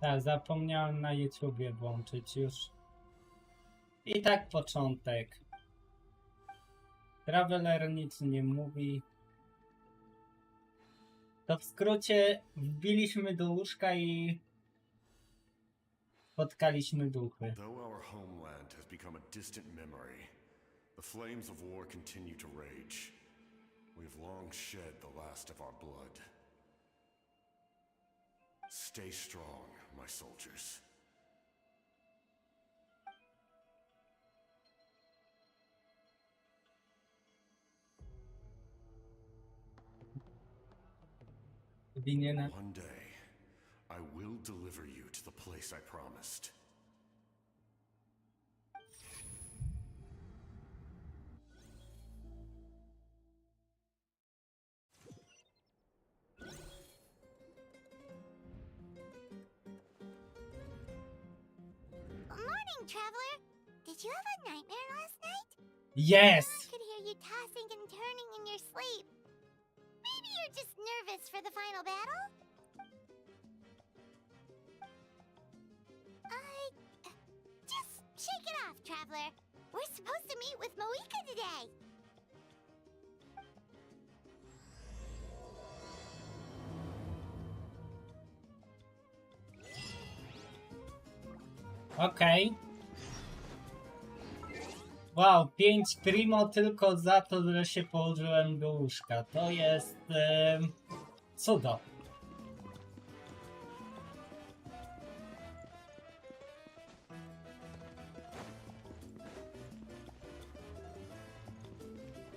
Tak, zapomniałem na YouTubie włączyć już. I tak początek. Traveler nic nie mówi. To w skrócie wbiliśmy do łóżka i spotkaliśmy duchy. Though our homeland has become a distant memory, the flames of war continue to rage. We've long shed the last of our blood. Stay strong, my soldiers. One day, I will deliver you to the place I promised. Morning, traveler. Did you have a nightmare last night? Yes! I could hear you tossing and turning in your sleep. Maybe you're just nervous for the final battle? Just shake it off, traveler. We're supposed to meet with miHoYo today. Okej. Wow, 5 primo tylko za to, że się położyłem do łóżka. To jest cudo.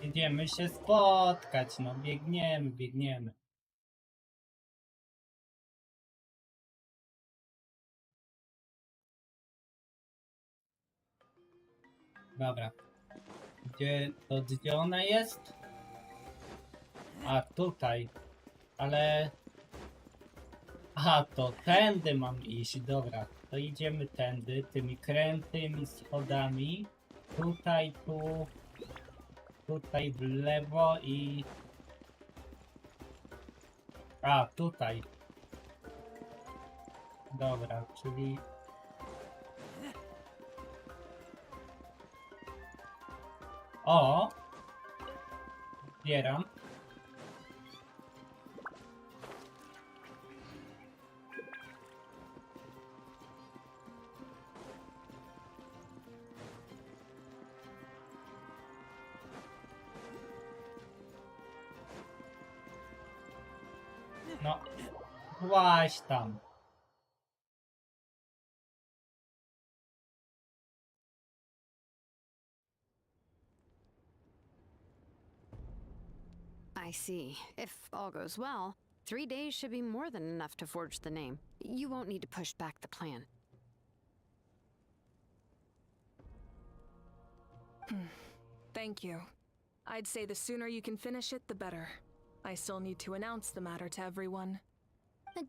Idziemy się spotkać, no biegniemy, biegniemy. Dobra. Gdzie ona jest? A, tutaj. Ale... Aha, to tędy mam iść. Dobra, to idziemy tędy, tymi krętymi schodami. Tutaj, tu... Tutaj w lewo i... A, tutaj. Dobra, czyli... O! Zbieram. No, właź tam. I see. If all goes well, 3 days should be more than enough to forge the name. You won't need to push back the plan. Thank you. I'd say the sooner you can finish it, the better. I still need to announce the matter to everyone.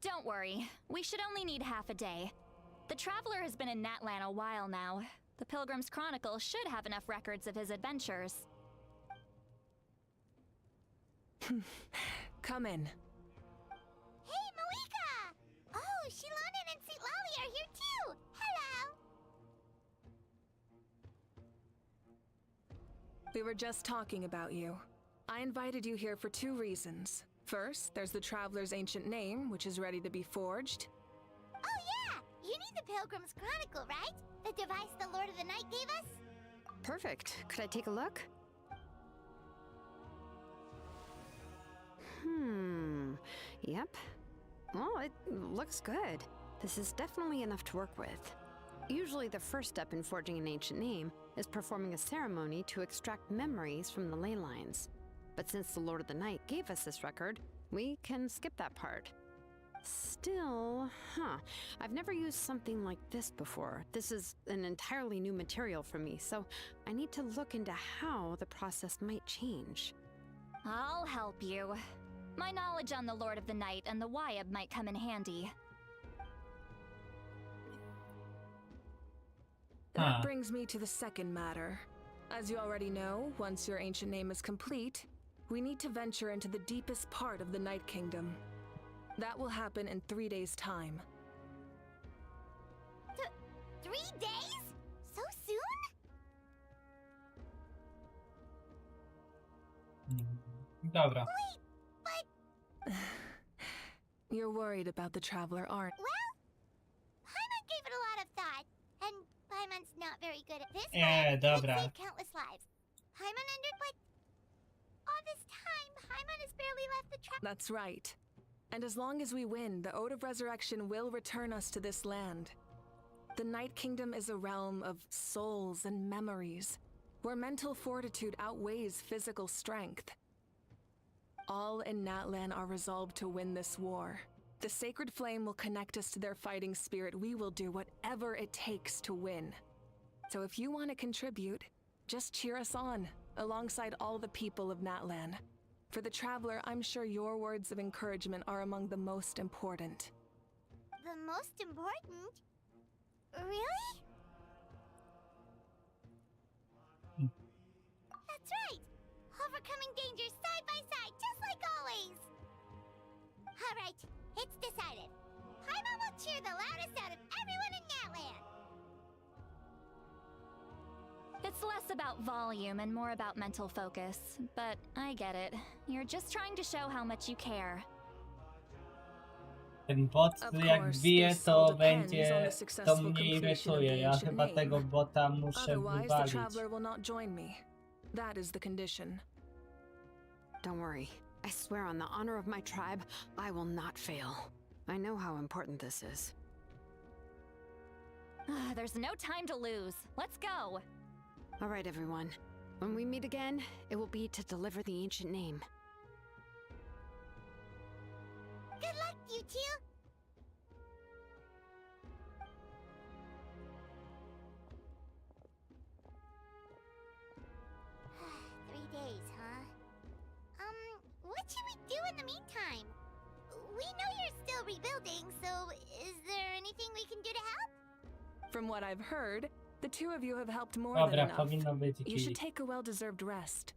Don't worry. We should only need half a day. The Traveler has been in Natlan a while now. The Pilgrim's Chronicle should have enough records of his adventures. Come in. Hey, miHoYo! Oh, Shilonen and Sweet Lolly are here too! Hello! We were just talking about you. I invited you here for 2 reasons. First, there's the Traveler's ancient name, which is ready to be forged. Oh yeah! You need the Pilgrim's Chronicle, right? The device the Lord of the Night gave us? Perfect. Could I take a look? Yep. Well, it looks good. This is definitely enough to work with. Usually the first step in forging an ancient name is performing a ceremony to extract memories from the ley lines. But since the Lord of the Night gave us this record, we can skip that part. Still, I've never used something like this before. This is an entirely new material for me, so I need to look into how the process might change. I'll help you. My knowledge on the Lord of the Night and the Wyab might come in handy. That brings me to the second matter. As you already know, once your ancient name is complete, we need to venture into the deepest part of the Night Kingdom. That will happen in 3 days' time. 3 days? So soon? Dobra. You're worried about the traveler, aren't you? Well, Paimon gave it a lot of thought, and Paimon's not very good at this. dobra. It saved countless lives. Paimon wondered what... All this time, Paimon has barely left the trap. That's right. And as long as we win, the Ode of Resurrection will return us to this land. The Night Kingdom is a realm of souls and memories, where mental fortitude outweighs physical strength. All in Natlan are resolved to win this war. The sacred flame will connect us to their fighting spirit. We will do whatever it takes to win. So if you want to contribute, just cheer us on, alongside all the people of Natlan. For the traveler, I'm sure your words of encouragement are among the most important. The most important? Really? That's right! Overcoming dangers side by side, just like always! Alright, it's decided. Paimon will cheer the loudest out of everyone in Natlan! It's less about volume and more about mental focus, but I get it. You're just trying to show how much you care. Ten bot, Of jak course, bije, this to all depends on będzie... the To successful mnie completion of irytuje. the Ja ancient chyba name. tego bota muszę Otherwise, the wywalić. traveler will not join me. That is the condition. Don't worry. I swear on the honor of my tribe, I will not fail. I know how important this is. There's no time to lose. Let's go! All right, everyone. When we meet again, it will be to deliver the ancient name. Good luck, you two! Days, huh? What should we do in the meantime? We know you're still rebuilding, so is there anything we can do to help? From what I've heard, the two of you have helped more than Dobra, enough. powinno być You should git. take a well-deserved rest.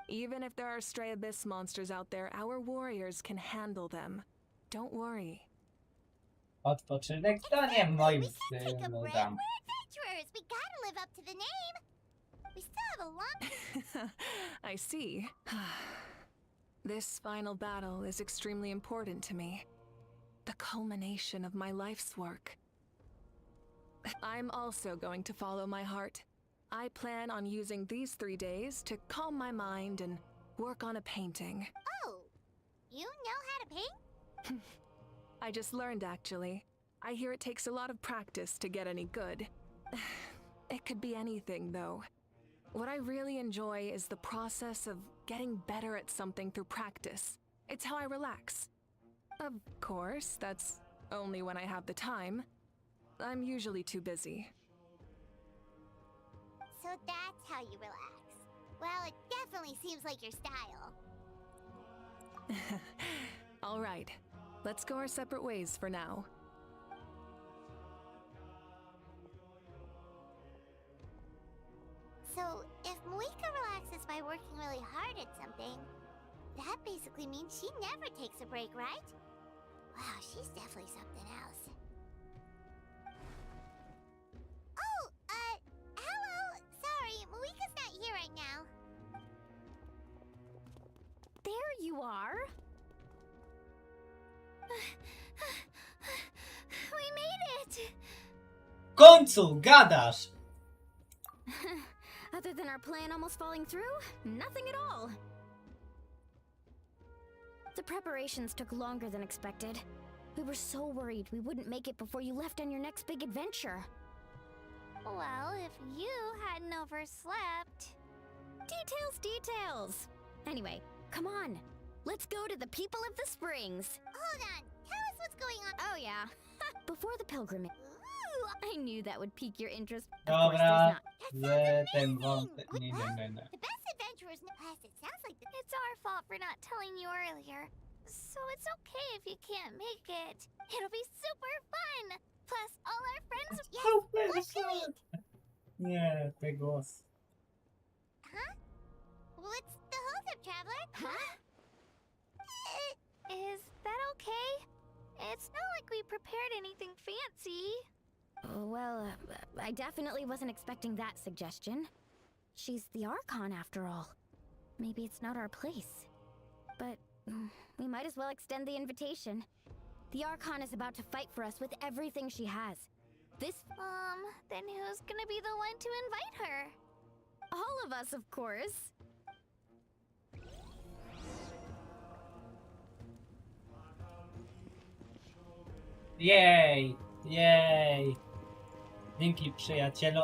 Even if there are stray abyss monsters out there, our warriors can handle them. Don't worry. Odpoczynek to nie w moim We can't take a stylu, break. dam. We're adventurers. We gotta live up to the name. We still have a long... I see. This final battle is extremely important to me. The culmination of my life's work. I'm also going to follow my heart. I plan on using these 3 days to calm my mind and work on a painting. Oh, you know how to paint? I just learned, actually. I hear it takes a lot of practice to get any good. It could be anything, though. What I really enjoy is the process of getting better at something through practice. It's how I relax. Of course, that's only when I have the time. I'm usually too busy. So that's how you relax. Well, it definitely seems like your style. All right, let's go our separate ways for now. So, if Moika relaxes by working really hard at something, that basically means she never takes a break, right? Wow, she's definitely something else. Oh, hello! Sorry, Moika's not here right now. There you are! We made it! W końcu gadasz! Other than our plan almost falling through, nothing at all. The preparations took longer than expected. We were so worried we wouldn't make it before you left on your next big adventure. Well, if you hadn't overslept... Details! Anyway, come on. Let's go to the people of the springs. Hold on, tell us what's going on. Oh yeah. Before the pilgrimage. Ooh, I knew that would pique your interest. Of course, there's Dobra, not. że ten wątek... Nie. the best adventurers know plus it sounds like it's our fault for not telling you earlier. So it's okay if you can't make it. It'll be super fun. Plus all our friends... Yes, Super, what can we... Nie, te głos. Huh? What's the hold-up, traveler? Huh? Is that okay? It's not like we prepared anything fancy. Well, I definitely wasn't expecting that suggestion. She's the Archon after all. Maybe it's not our place. But we might as well extend the invitation. The Archon is about to fight for us with everything she has. This... then who's gonna be the one to invite her? All of us, of course. Jej! Jej! Dzięki przyjacielu.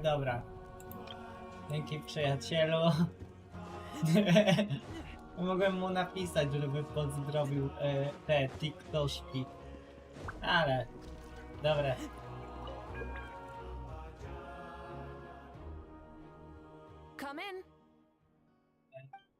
Dobra. Dzięki przyjacielu. Mogłem mu napisać, żeby pozdrowił te TikToki. Ale... Dobra. Come in.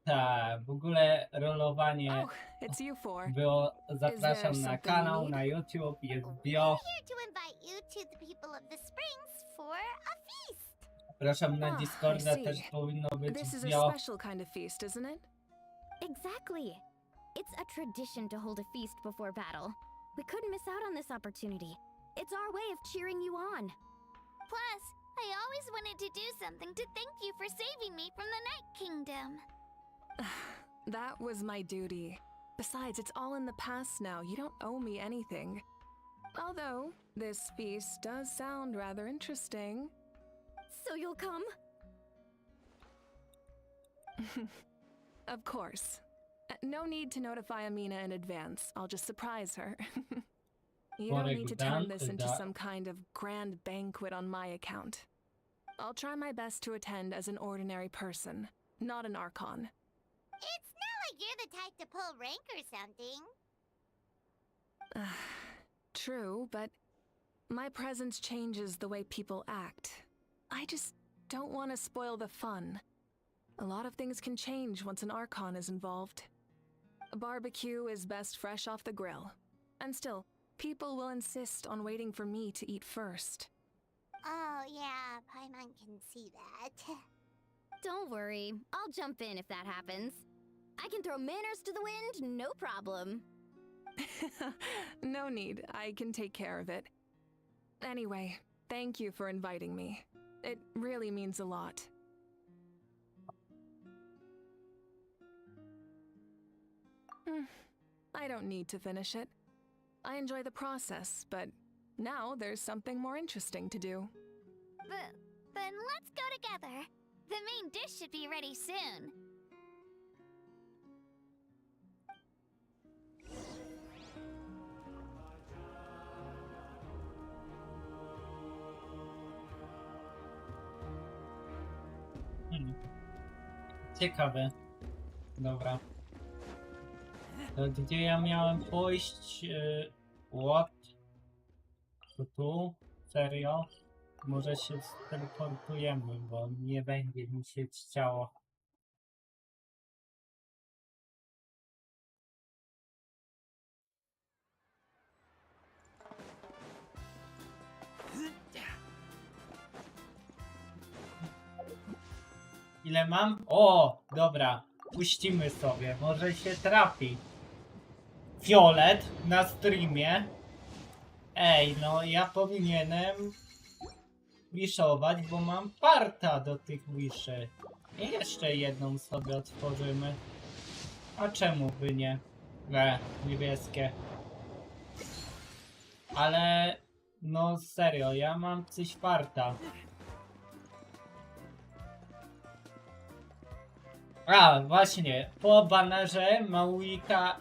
Tak, w ogóle rolowanie Oh, it's you four. było... Zapraszam Is there na something kanał, you na YouTube, jest bio. We're here to invite you to the people of the springs for a feast. Zapraszam na Ah, Discorda, I see. też powinno być This is a bio. special kind of feast, isn't it? Exactly. It's a tradition to hold a feast before battle. We couldn't miss out on this opportunity. It's our way of cheering you on. Plus, I always wanted to do something to thank you for saving me from the Night Kingdom. That was my duty. Besides, it's all in the past now. You don't owe me anything. Although, this feast does sound rather interesting. So you'll come? Of course. No need to notify Amina in advance. I'll just surprise her. You don't need to turn this into some kind of grand banquet on my account. I'll try my best to attend as an ordinary person, not an Archon. It's not like you're the type to pull rank or something. True, but my presence changes the way people act. I just don't want to spoil the fun. A lot of things can change once an Archon is involved. A barbecue is best fresh off the grill. And still, people will insist on waiting for me to eat first. Oh, yeah, Paimon can see that. Don't worry, I'll jump in if that happens. I can throw manners to the wind, no problem. No need, I can take care of it. Anyway, thank you for inviting me. It really means a lot. I don't need to finish it. I enjoy the process, but now there's something more interesting to do. Then let's go together. The main dish should be ready soon. Ciekawe. Dobra. To gdzie ja miałem pójść? What? To tu? Serio? Może się teleportujemy, bo nie będzie mi się chciało. Ile mam? O, dobra. Puścimy sobie, może się trafi. Fiolet na streamie. Ej, no ja powinienem wiszować, bo mam parta do tych wiszy. I jeszcze jedną sobie otworzymy. A czemu by nie? Niebieskie. Ale no serio, ja mam coś farta. A, właśnie, po banerze Małika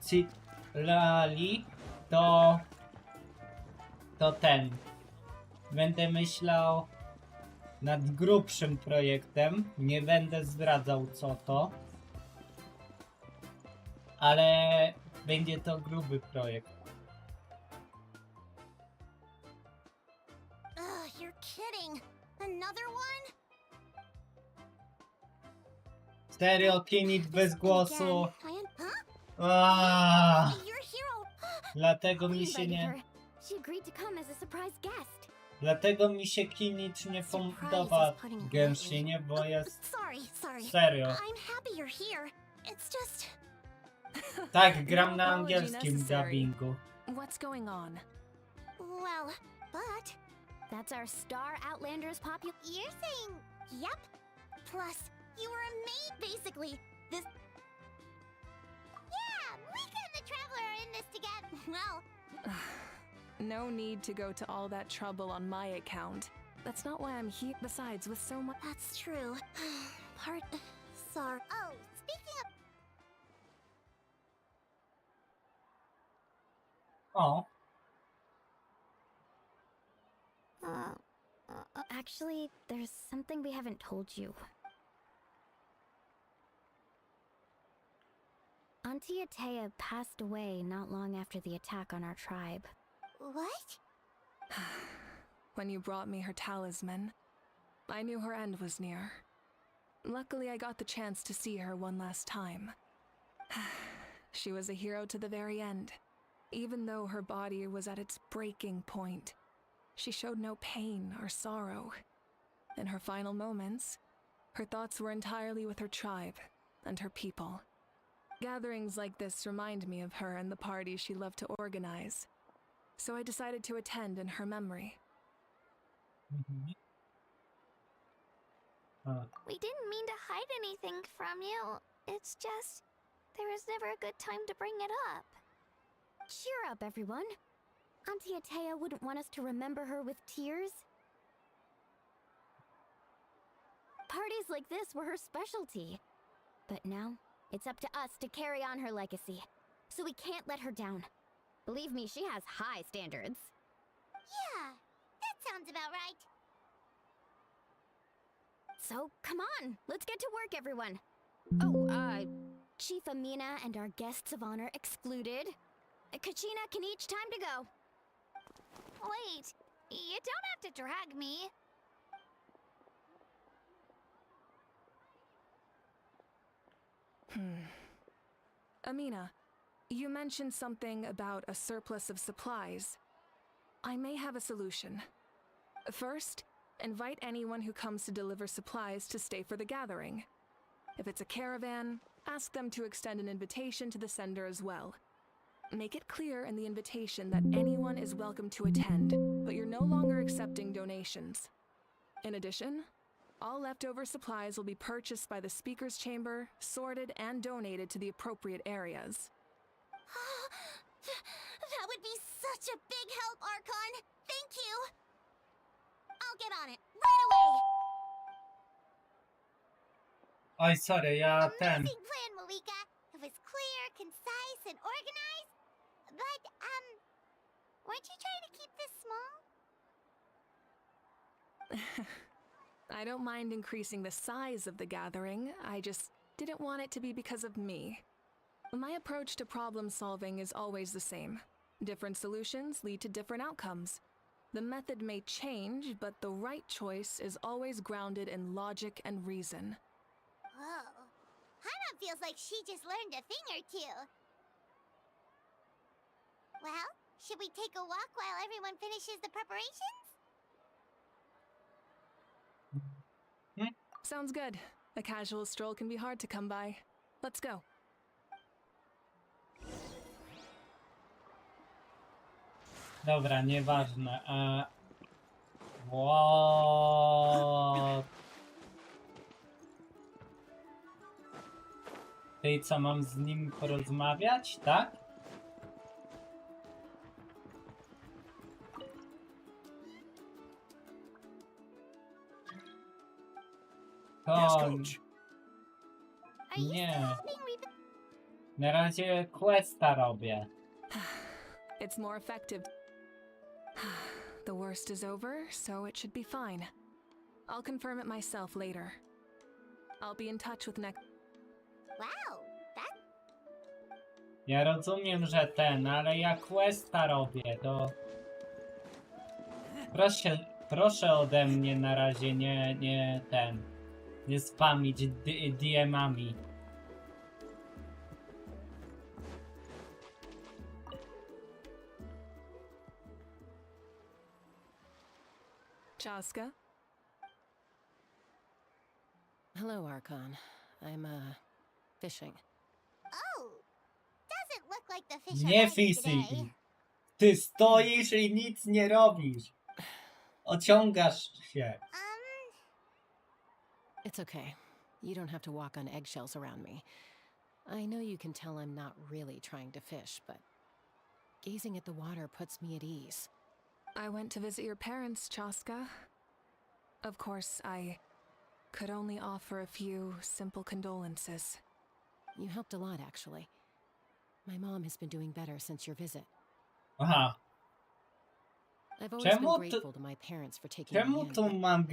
Citlali to ten. Będę myślał nad grubszym projektem. Nie będę zdradzał co to. Ale będzie to gruby projekt. Ugh, you're kidding. Another one? Stereo Kinit bez głosu. Huh? Aaaa, Your hero. dlatego mi się nie... She agreed to come as a surprise guest. Dlatego mi się Kinit nie podoba w Genshinie, bo jest... Sorry. Serio. I'm happy you're here. It's just... Tak, gram na No apology angielskim necessary. dubbingu. What's going on? Well, but... That's our star Outlander's You're saying, yep. Plus, you were a mate, basically. This... Yeah, Malika and the Traveler are in this together. Well... No need to go to all that trouble on my account. That's not why I'm here. Besides, with so much... That's true. Sorry. Oh, speaking of... O, Actually, there's something we haven't told you. Auntie Atea passed away not long after the attack on our tribe. What? When you brought me her talisman, I knew her end was near. Luckily, I got the chance to see her one last time. She was a hero to the very end. Even though her body was at its breaking point, she showed no pain or sorrow. In her final moments, her thoughts were entirely with her tribe and her people. Gatherings like this remind me of her and the parties she loved to organize. So I decided to attend in her memory. We didn't mean to hide anything from you. It's just... there was never a good time to bring it up. Cheer up, everyone. Auntie Atea wouldn't want us to remember her with tears. Parties like this were her specialty. But now, it's up to us to carry on her legacy. So we can't let her down. Believe me, she has high standards. Yeah, that sounds about right. So, come on, let's get to work, everyone. Oh, Chief Amina and our guests of honor excluded. Kachina can each time to go. Wait, you don't have to drag me. Amina, you mentioned something about a surplus of supplies. I may have a solution. First, invite anyone who comes to deliver supplies to stay for the gathering. If it's a caravan, ask them to extend an invitation to the sender as well. Make it clear in the invitation that anyone is welcome to attend, but you're no longer accepting donations. In addition, all leftover supplies will be purchased by the speaker's chamber, sorted, and donated to the appropriate areas. That would be such a big help, Archon. Thank you. I'll get on it right away. oj, sorry, ja ten... Amazing plan, Malika. It was clear, concise, and organized. But, weren't you trying to keep this small? I don't mind increasing the size of the gathering, I just didn't want it to be because of me. My approach to problem solving is always the same. Different solutions lead to different outcomes. The method may change, but the right choice is always grounded in logic and reason. Whoa. Hana feels like she just learned a thing or two. Well, should we take a walk while everyone finishes the preparations? Sounds good. A casual stroll can be hard to come by. Let's go. Dobra, nieważne. What? Ty co, mam z nim porozmawiać, tak? Yes, To... coach. Are you Nie. still helping Na razie questa robię. It's more effective. The worst is over, so it should be fine. I'll confirm it myself later. I'll be in touch with next. Wow, that... Ja rozumiem, że ten, ale ja questa robię, to... Proszę ode mnie na razie nie spamić DM-ami. Chaska? Hello, Archon. I'm, fishing. Oh, doesn't look like the fish are Nie ready today. fishing. Ty stoisz i nic nie robisz. Ociągasz się. It's okay. You don't have to walk on eggshells around me. I know you can tell I'm not really trying to fish, but gazing at the water puts me at ease. I went to visit your parents, Chaska. Of course, I could only offer a few simple condolences. You helped a lot, actually. My mom has been doing better since your visit. Aha. I've always been Czemu grateful to my parents for taking me Czemu in, tu but mam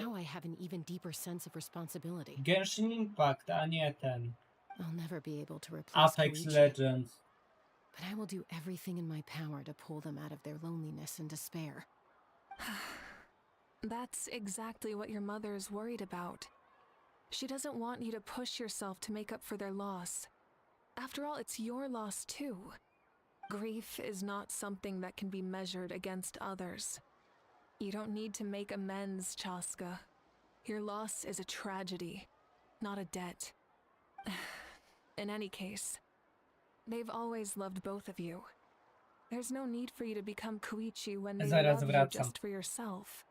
now I have an even deeper sense of responsibility. Genshin Impact, a nie ten I'll never be able to replace Apex Koichi, Legends. but I will do everything in my power to pull them out of their loneliness and despair. That's exactly what your mother's worried about. She doesn't want you to push yourself to make up for their loss. After all, it's your loss too. Grief is not something that can be measured against others. You don't need to make amends, Chaska. Your loss is a tragedy, not a debt. In any case, they've always loved both of you. There's no need for you to become Koichi when they Zaraz love you wracam. just for yourself.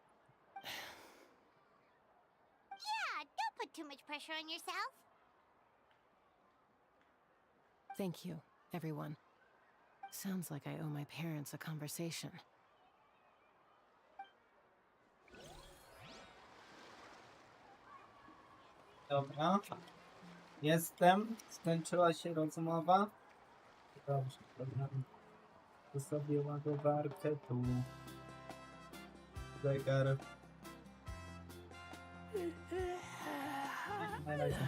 Yeah, don't put too much pressure on yourself. Thank you, everyone. Sounds like I owe my parents a conversation. Dobra. Jestem. Skończyła się rozmowa. Dobrze, dobra. Tu sobie ładowarkę, tu. Zegar. Na razie.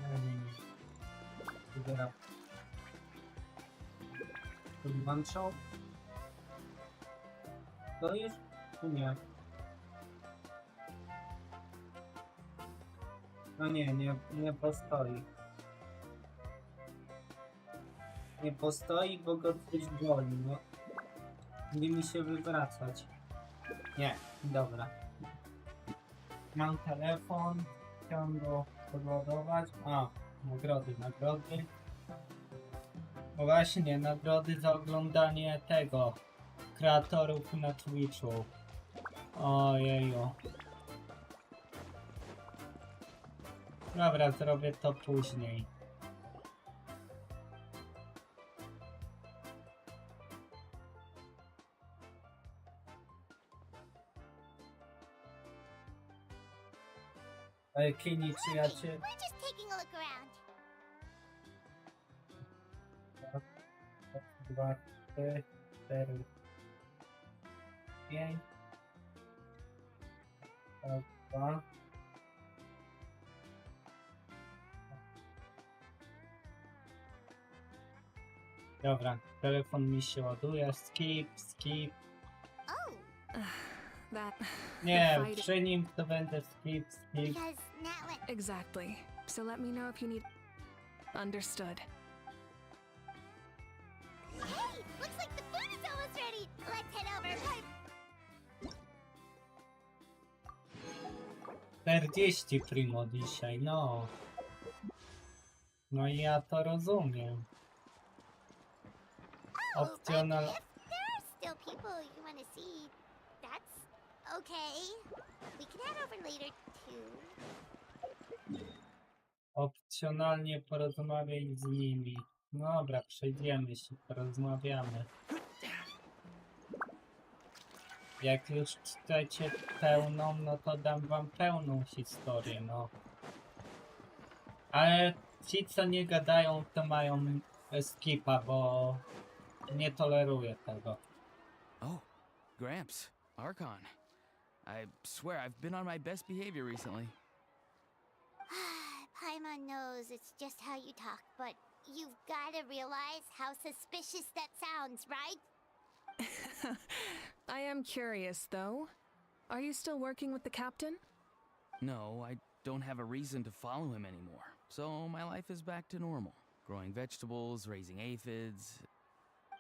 Na razie nie. Zera. Tu włączą. To jest? Tu nie. No nie postoi. Nie postoi, bo go coś boli, no. Będzie mi się wywracać. Nie, dobra. Mam telefon, chciałem go podładować. A, nagrody. No właśnie, nagrody za oglądanie tego. Kreatorów na Twitchu. Ojeju. Dobra, zrobię to później. Kini, czy ja cię... We're just taking a look around. 2, 3, 4, 5. 2. Dobra, telefon mi się ładuje. Skip. Oh, That. Nie, the fight- przy nim to będę skip. because Nat went. Exactly. So let me know if you need. Understood. Hey, looks like the food is almost ready. Let's head over. 40 primo dzisiaj, no. No i ja to rozumiem. Oh, but Optional. if there are still people you want to see, that's okay. We can head over later too. Opcjonalnie porozmawiaj z nimi. Dobra, przejdziemy się, porozmawiamy. Jak już chcecie pełną, no to dam wam pełną historię, no. Ale ci, co nie gadają, to mają skipa, bo nie toleruję tego. Oh, Gramps, Archon. I swear I've been on my best behavior recently. Paimon knows it's just how you talk, but you've got to realize how suspicious that sounds, right? I am curious, though. Are you still working with the captain? No, I don't have a reason to follow him anymore. So my life is back to normal. Growing vegetables, raising aphids.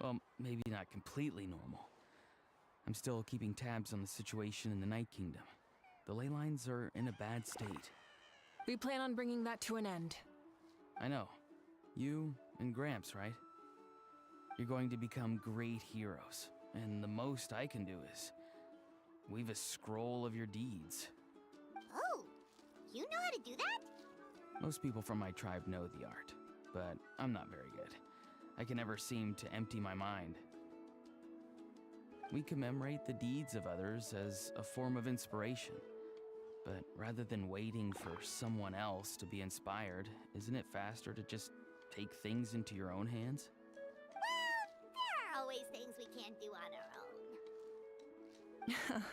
Well, maybe not completely normal. I'm still keeping tabs on the situation in the Night Kingdom. The ley lines are in a bad state. We plan on bringing that to an end. I know. You and Gramps, right? you're going to become great heroes. And the most I can do is weave a scroll of your deeds. Oh, you know how to do that? Most people from my tribe know the art, but I'm not very good. I can never seem to empty my mind. We commemorate the deeds of others as a form of inspiration. But rather than waiting for someone else to be inspired, isn't it faster to just take things into your own hands? Well, there are always things we can't do on our own.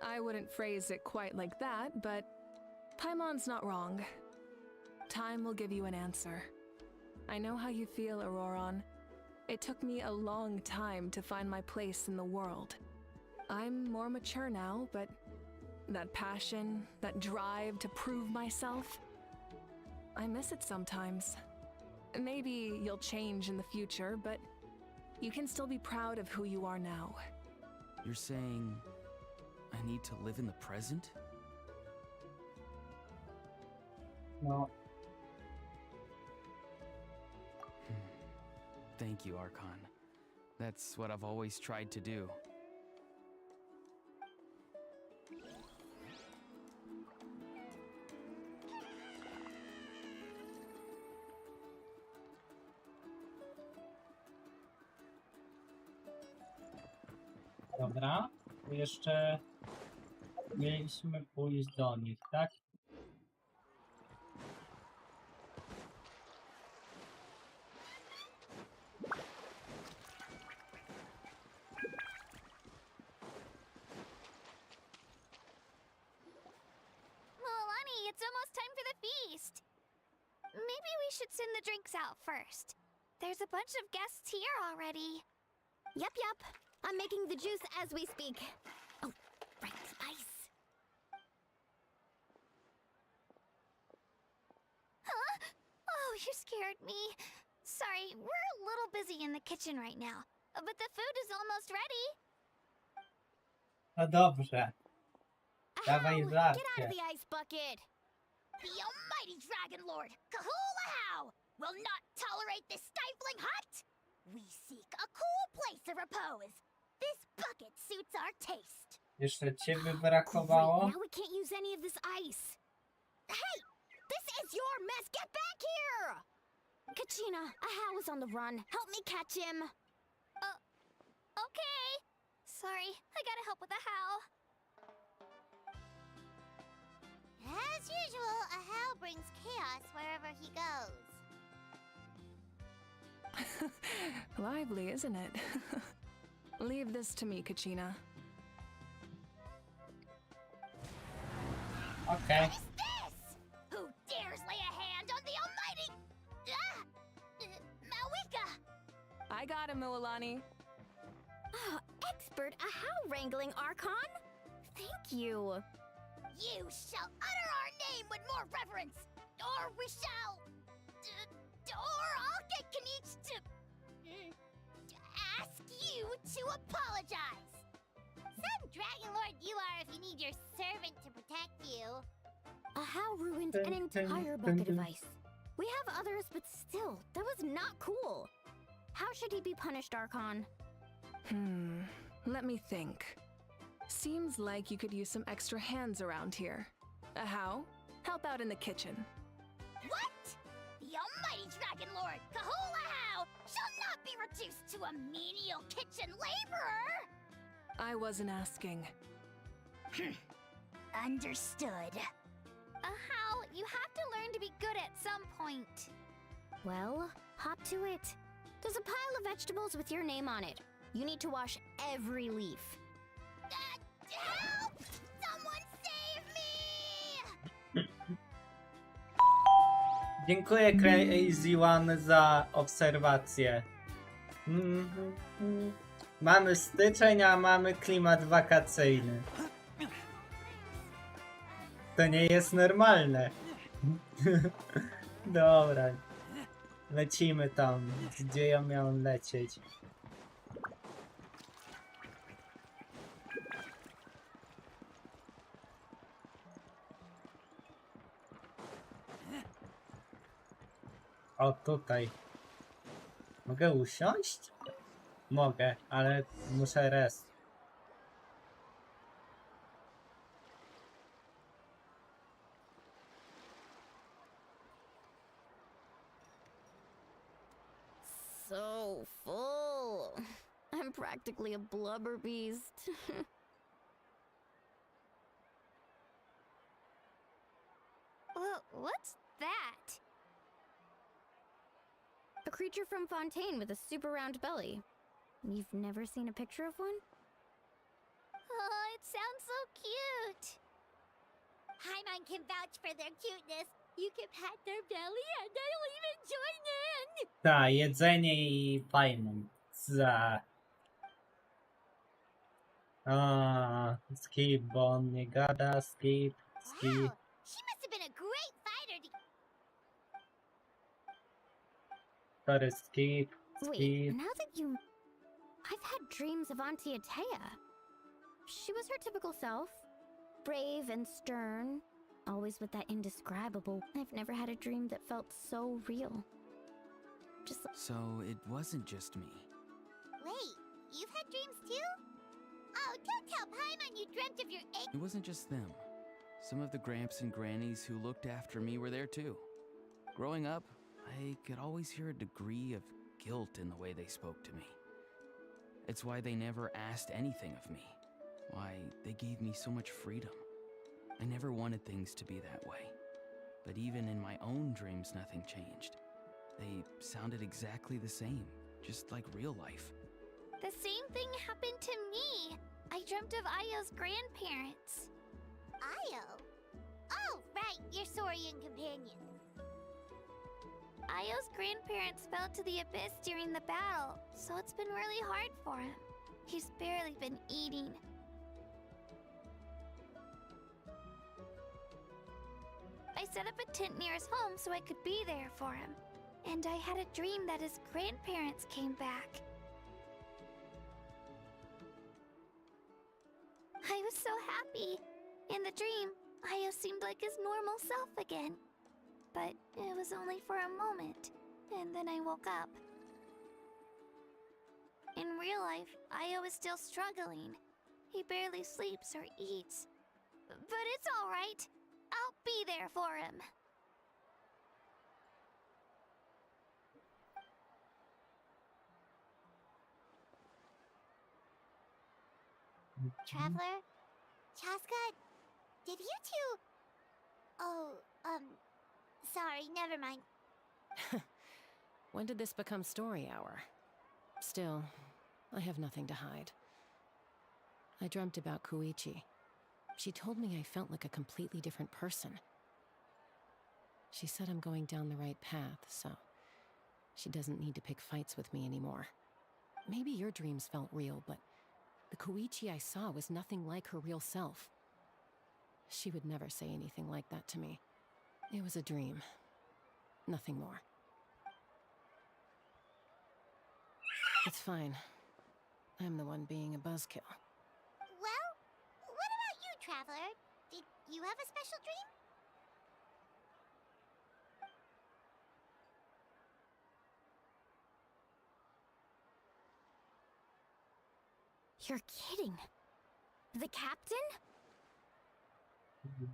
I wouldn't phrase it quite like that, but Paimon's not wrong. Time will give you an answer. I know how you feel, Auroron. It took me a long time to find my place in the world. I'm more mature now, but that passion, that drive to prove myself, I miss it sometimes. Maybe you'll change in the future, but you can still be proud of who you are now. You're saying I need to live in the present? No. Thank you, Archon. That's what I've always tried to do. Dobra. Jeszcze mieliśmy pójść do nich, tak? Milani, it's almost time for the feast. Maybe we should send the drinks out first. There's a bunch of guests here already. Yup. I'm making the juice as we speak. Oh, right, spice. Huh? Oh, you scared me. Sorry, we're a little busy in the kitchen right now. But the food is almost ready. No dobrze. Dawaj Ahow, żarcie. get out of the ice bucket. The almighty Dragon Lord, Kahulahow, will not tolerate this stifling hut. We seek a cool place of repose. This bucket suits our taste. Jeszcze ciebie Great, brakowało. now we can't use any of this ice. Hey, this is your mess. Get back here. Kachina, Ahow is on the run. Help me catch him. Okay. Sorry, I gotta help with the how. As usual, Ahow brings chaos wherever he goes. Lively, isn't it? Leave this to me, Kachina. Okej. What is this? Who dares lay a hand on the almighty... Mawika? I got him, Milani. Oh, expert Ahow wrangling, Archon. Thank you. You shall utter our name with more reverence, or we shall... or I'll get Kanich to... ask you to apologize. Some Dragon Lord you are if you need your servant to protect you. Ahow ruined an entire bucket of ice. We have others, but still, that was not cool. How should he be punished, Archon? Let me think. Seems like you could use some extra hands around here. Ahow, help out in the kitchen. What? The almighty Dragon Lord, Kahulahow, shall not be reduced to a menial kitchen laborer! I wasn't asking. Understood. How? You have to learn to be good at some point. Well, hop to it. There's a pile of vegetables with your name on it. You need to wash every leaf. Help! Someone save me! Dziękuję Crazy One za obserwację. Mamy styczeń, a mamy klimat wakacyjny. To nie jest normalne. Dobra. Lecimy tam, gdzie ja miałem lecieć. O, tutaj. Mogę usiąść? Mogę, ale muszę res. So full. I'm practically a blubber beast. Well, what's that? A creature from Fontaine with a super round belly. You've never seen a picture of one? Oh, it sounds so cute. Paimon can vouch for their cuteness. You can pat their belly and I'll even join in. Ta, jedzenie i fajną. Za. Skip, bo on nie gada, skip, skip. Wow, she must have been a great fighter to... Sorry, skip, Wait, skip. now that you... I've had dreams of Auntie Atea. She was her typical self. Brave and stern. Always with that indescribable... I've never had a dream that felt so real. Just... So it wasn't just me. Wait, you've had dreams too? Oh, don't tell Paimon you dreamt of your egg. It wasn't just them. Some of the gramps and grannies who looked after me were there too. Growing up, I could always hear a degree of guilt in the way they spoke to me. It's why they never asked anything of me. Why they gave me so much freedom. I never wanted things to be that way. But even in my own dreams, nothing changed. They sounded exactly the same, just like real life. The same thing happened to me. I dreamt of Ayo's grandparents. Ayo? Oh, right, your Saurian companion. Ayo's grandparents fell to the abyss during the battle, so it's been really hard for him. He's barely been eating. I set up a tent near his home so I could be there for him. And I had a dream that his grandparents came back. I was so happy. In the dream, Ayo seemed like his normal self again. But it was only for a moment, and then I woke up. In real life, Ayo is still struggling. He barely sleeps or eats. But it's all right. I'll be there for him. Traveler? Chaska? Did you two... Oh, sorry, never mind. When did this become story hour? Still, I have nothing to hide. I dreamt about Koichi. She told me I felt like a completely different person. She said I'm going down the right path, so she doesn't need to pick fights with me anymore. Maybe your dreams felt real, but the Koichi I saw was nothing like her real self. She would never say anything like that to me. It was a dream. Nothing more. It's fine. I'm the one being a buzzkill. Well, what about you, Traveler? Did you have a special dream? You're kidding. The captain?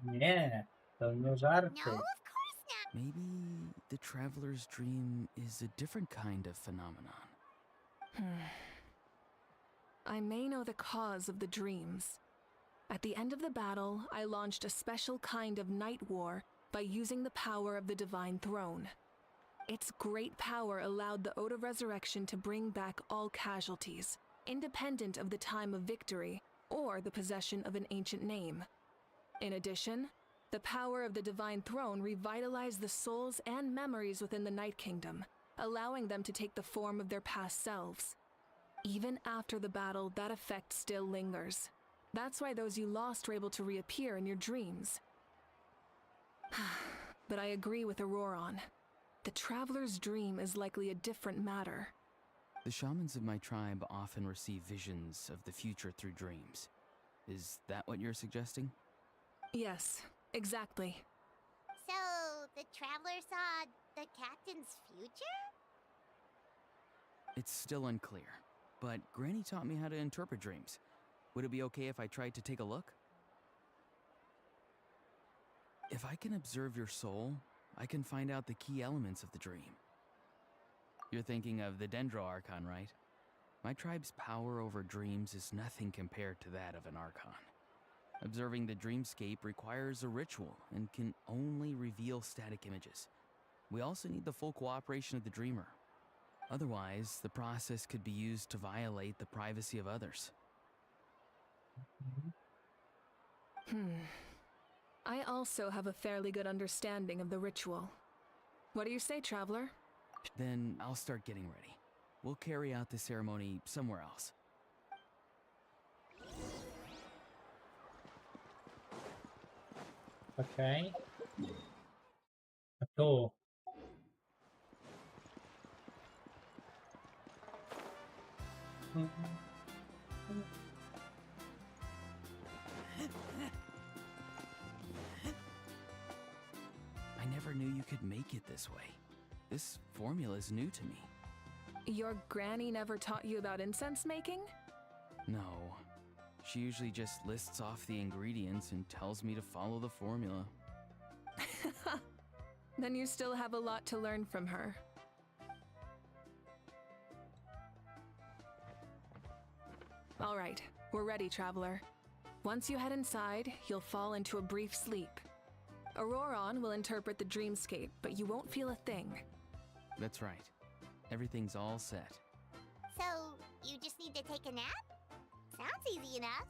Nie, to nie żarty. No, of course not. Maybe the traveler's dream is a different kind of phenomenon. I may know the cause of the dreams. At the end of the battle, I launched a special kind of night war by using the power of the Divine Throne. Its great power allowed the Ode of Resurrection to bring back all casualties, independent of the time of victory or the possession of an ancient name. In addition, the power of the Divine Throne revitalized the souls and memories within the Night Kingdom, allowing them to take the form of their past selves. Even after the battle, that effect still lingers. That's why those you lost were able to reappear in your dreams. But I agree with Auroron. The Traveler's dream is likely a different matter. The shamans of my tribe often receive visions of the future through dreams. Is that what you're suggesting? Yes, exactly. So, the Traveler saw the captain's future? It's still unclear. but Granny taught me how to interpret dreams. Would it be okay if I tried to take a look? If I can observe your soul, I can find out the key elements of the dream. You're thinking of the Dendro Archon, right? My tribe's power over dreams is nothing compared to that of an Archon. Observing the dreamscape requires a ritual and can only reveal static images. We also need the full cooperation of the dreamer. Otherwise, the process could be used to violate the privacy of others. I also have a fairly good understanding of the ritual. What do you say, traveler? Then I'll start getting ready. We'll carry out the ceremony somewhere else. Okay. A door. I never knew you could make it this way. This formula is new to me. Your granny never taught you about incense making? No. She usually just lists off the ingredients and tells me to follow the formula. Then you still have a lot to learn from her. All right, we're ready, traveler. Once you head inside, you'll fall into a brief sleep. Auroron will interpret the dreamscape, but you won't feel a thing. That's right. Everything's all set. So, you just need to take a nap? Sounds easy enough.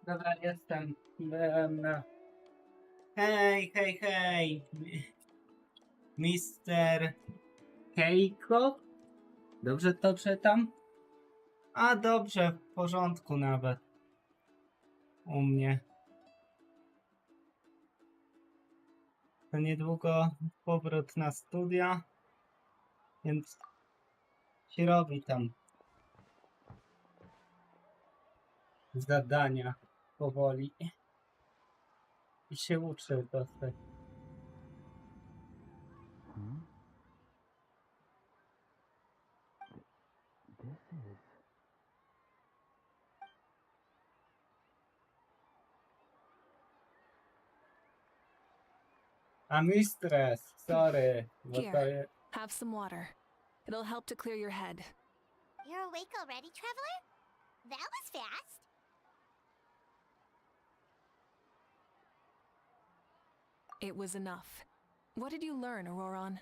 Dobra, jestem. Byłem na... Hej, hej, hej. Mister Keiko? Dobrze to czytam? A dobrze, w porządku nawet. U mnie. To niedługo powrót na studia, więc się robi tam zadania powoli i się uczy dosyć. A mistress, sorry, bo to Here. jest... Have some water. It'll help to clear your head. You're awake already, traveler? That was fast. It was enough. What did you learn, Auroron?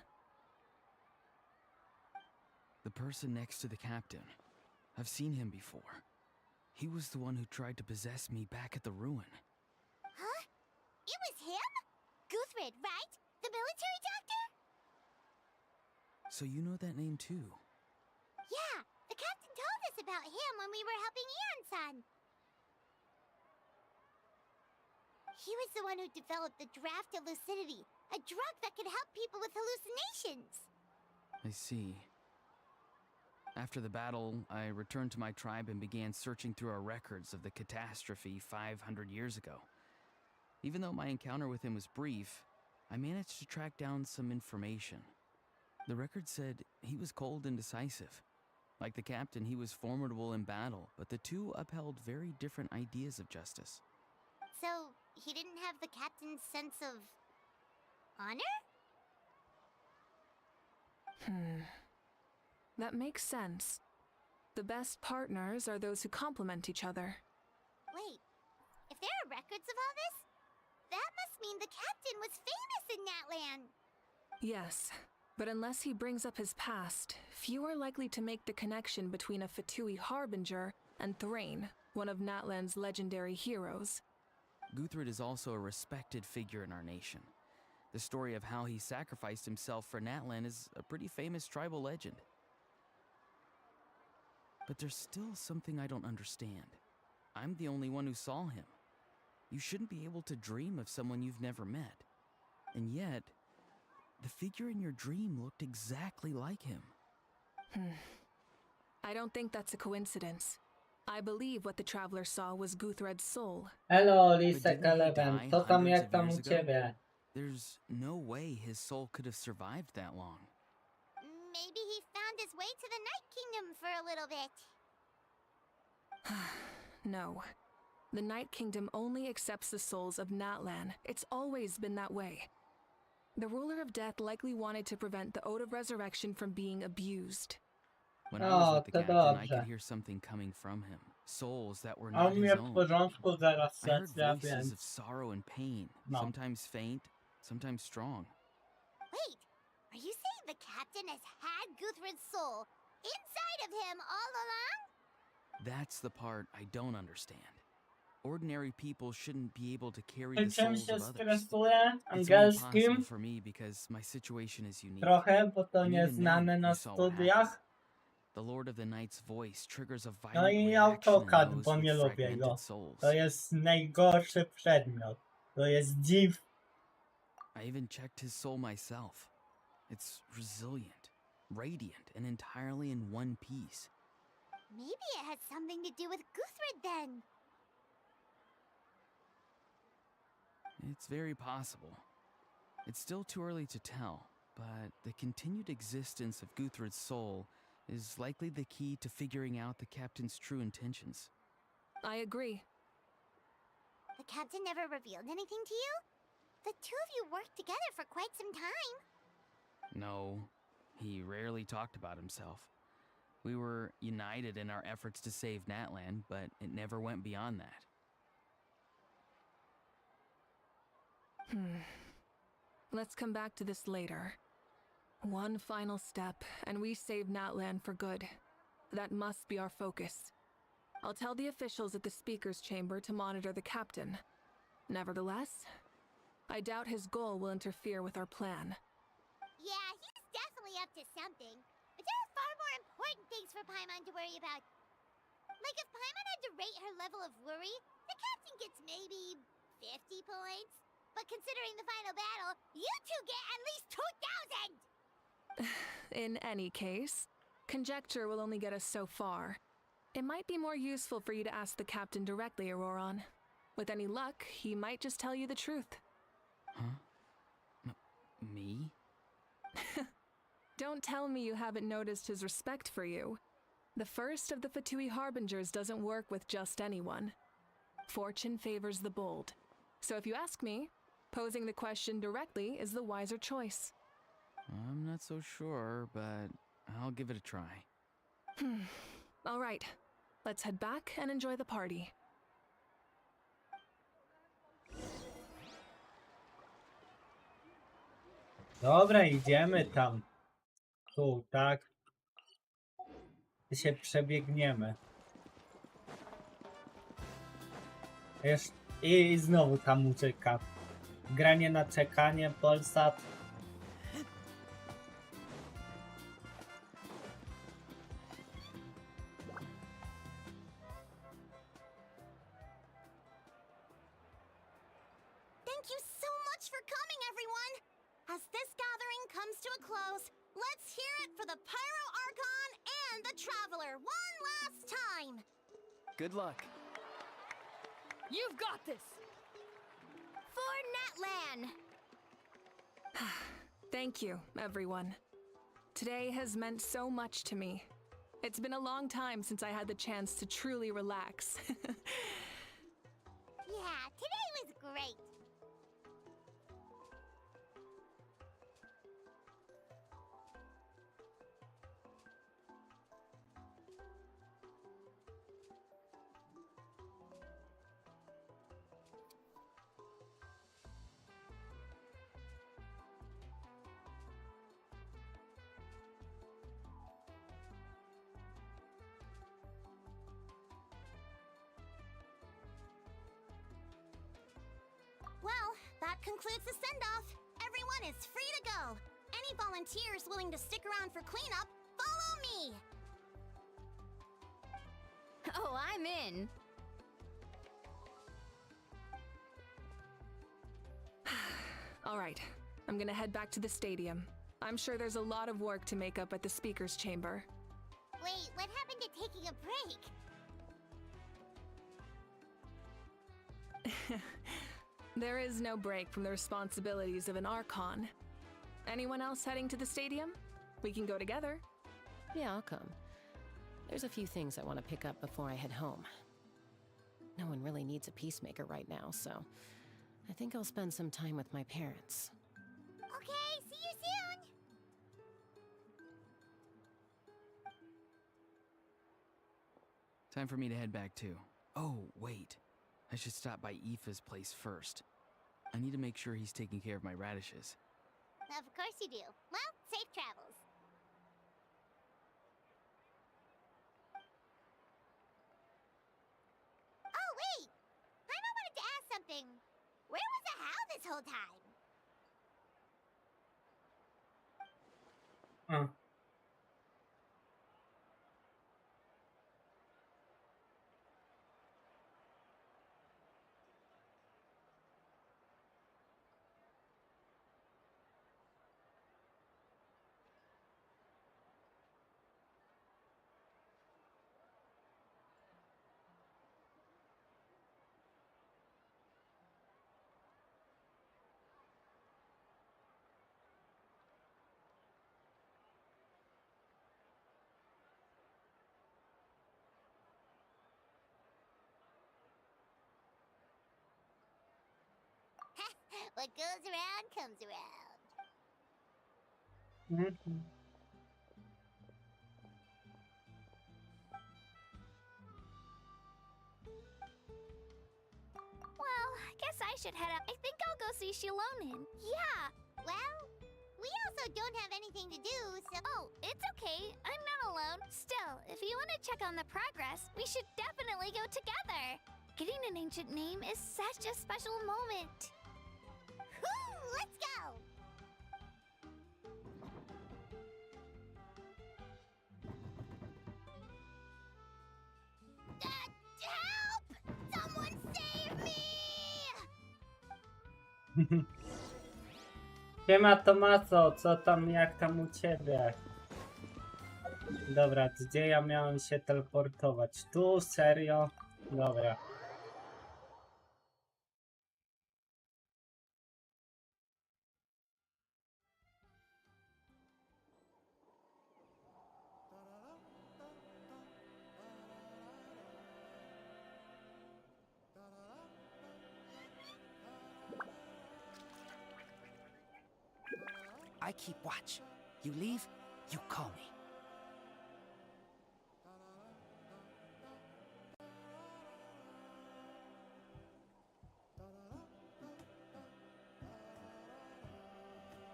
The person next to the captain. I've seen him before. He was the one who tried to possess me back at the ruin. Huh? It was him? Guthrid, right? The military doctor? So you know that name too? Yeah, the captain told us about him when we were helping Eon-san. He was the one who developed the draft of lucidity, a drug that could help people with hallucinations. I see. After the battle, I returned to my tribe and began searching through our records of the catastrophe 500 years ago. Even though my encounter with him was brief, I managed to track down some information. The record said he was cold and decisive. Like the captain, he was formidable in battle, but the two upheld very different ideas of justice. So, he didn't have the captain's sense of... honor? That makes sense. The best partners are those who complement each other. Wait, if there are records of all this, that must mean the captain was famous in that land. Yes, but unless he brings up his past, few are likely to make the connection between a Fatui harbinger and Thrain, one of Natlan's legendary heroes. Guthrid is also a respected figure in our nation. The story of how he sacrificed himself for Natlan is a pretty famous tribal legend. But there's still something I don't understand. I'm the only one who saw him. You shouldn't be able to dream of someone you've never met. And yet, the figure in your dream looked exactly like him. I don't think that's a coincidence. I believe what the traveler saw was Guthred's soul. Hello, But Lisa didn't he Kaleven, die co tam hundreds jak of tam u years ago? ciebie? There's no way his soul could have survived that long. Maybe he found his way to the Night Kingdom for a little bit. No. The Night Kingdom only accepts the souls of Natlan. It's always been that way. The ruler of death likely wanted to prevent the Ode of Resurrection from being abused. When I was O, with the to captain, I dobrze. could hear something coming from him. Souls that were A u not mnie his w own. porządku, zaraz I heard sesja, voices więc... of sorrow and pain, No. sometimes faint, sometimes strong. Wait, are you saying the captain has had Guthrid's soul inside of him all along? That's the part I don't understand. Ordinary people shouldn't be able to carry Ty the czym souls się of others. stresuje? It's only possible Angielskim? for me because my situation is unique. Trochę, bo to And even nieznane then, na you saw what studiach. happened. The Lord of the Night's voice triggers a No violent i reaction in AutoCAD, those bo nie with lubię fragmented go. souls. To jest najgorszy przedmiot. To jest dziw. I even checked his soul myself. It's resilient, radiant, and entirely in one piece. Maybe it has something to do with Guthrid then. It's very possible. It's still too early to tell, but the continued existence of Guthrid's soul is likely the key to figuring out the captain's true intentions. I agree. The captain never revealed anything to you? The two of you worked together for quite some time. No, he rarely talked about himself. We were united in our efforts to save Natlan, but it never went beyond that. Let's come back to this later. One final step, and we save Natlan for good. That must be our focus. I'll tell the officials at the speaker's chamber to monitor the captain. Nevertheless, I doubt his goal will interfere with our plan. Yeah, he's definitely up to something. But there are far more important things for Paimon to worry about. Like if Paimon had to rate her level of worry, the captain gets maybe 50 points. But considering the final battle, you two get at least 2,000! In any case, conjecture will only get us so far. It might be more useful for you to ask the captain directly, Auroron. With any luck, he might just tell you the truth. Huh? Me? Don't tell me you haven't noticed his respect for you. The first of the Fatui Harbingers doesn't work with just anyone. Fortune favors the bold. So if you ask me, posing the question directly is the wiser choice. I'm not so sure, but I'll give it a try. All right. Let's head back and enjoy the party. Dobra, idziemy tam. Tu, tak? Się przebiegniemy. I znowu ta muzyka. Granie na czekanie, Polsat. Thank you so much for coming, everyone! As this gathering comes to a close, let's hear it for the Pyro Archon and the Traveler one last time! Good luck. You've got this! For Netlan! Thank you, everyone. Today has meant so much to me. It's been a long time since I had the chance to truly relax. Yeah, today was great. Well, that concludes the send-off. Everyone is free to go. Any volunteers willing to stick around for cleanup, follow me! Oh, I'm in. All right, I'm gonna head back to the stadium. I'm sure there's a lot of work to make up at the speaker's chamber. Wait, what happened to taking a break? There is no break from the responsibilities of an Archon. Anyone else heading to the stadium? We can go together. Yeah, I'll come. There's a few things I want to pick up before I head home. No one really needs a peacemaker right now, so I think I'll spend some time with my parents. Okay, see you soon! Time for me to head back too. Oh, wait. I should stop by Aoife's place first. I need to make sure he's taking care of my radishes. Of course you do. Well, safe travels. Oh, wait! I wanted to ask something. Where was the How this whole time? What goes around comes around. Well, I guess I should head up. I think I'll go see Shilonin. Yeah, well, we also don't have anything to do, so... Oh, it's okay. I'm not alone. Still, if you you want to check on the progress, we should definitely go together. Getting an ancient name is such a special moment. Woo! Let's go! Help! Someone save me! Siema Tomaso, co tam, jak tam u ciebie? Dobra, gdzie ja miałem się teleportować? Tu? Serio? Dobra. I keep watch. You leave, you call me.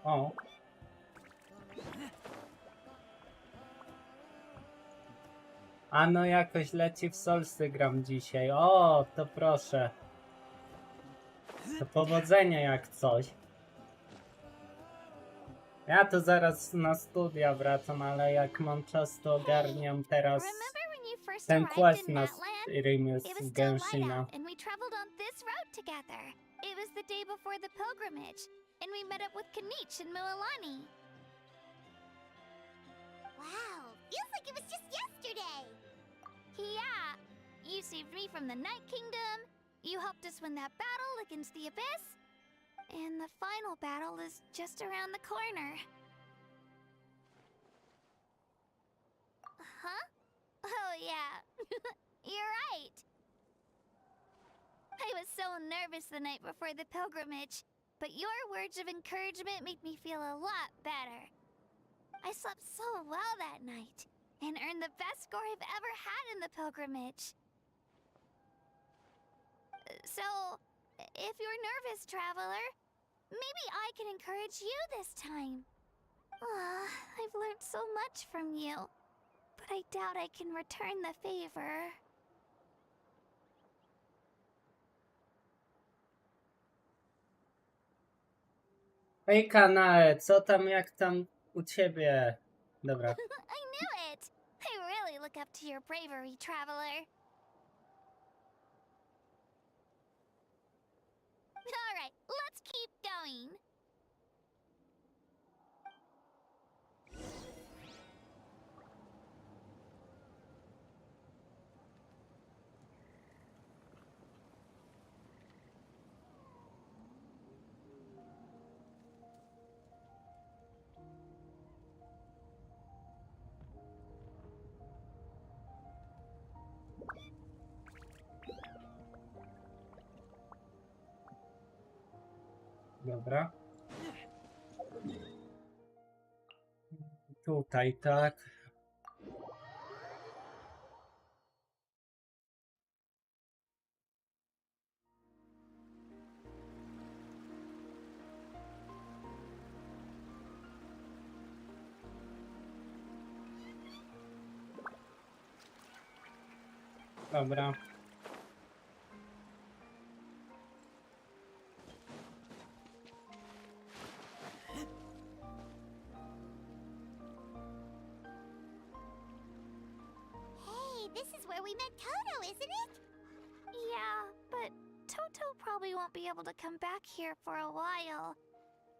O. A no jakoś leci w Solsy gram dzisiaj. O, to proszę. To powodzenia jak coś. Ja to zaraz na studia wracam, ale jak mam czas, to ogarniam teraz Remember when you first ten arrived quest in na that land? streamie It was z still light Genshina. out, and we traveled on this road together. It was the day before the pilgrimage, and we met up with Kanich and Mualani. Wow, feels like it was just yesterday. Yeah, you saved me from the Night Kingdom, you helped us win that battle against the Abyss, and the final battle is just around the corner. Huh? Oh yeah, you're right. I was so nervous the night before the pilgrimage, but your words of encouragement made me feel a lot better. I slept so well that night, and earned the best score I've ever had in the pilgrimage. So, if you're nervous, traveler, maybe I can encourage you this time. I've learned so much from you, but I doubt I can return the favor. Hej kanale, co tam, jak tam u ciebie? Dobra. I knew it! I really look up to your bravery, traveler. Alright, let's keep going. Dobra. Tutaj, tak. Dobra. Hey, this is where we met Toto, isn't it? Yeah, but Toto probably won't be able to come back here for a while.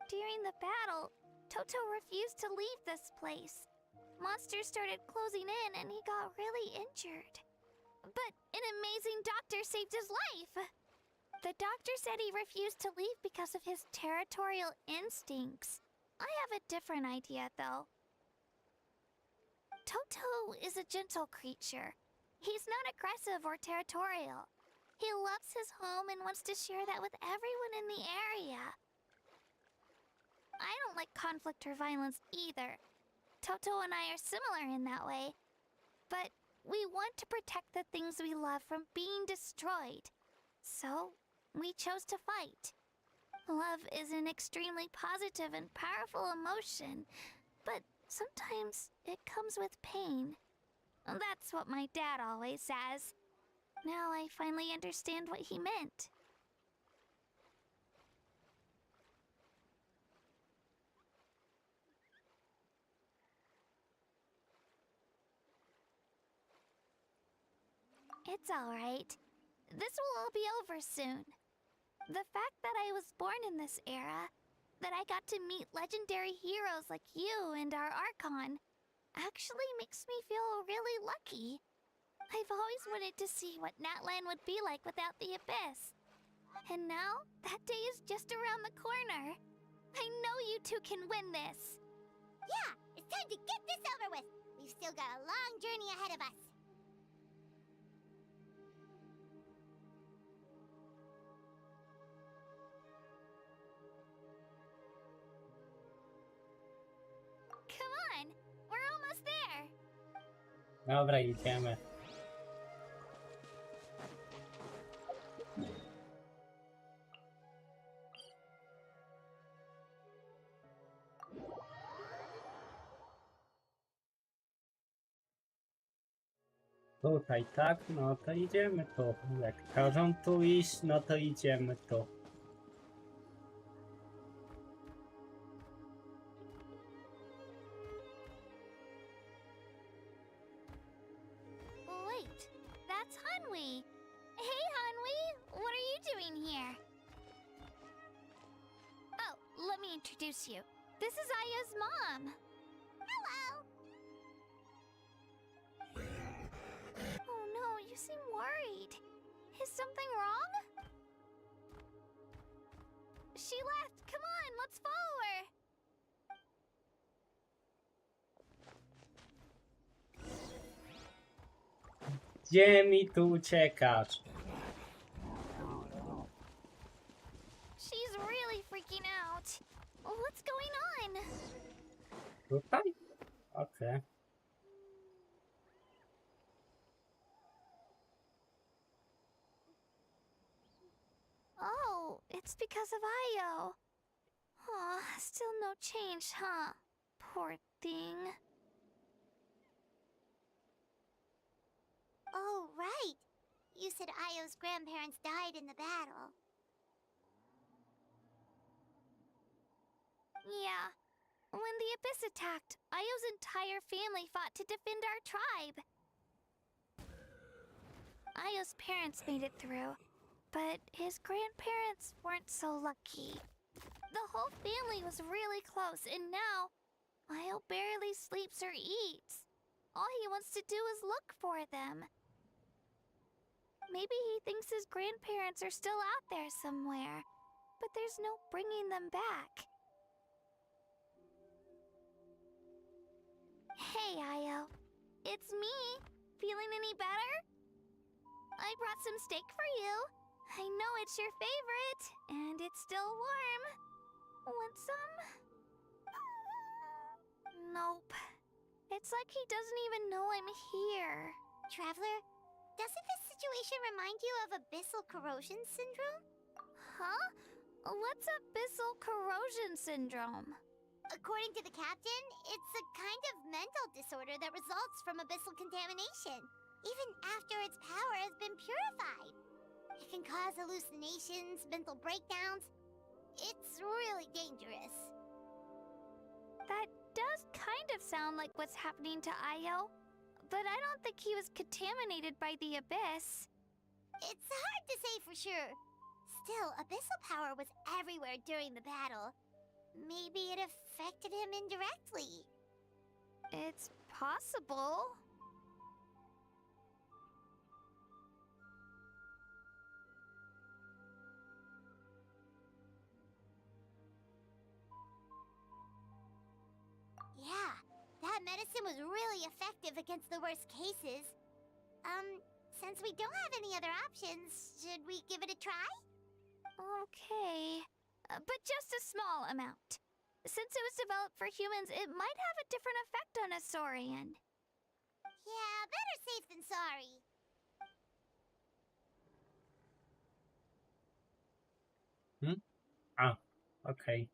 During the battle, Toto refused to leave this place. Monsters started closing in and he got really injured. But an amazing doctor saved his life! The doctor said he refused to leave because of his territorial instincts. I have a different idea, though. Toto is a gentle creature. He's not aggressive or territorial. He loves his home and wants to share that with everyone in the area. I don't like conflict or violence either. Toto and I are similar in that way. But we want to protect the things we love from being destroyed. So, we chose to fight. Love is an extremely positive and powerful emotion, but sometimes it comes with pain. That's what my dad always says. Now I finally understand what he meant. It's alright. This will all be over soon. The fact that I was born in this era, that I got to meet legendary heroes like you and our Archon, actually makes me feel really lucky. I've always wanted to see what Natlan would be like without the Abyss. And now, that day is just around the corner. I know you two can win this. Yeah, it's time to get this over with. We've still got a long journey ahead of us. Come on, we're almost there. Dobra, idziemy. Tutaj, tak? No to idziemy tu. Jak każą tu iść, no to idziemy tu. Wait, that's Hanwi. Hey, Hanwi, what are you doing here? Oh, let me introduce you. This is Aya's mom. Hello! Oh no, you seem worried. Is something wrong? She left. Come on, let's follow her. Gdzie mi tu uciekasz? She's really freaking out. What's going on? Tutaj? Okej. Oh, it's because of Io. Aw, still no change, huh? Poor thing. Oh, right. You said Io's grandparents died in the battle. Yeah. When the Abyss attacked, Io's entire family fought to defend our tribe. Io's parents made it through, but his grandparents weren't so lucky. The whole family was really close, and now Io barely sleeps or eats. All he wants to do is look for them. Maybe he thinks his grandparents are still out there somewhere, but there's no bringing them back. Hey, Io. It's me. Feeling any better? I brought some steak for you. I know it's your favorite, and it's still warm. Want some? Nope. It's like he doesn't even know I'm here. Traveler, doesn't this situation remind you of abyssal corrosion syndrome? Huh? What's abyssal corrosion syndrome? According to the captain, it's a kind of mental disorder that results from abyssal contamination, even after its power has been purified. It can cause hallucinations, mental breakdowns. It's really dangerous. That does kind of sound like what's happening to Io, but I don't think he was contaminated by the Abyss. It's hard to say for sure. Still, abyssal power was everywhere during the battle. Maybe it affected him indirectly. It's possible. Yeah, that medicine was really effective against the worst cases. Since we don't have any other options, should we give it a try? Okay, but just a small amount. Since it was developed for humans, it might have a different effect on a Saurian. Yeah, better safe than sorry. A, okej.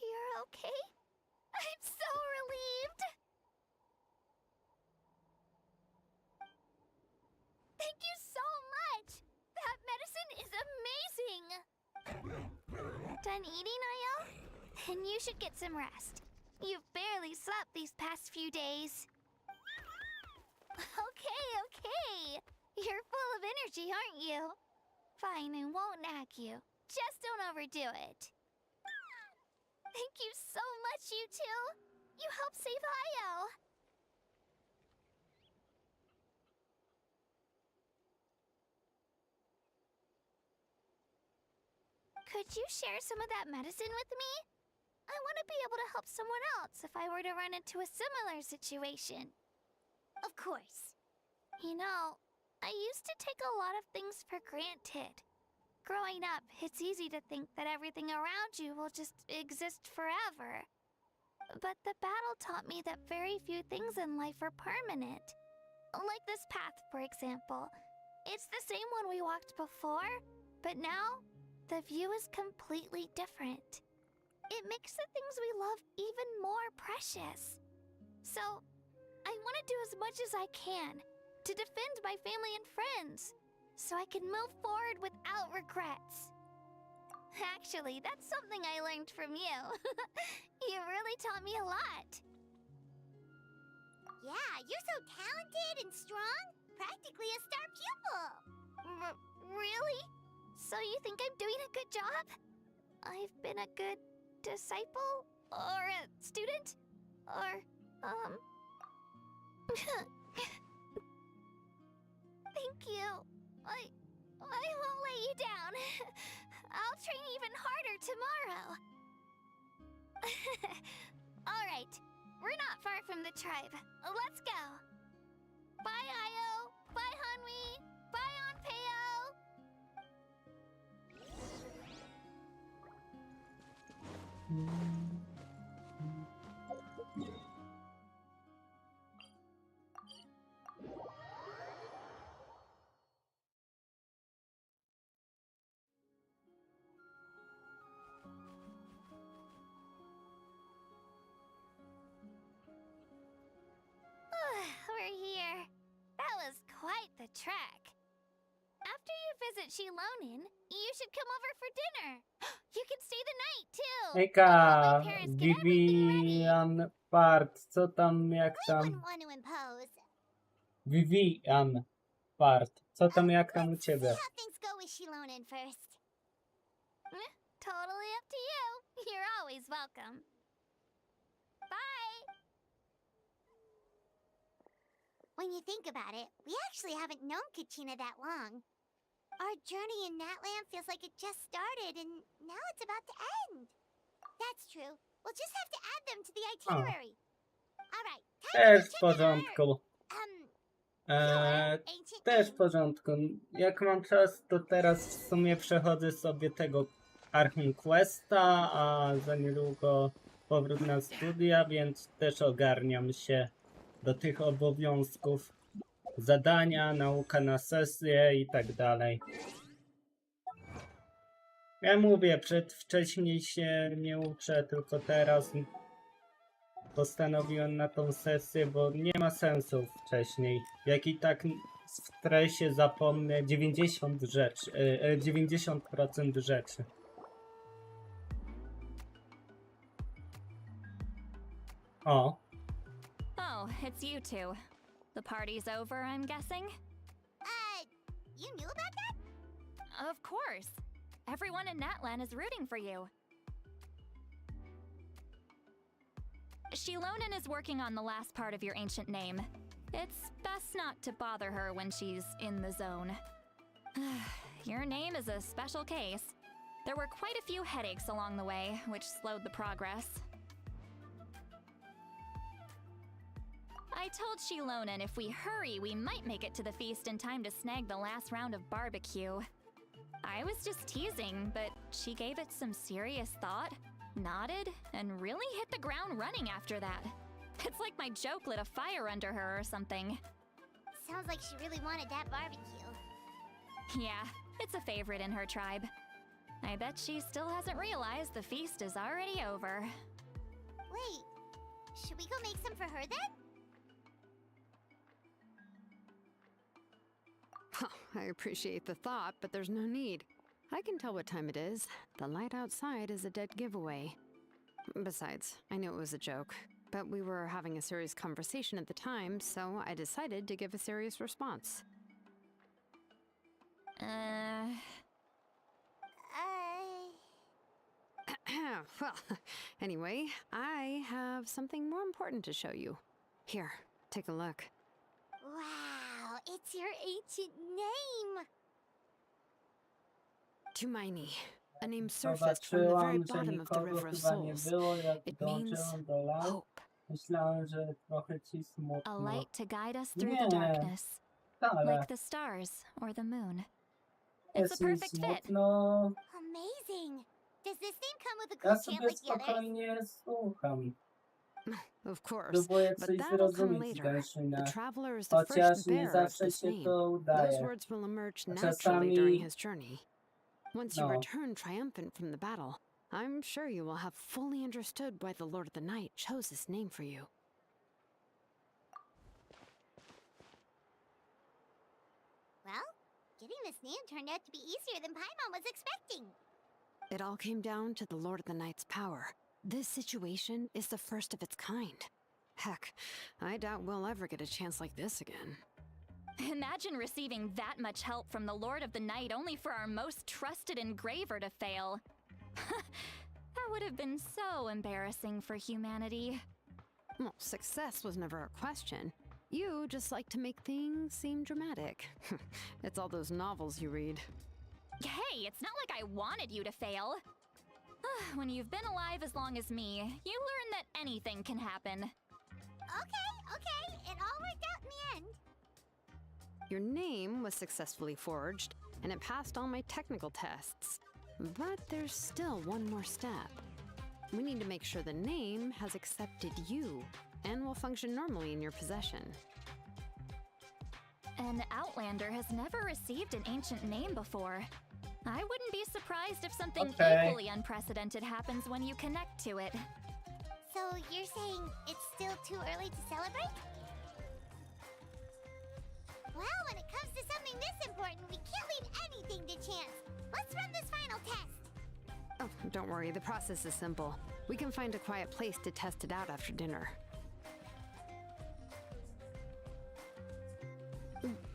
You're okay? I'm so relieved! Thank you so much! That medicine is amazing! Done eating, Ayo? Then you should get some rest. You've barely slept these past few days. Okay. You're full of energy, aren't you? Fine, I won't nag you. Just don't overdo it. Thank you so much, you two! You helped save Ayo! Could you share some of that medicine with me? I want to be able to help someone else if I were to run into a similar situation. Of course. You know, I used to take a lot of things for granted. Growing up, it's easy to think that everything around you will just exist forever. But the battle taught me that very few things in life are permanent. Like this path, for example. It's the same one we walked before, but now, the view is completely different. It makes the things we love even more precious. So, I want to do as much as I can to defend my family and friends, so I can move forward without regrets. Actually, that's something I learned from you. You really taught me a lot. Yeah, you're so talented and strong. Practically a star pupil. Really? So you think I'm doing a good job? I've been a good disciple? Or a student? Or, Thank you. I won't let you down. I'll train even harder tomorrow. Alright, we're not far from the tribe. Let's go. Bye, Ayo. Bye, Hanwi. Bye, Onpeo. We're here. That was quite the trek. After you visit Shilonin, you should come over for dinner. You can stay the night, too. Ejka, My parents get everything ready. Vivian Part, co tam, jak We tam? wouldn't want to impose. Vivian Part, co tam, jak tam u Let's see ciebie? how things go with Shilonin first. Totally up to you. You're always welcome. Bye. When you think about it, we actually haven't known Kachina that long. Our journey in Natland feels like it just started and now it's about to end. That's true. We'll just have to add them to the itinerary. Alright, time Też to w check our, porządku. ancient Też w name. porządku. Jak mam czas, to teraz w sumie przechodzę sobie tego Archon Questa, a za niedługo powrót na studia, więc też ogarniam się do tych obowiązków. Zadania, nauka na sesję i tak dalej. Ja mówię, wcześniej się nie uczę, tylko teraz postanowiłem na tą sesję, bo nie ma sensu wcześniej. Jak i tak w stresie zapomnę 90% rzeczy. O, Oh, it's you two. The party's over, I'm guessing? You knew about that? Of course. Everyone in Natlan is rooting for you. Shilonin is working on the last part of your ancient name. It's best not to bother her when she's in the zone. Your name is a special case. There were quite a few headaches along the way, which slowed the progress. I told Shilonin if we hurry, we might make it to the feast in time to snag the last round of barbecue. I was just teasing, but she gave it some serious thought, nodded, and really hit the ground running after that. It's like my joke lit a fire under her or something. Sounds like she really wanted that barbecue. Yeah, it's a favorite in her tribe. I bet she still hasn't realized the feast is already over. Wait, should we go make some for her then? I appreciate the thought, but there's no need. I can tell what time it is. The light outside is a dead giveaway. Besides, I knew it was a joke, but we were having a serious conversation at the time, so I decided to give a serious response. Well, anyway, I have something more important to show you. Here, take a look. Wow, it's your ancient name! Tumini, a name surfaced from the very Zobaczyłam, że bottom of the nikogo River of chyba nie Souls. było, jak It means dołączyłam do las. hope. Myślałem, że trochę ci A smutno. light to guide us through Nie, the darkness, wcale. like the stars or the moon. It's a Jest mi perfect fit. smutno. Amazing! Does this name come with a Ja cool chant sobie like the others? spokojnie słucham. Of course, Próbuję but coś that'll come zrozumieć z later. Genshina. The traveler is the Chociaż first nie bearer of zawsze this się name. to Those udaje. words will emerge A naturally during czasami- his journey. Once you No. return triumphant from the battle, I'm sure you will have fully understood why the Lord of the Night chose this name for you. Well, getting this name turned out to be easier than Paimon was expecting. It all came down to the Lord of the Night's power. This situation is the first of its kind. Heck, I doubt we'll ever get a chance like this again. Imagine receiving that much help from the Lord of the Night only for our most trusted engraver to fail. That would have been so embarrassing for humanity. Well, success was never a question. You just like to make things seem dramatic. It's all those novels you read. Hey, it's not like I wanted you to fail. When you've been alive as long as me, you learn that anything can happen. Okay, it all worked out in the end. Your name was successfully forged, and it passed all my technical tests. But there's still one more step. We need to make sure the name has accepted you, and will function normally in your possession. An Outlander has never received an ancient name before. I wouldn't be surprised if something equally unprecedented happens when you connect to it. So you're saying it's still too early to celebrate? Well, when it comes to something this important, we can't leave anything to chance. Let's run this final test. Oh, don't worry, the process is simple. We can find a quiet place to test it out after dinner.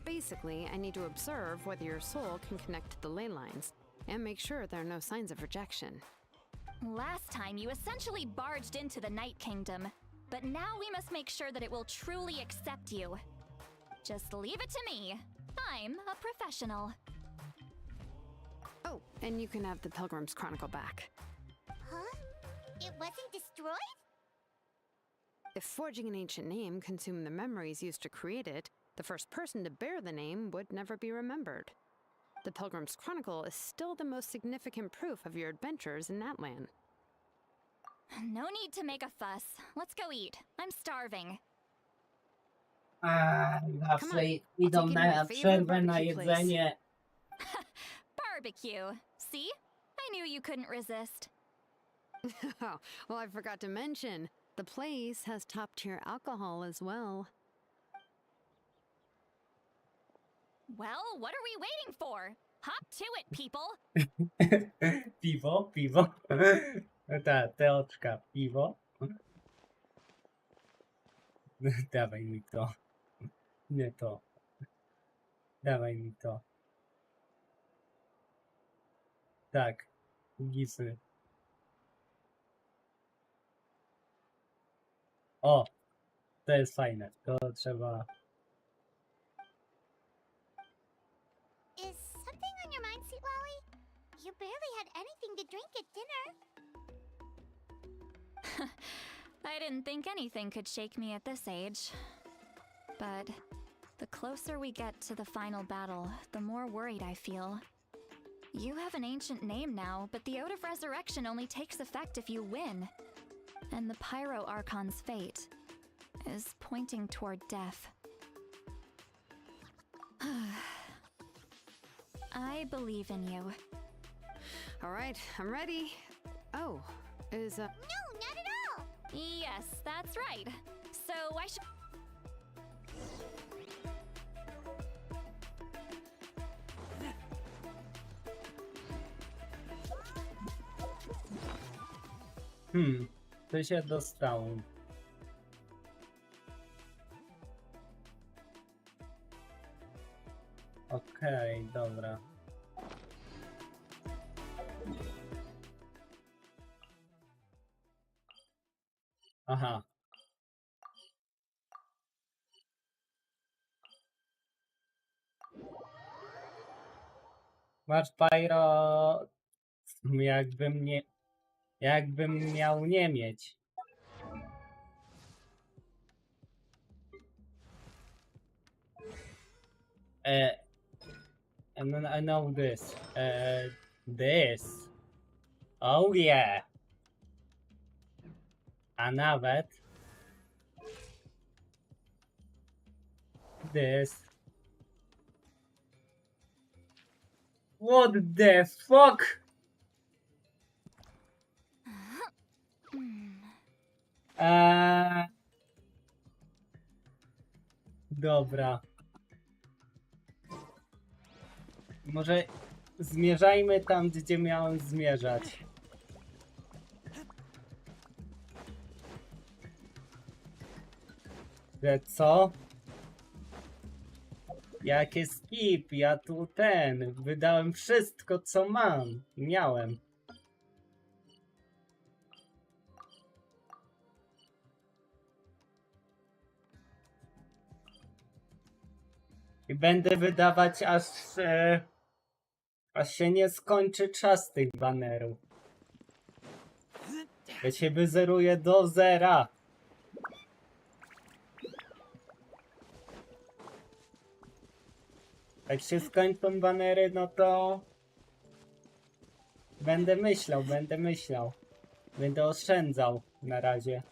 Basically, I need to observe whether your soul can connect to the ley lines, and make sure there are no signs of rejection. Last time, you essentially barged into the Night Kingdom, but now we must make sure that it will truly accept you. Just leave it to me. I'm a professional. Oh, and you can have the Pilgrim's Chronicle back. Huh? It wasn't destroyed? If forging an ancient name consumed the memories used to create it, the first person to bear the name would never be remembered. The Pilgrim's Chronicle is still the most significant proof of your adventures in that land. No need to make a fuss. Let's go eat. I'm starving. Zawsze idą na przerwę na jedzenie. Barbecue. See? I knew you couldn't resist. Oh, well, I forgot to mention, the place has top-tier alcohol as well. Well, what are we waiting for? Hop to it, people! Piwo. Ta, teoczka, piwo. Dawaj mi to. Nie to. Dawaj mi to. Tak. Gisy. O! To jest fajne. To trzeba... Is something on your mind, Sweet Lolly? You barely had anything to drink at dinner. I didn't think anything could shake me at this age. But the closer we get to the final battle, the more worried I feel. You have an ancient name now, but the Ode of Resurrection only takes effect if you win. And the Pyro Archon's fate is pointing toward death. I believe in you. All right, I'm ready. Oh, is No, not at all! Yes, that's right. So I should. Co się dostało? Okej, dobra. Aha. Masz pyro... Jakbym miał nie mieć. I know this. This. Oh yeah. A nawet this. What the fuck? Dobra. Może zmierzajmy tam, gdzie miałem zmierzać. Że co? Jakie skip? Ja tu wydałem wszystko, co miałem. I będę wydawać aż się nie skończy czas tych banerów. Ja się wyzeruję do zera. Jak się skończą banery, no to będę myślał. Będę oszczędzał na razie.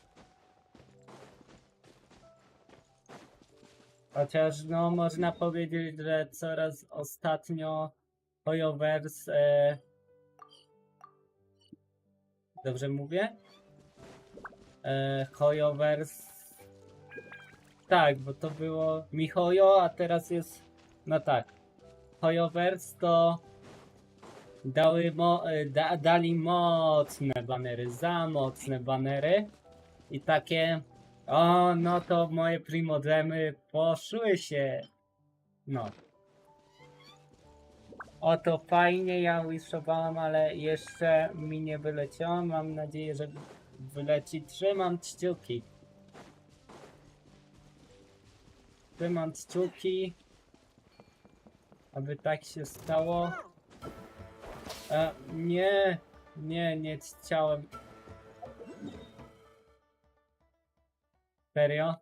Chociaż no można powiedzieć, że coraz ostatnio miHoYoverse dobrze mówię? miHoYoverse tak, bo to było miHoYo, a teraz jest no tak. miHoYoverse to dali mocne banery, za mocne banery i takie o, no to moje primodemy poszły się. No. O, to fajnie, ja wishowałem, ale jeszcze mi nie wyleciało. Mam nadzieję, że wyleci. Trzymam kciuki. Trzymam kciuki, aby tak się stało. Nie chciałem. Serio?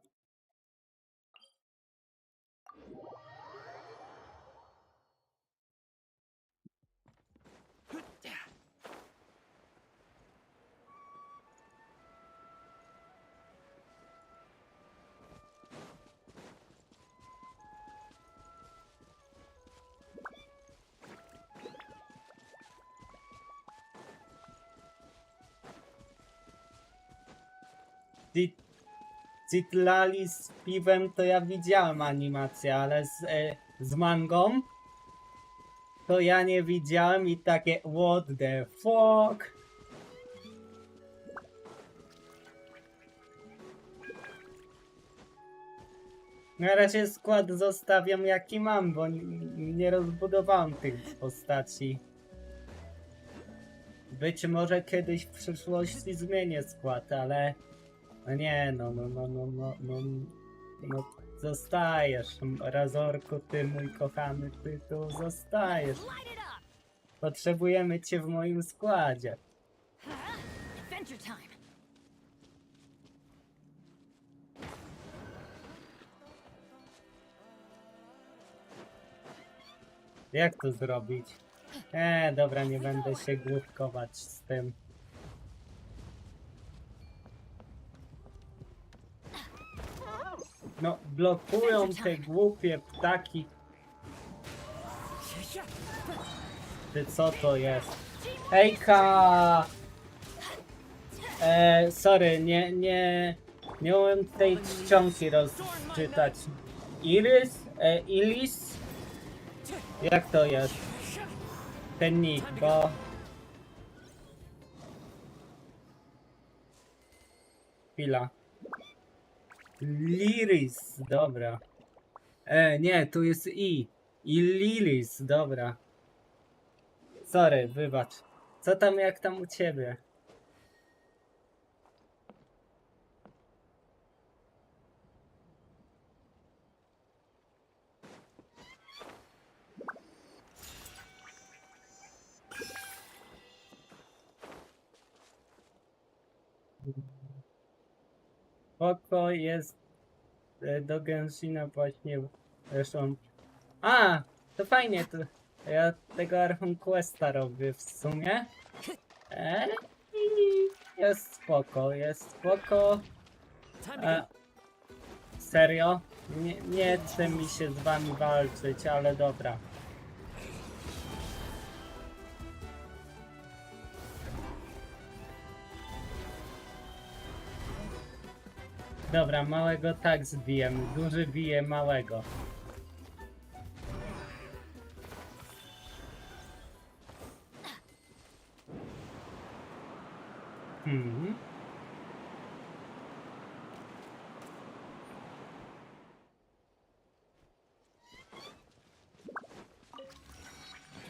Citlali z piwem to ja widziałem animację, ale z mangą to ja nie widziałem i takie what the fuck. Na razie skład zostawiam jaki mam, bo nie rozbudowałem tych postaci. Być może kiedyś w przyszłości zmienię skład, ale no nie, no zostajesz, Razorku, ty mój kochany, ty tu zostajesz. Potrzebujemy cię w moim składzie. Adventure time. Jak to zrobić? Dobra, nie będę się głupkować z tym. No, blokują te głupie ptaki. Ty co to jest? Hejka! Sorry, nie umiem tej czcionki rozczytać. Iris? Ilis? Jak to jest? Ten nick, bo... Chwila. Liris, dobra. Nie, tu jest I. Liris, dobra. Sorry, wybacz. Co tam, jak tam u ciebie? Spoko, jest do Genshina właśnie weszłam. A, to fajnie, to ja tego Archon Questa robię w sumie. I jest spoko, jest spoko. Serio? Nie chce mi się z wami walczyć, ale dobra. Dobra, małego tak zbijemy, duży bije małego.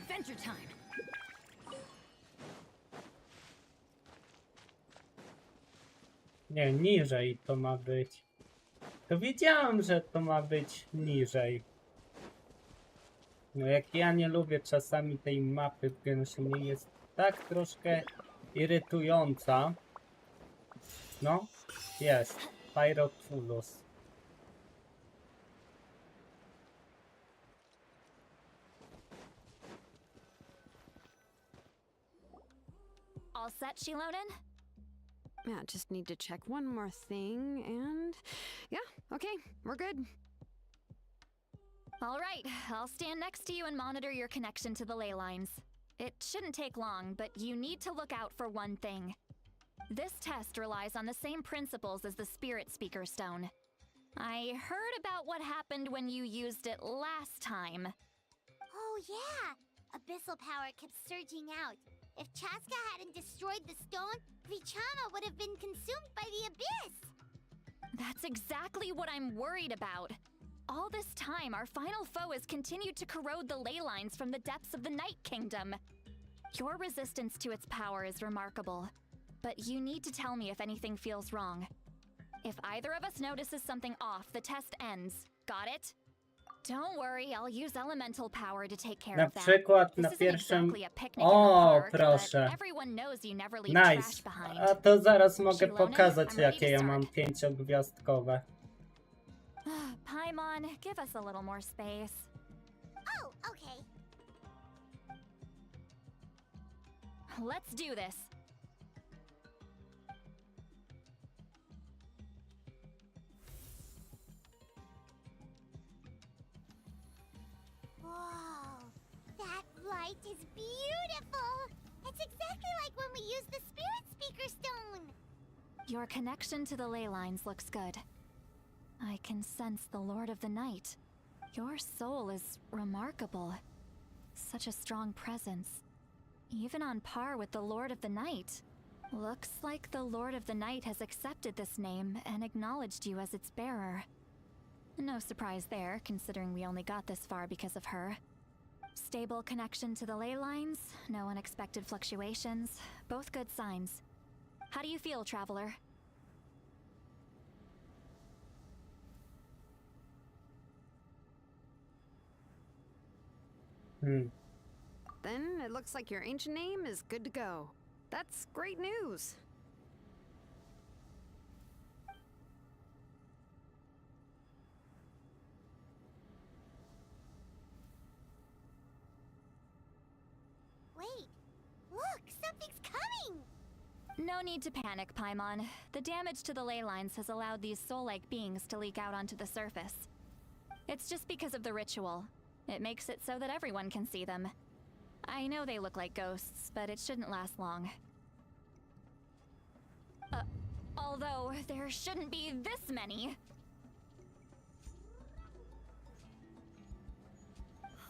Adventure time. Nie, niżej to ma być. To wiedziałem, że to ma być niżej. No jak ja nie lubię czasami tej mapy w Genshinie, jest tak troszkę irytująca. No, jest. Pyrotulus. All set, Shilonen? Yeah, just need to check one more thing and... Yeah, okay, we're good. All right, I'll stand next to you and monitor your connection to the ley lines. It shouldn't take long, but you need to look out for one thing. This test relies on the same principles as the Spirit Speaker Stone. I heard about what happened when you used it last time. Oh yeah! Abyssal power kept surging out. If Chaska hadn't destroyed the stone, Vichama would have been consumed by the abyss! That's exactly what I'm worried about. All this time, our final foe has continued to corrode the ley lines from the depths of the Night Kingdom. Your resistance to its power is remarkable, but you need to tell me if anything feels wrong. If either of us notices something off, the test ends. Got it? Don't worry, I'll use elemental power to take care Na of that. przykład na This isn't pierwszym... exactly a picnic in the O, park, proszę. but everyone knows you never leave Nice. trash behind. A to zaraz mogę Shilonen, pokazać, I'm ready jakie to ja start. mam 5-gwiazdkowe. Paimon, give us a little more space. Oh, okay. Let's do this. Whoa, that light is beautiful! It's exactly like when we used the Spirit Speaker Stone! Your connection to the ley lines looks good. I can sense the Lord of the Night. Your soul is remarkable. Such a strong presence. Even on par with the Lord of the Night. Looks like the Lord of the Night has accepted this name and acknowledged you as its bearer. No surprise there, considering we only got this far because of her. Stable connection to the ley lines, no unexpected fluctuations, both good signs. How do you feel, Traveler? Then it looks like your ancient name is good to go. That's great news. Wait, look, something's coming! No need to panic, Paimon. The damage to the ley lines has allowed these soul-like beings to leak out onto the surface. It's just because of the ritual. It makes it so that everyone can see them. I know they look like ghosts, but it shouldn't last long. Although, there shouldn't be this many.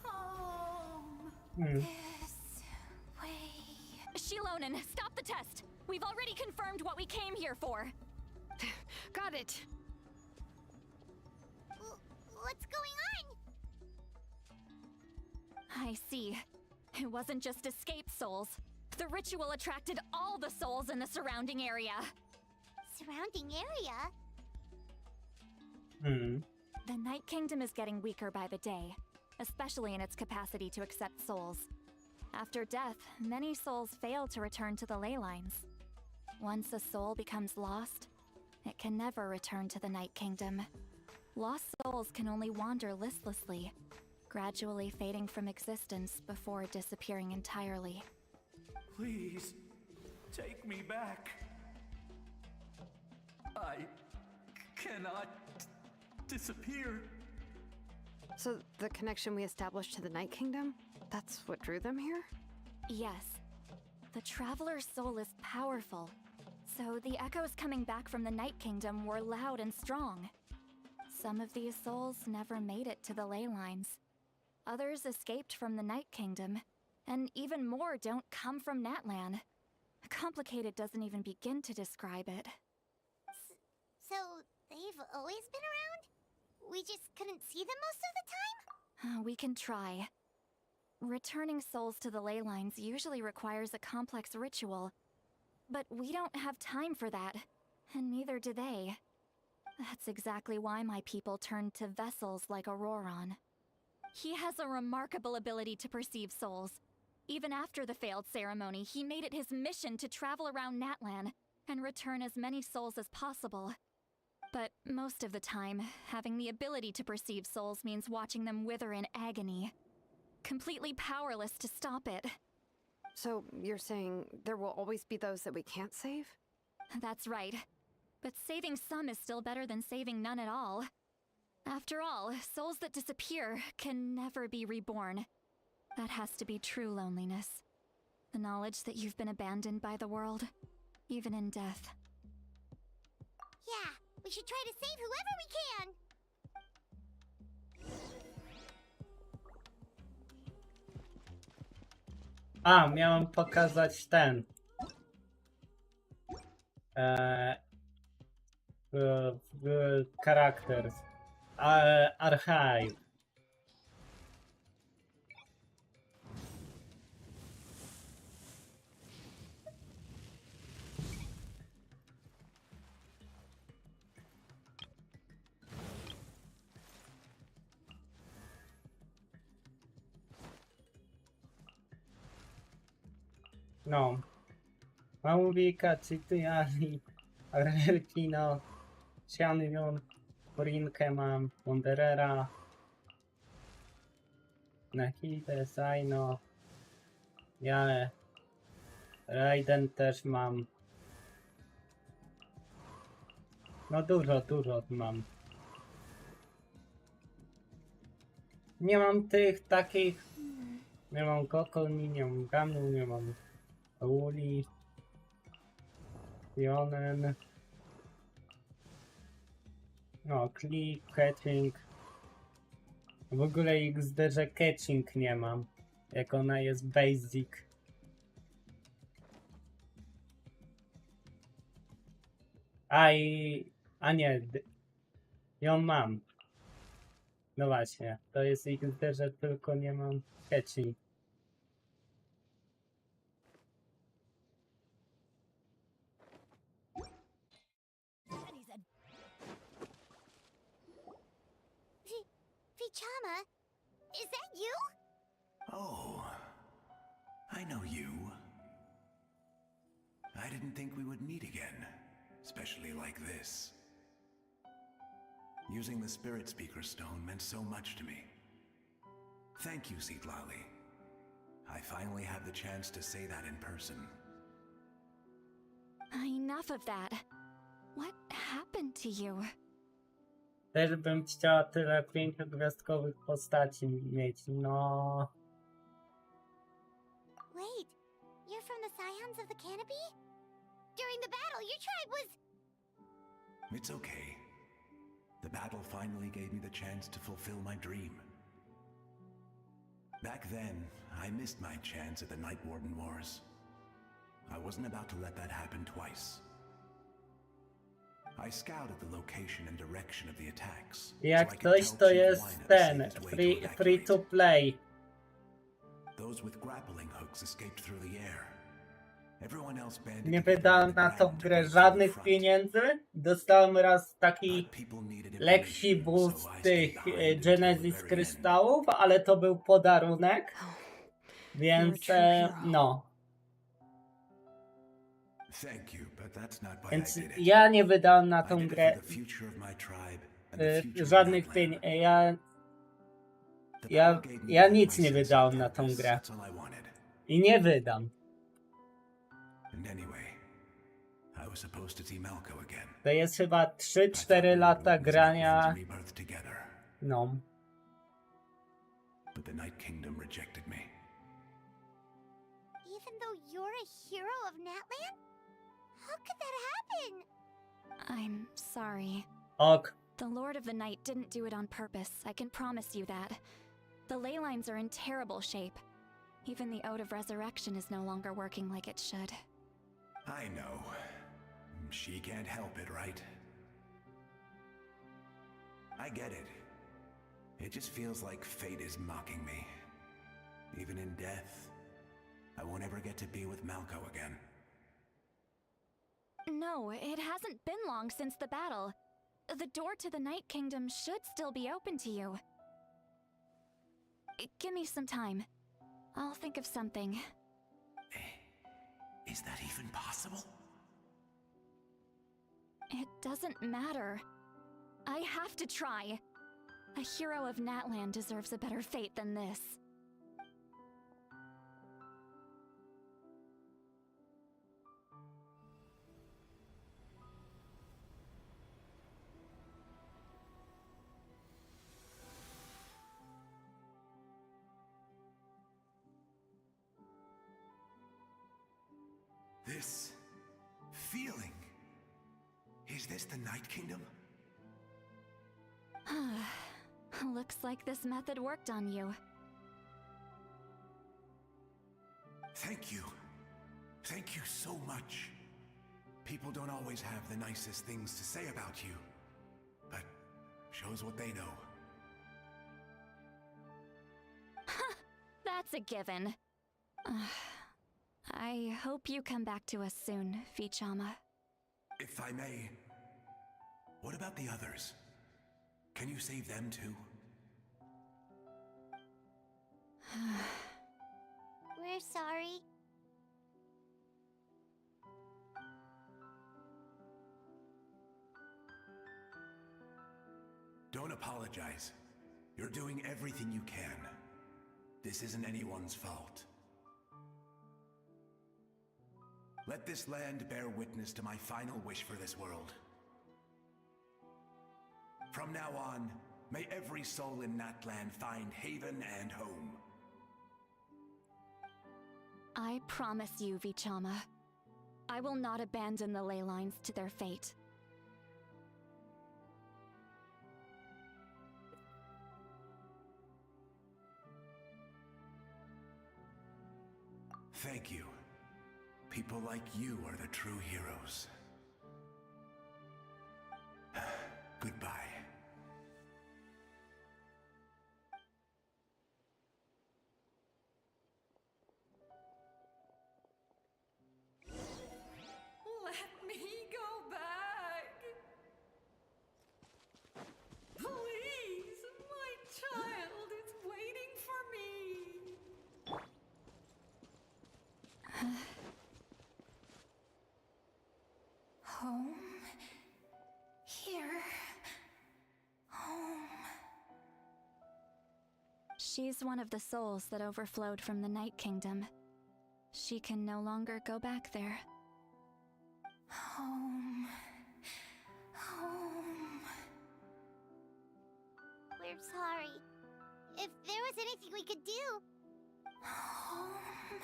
Home. Hmm. This way. Shilonen, stop the test! We've already confirmed what we came here for. Got it. What's going on? I see. It wasn't just escape souls. The ritual attracted all the souls in the surrounding area. Surrounding area? Hmm. The Night Kingdom is getting weaker by the day, especially in its capacity to accept souls. After death, many souls fail to return to the ley lines. Once a soul becomes lost, it can never return to the Night Kingdom. Lost souls can only wander listlessly, gradually fading from existence before disappearing entirely. Please, take me back. I cannot disappear. So the connection we established to the Night Kingdom, that's what drew them here? Yes. The Traveler's soul is powerful, so the echoes coming back from the Night Kingdom were loud and strong. Some of these souls never made it to the ley lines. Others escaped from the Night Kingdom, and even more don't come from Natlan. Complicated doesn't even begin to describe it. So, they've always been around? We just couldn't see them most of the time? We can try. Returning souls to the ley lines usually requires a complex ritual, but we don't have time for that, and neither do they. That's exactly why my people turned to vessels like Auroron. He has a remarkable ability to perceive souls. Even after the failed ceremony, he made it his mission to travel around Natlan and return as many souls as possible. But most of the time, having the ability to perceive souls means watching them wither in agony. Completely powerless to stop it. So you're saying there will always be those that we can't save? That's right. But saving some is still better than saving none at all. After all, souls that disappear can never be reborn. That has to be true loneliness. The knowledge that you've been abandoned by the world, even in death. Yeah, we should try to save whoever we can! A, miałem pokazać ten. Characters. Archive. No. Małwika, Cytyali, Arelkino, Xianlion, Korinkę mam, Wanderera, Nahide, Saino, Jae, Raiden też mam. No dużo mam. Nie mam tych takich. Nie mam Kokolni, nie mam Gamu, nie mam Uli, Jonen. No, click, catching. W ogóle XD, że catching nie mam. Jak ona jest basic. A nie, ją mam. No właśnie, to jest XD, że tylko nie mam catching. Vichama, is that you? Oh, I know you. I didn't think we would meet again, especially like this. Using the Spirit Speaker Stone meant so much to me. Thank you, Citlali. I finally had the chance to say that in person. Enough of that. What happened to you? Też bym chciała tyle 5-gwiazdkowych postaci mieć, no. Wait, you're from the Scions of the Canopy? During the battle, your tribe was... It's okay. The battle finally gave me the chance to fulfill my dream. Back then, I missed my chance at the Night Warden Wars. I wasn't about to let that happen twice. I scouted the location and direction of the attacks. Jak ktoś to jest ten, free to play. Those with grappling hooks escaped through the air. Everyone else banded Nie together wydałem on the na tą ground to grę break żadnych front. pieniędzy. Dostałem raz taki But people needed lekki information, boost so I tych stayed behind until the Genesis very end. krystałów, ale to był podarunek. Więc no. Thank you, but that's not why Więc I did it. ja nie wydałem na I tą did it grę for the future of my tribe and the future of żadnych Natlan. pieniędzy. The Ja battle gave me ja back nic my nie sense of wydałem na tą purpose. grę. That's all I wanted. I nie wydam. And anyway, I was supposed to see Malco again. To jest chyba I thought 3-4 we lata would witness grania. Natlan's rebirth together, No. but the Night Kingdom rejected me. Even though you're a hero of Natlan? How could that happen? I'm sorry. Ok. The Lord of the Night didn't do it on purpose, I can promise you that. The ley lines are in terrible shape. Even the Ode of Resurrection is no longer working like it should. I know. She can't help it, right? I get it. It just feels like fate is mocking me. Even in death, I won't ever get to be with Malco again. No, it hasn't been long since the battle. The door to the Night Kingdom should still be open to you. Give me some time. I'll think of something. Is that even possible? It doesn't matter. I have to try. A hero of Natlan deserves a better fate than this. This feeling. Is this the Night Kingdom? Looks like this method worked on you. Thank you. Thank you so much. People don't always have the nicest things to say about you, but shows what they know. That's a given. I hope you come back to us soon, Vichama. If I may, what about the others? Can you save them too? We're sorry. Don't apologize. You're doing everything you can. This isn't anyone's fault. Let this land bear witness to my final wish for this world. From now on, may every soul in Natlan find haven and home. I promise you, Vichama. I will not abandon the ley lines to their fate. Thank you. People like you are the true heroes. Goodbye. Let me go back. Please, my child is waiting for me. Home? Here? Home? She's one of the souls that overflowed from the Night Kingdom. She can no longer go back there. Home. Home. We're sorry. If there was anything we could do... Home.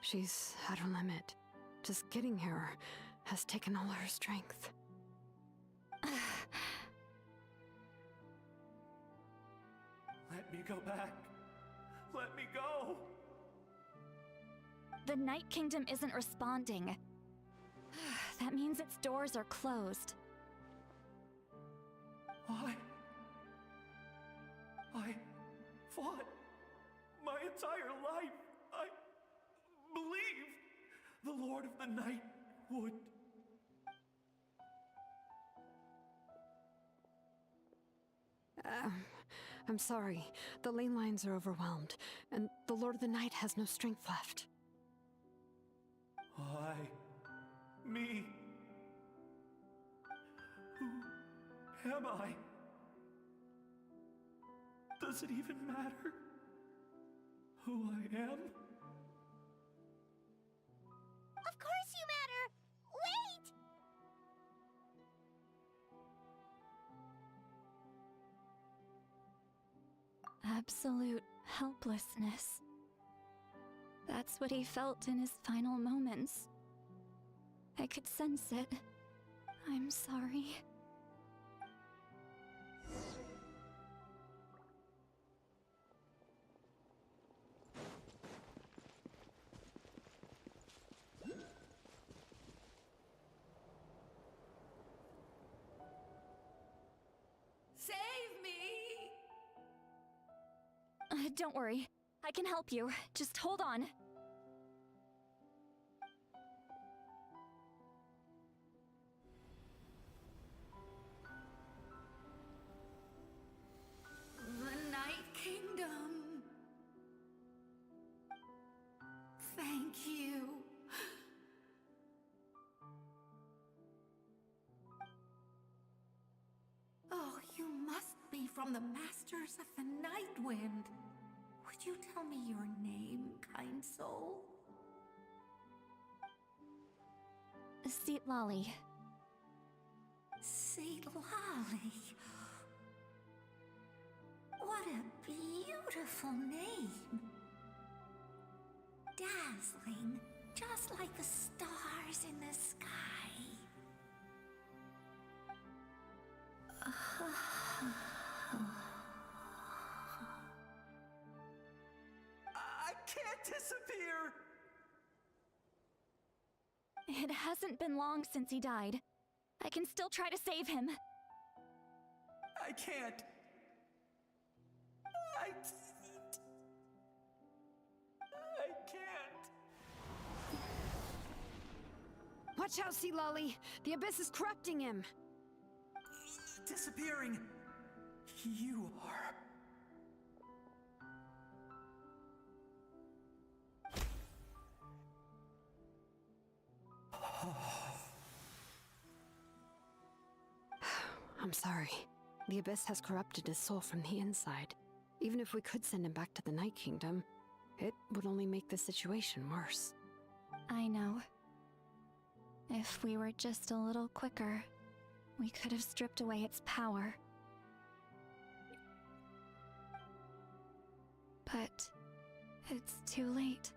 She's at her limit. Just getting here has taken all her strength. Let me go back. Let me go. The Night Kingdom isn't responding. That means its doors are closed. I fought my entire life. I believed the Lord of the Night would. I'm sorry. The ley lines are overwhelmed, and the Lord of the Night has no strength left. Why? Me? Who am I? Does it even matter who I am? Of course you matter! Wait! Absolute helplessness. That's what he felt in his final moments. I could sense it. I'm sorry. Save me! Don't worry. I can help you. Just hold on. The Night Kingdom. Thank you. Oh, you must be from the Masters of the Night Wind. Would you tell me your name, kind soul? Seat Lolly. Seat Lolly. What a beautiful name. Dazzling, just like the stars in the sky. I can't disappear! It hasn't been long since he died. I can still try to save him. I can't. I can't. Watch out, Sea Lolly! The Abyss is corrupting him! Disappearing. You are. I'm sorry. The Abyss has corrupted his soul from the inside. Even if we could send him back to the Night Kingdom, it would only make the situation worse. I know. If we were just a little quicker, we could have stripped away its power. But it's too late.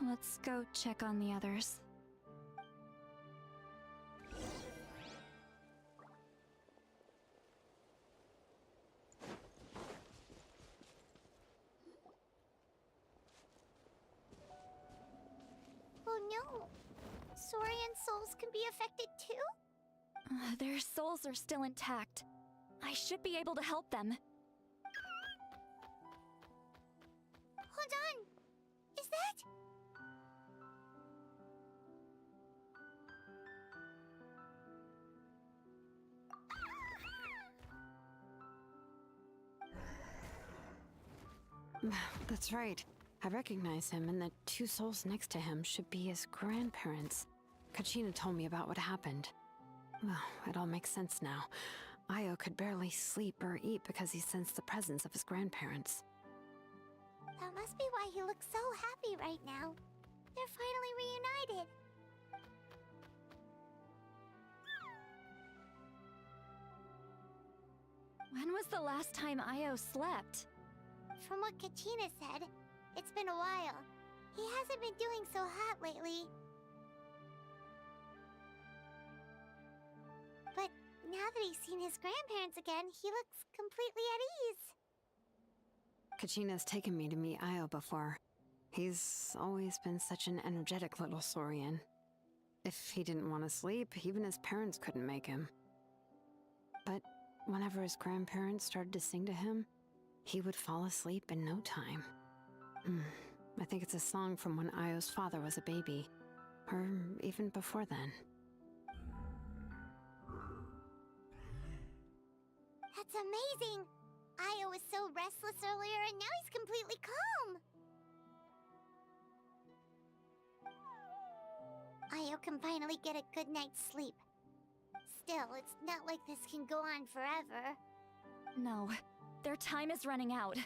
Let's go check on the others. Oh no! Saurian souls can be affected too? Their souls are still intact. I should be able to help them. Hold on! Is that... That's right. I recognize him, and the two souls next to him should be his grandparents. Kachina told me about what happened. Well, it all makes sense now. Io could barely sleep or eat because he sensed the presence of his grandparents. That must be why he looks so happy right now. They're finally reunited. When was the last time Io slept? From what Kachina said, It's been a while. He hasn't been doing so hot lately. But now that he's seen his grandparents again, he looks completely at ease. Kachina's taken me to meet Io before. He's always been such an energetic little Saurian. If he didn't want to sleep, even his parents couldn't make him. But whenever his grandparents started to sing to him, he would fall asleep in no time. I think it's a song from when Io's father was a baby, or even before then. That's amazing! Io was so restless earlier, and now he's completely calm! Io can finally get a good night's sleep. Still, it's not like this can go on forever. No, their time is running out.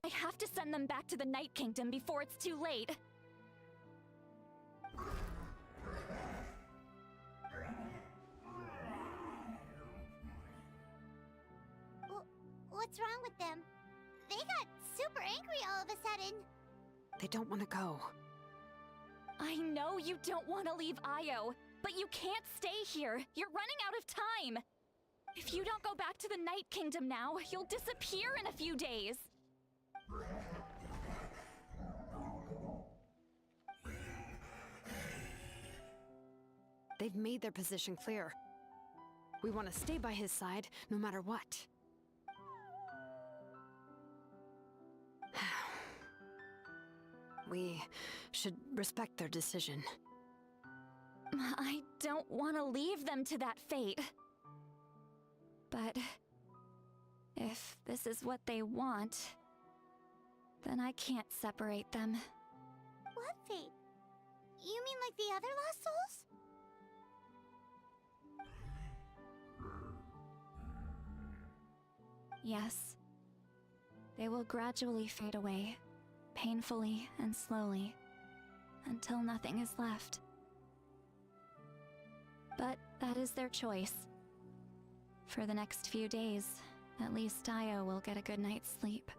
I have to send them back to the Night Kingdom before it's too late. What's wrong with them? They got super angry all of a sudden. They don't want to go. I know you don't want to leave Io, but you can't stay here. You're running out of time. If you don't go back to the Night Kingdom now, you'll disappear in a few days. They've made their position clear. We want to stay by his side, no matter what. We should respect their decision. I don't want to leave them to that fate. But if this is what they want, then I can't separate them. What fate? You mean like the other lost souls? Yes. They will gradually fade away, painfully and slowly, until nothing is left. But that is their choice. For the next few days, at least Io will get a good night's sleep.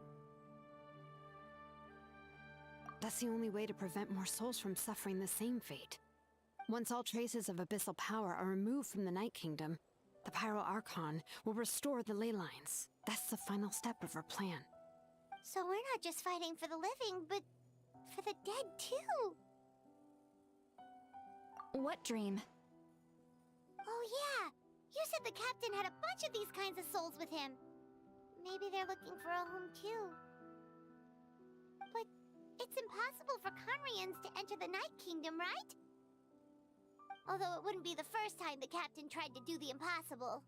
That's the only way to prevent more souls from suffering the same fate. Once all traces of abyssal power are removed from the Night Kingdom, the Archon will restore the ley lines. That's the final step of our plan. So we're not just fighting for the living, but for the dead too. What dream? Oh yeah! You said the captain had a bunch of these kinds of souls with him. Maybe they're looking for a home too. But it's impossible for Conrians to enter the Night Kingdom, right? Although it wouldn't be the first time the captain tried to do the impossible.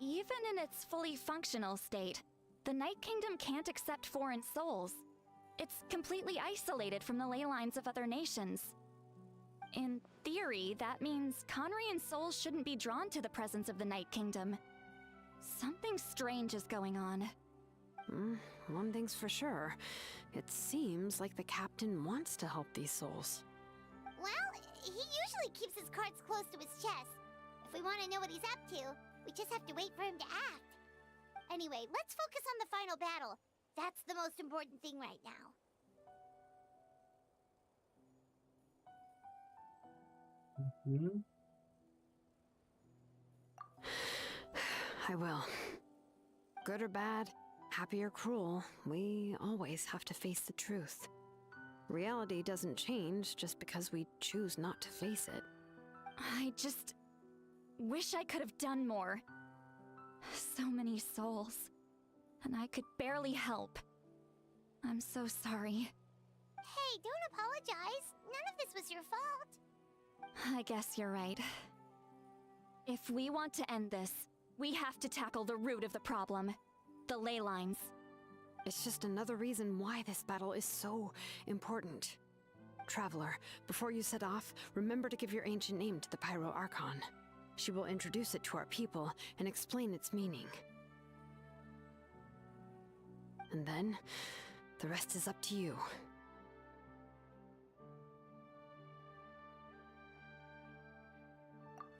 Even in its fully functional state, the Night Kingdom can't accept foreign souls. It's completely isolated from the ley lines of other nations. In theory, that means Conrian souls shouldn't be drawn to the presence of the Night Kingdom. Something strange is going on. One thing's for sure. It seems like the captain wants to help these souls. Well, he usually keeps his cards close to his chest. If we want to know what he's up to, we just have to wait for him to act. Anyway, let's focus on the final battle. That's the most important thing right now. I will. Good or bad, happy or cruel, we always have to face the truth. Reality doesn't change just because we choose not to face it. I just wish I could have done more. So many souls, and I could barely help. I'm so sorry. Hey, don't apologize. None of this was your fault. I guess you're right. If we want to end this, we have to tackle the root of the problem. The ley lines. It's just another reason why this battle is so important. Traveler, before you set off, remember to give your ancient name to the Archon. She will introduce it to our people and explain its meaning. And then, the rest is up to you.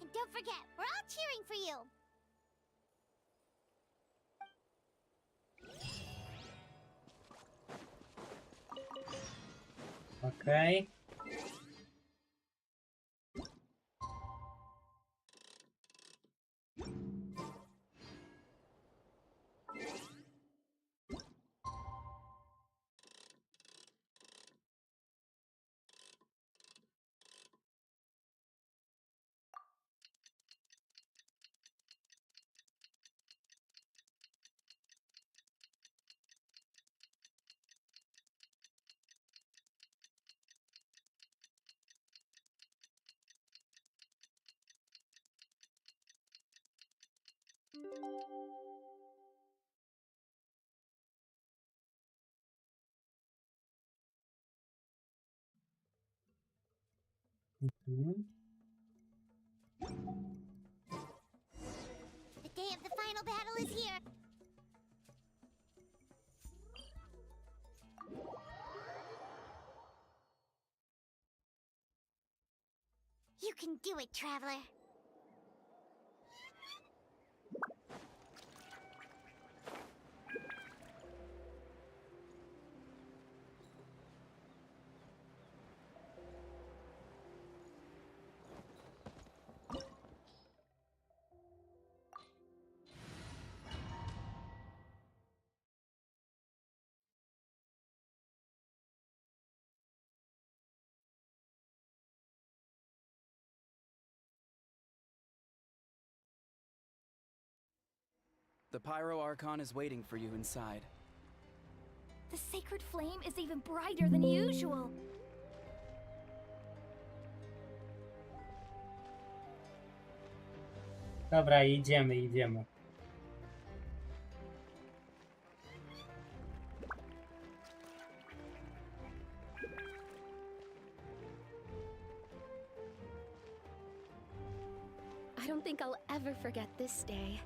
And don't forget, we're all cheering for you. Okej. Mhm. The day of the final battle is here. You can do it, traveler. The Pyro Archon is waiting for you inside. The sacred flame is even brighter than usual. Dobra, idziemy. I don't think I'll ever forget this day.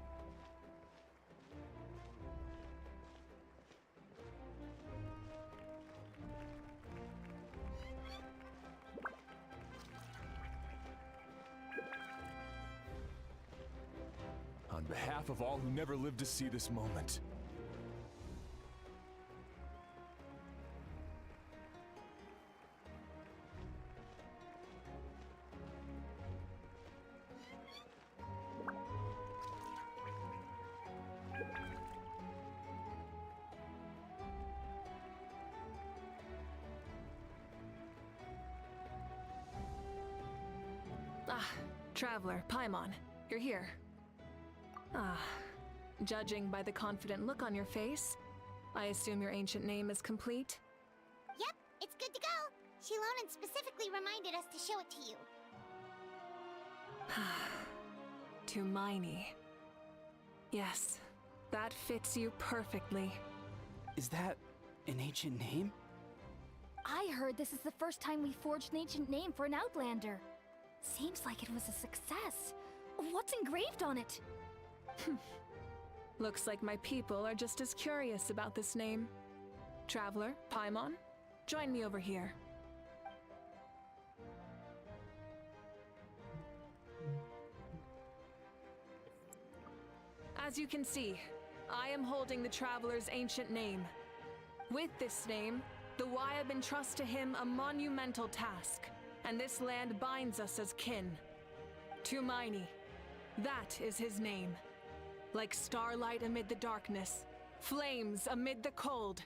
On behalf of all who never lived to see this moment. Traveler, Paimon, you're here. Judging by the confident look on your face, I assume your ancient name is complete? Yep, it's good to go. Shilonen specifically reminded us to show it to you. Tumaini. Yes, that fits you perfectly. Is that an ancient name? I heard this is the first time we forged an ancient name for an Outlander. Seems like it was a success. What's engraved on it? Looks like my people are just as curious about this name. Traveler, Paimon, join me over here. As you can see, I am holding the Traveler's ancient name. With this name, the Wyab entrusts to him a monumental task, and this land binds us as kin. Tumaini, that is his name. Like starlight amid the darkness, flames amid the cold,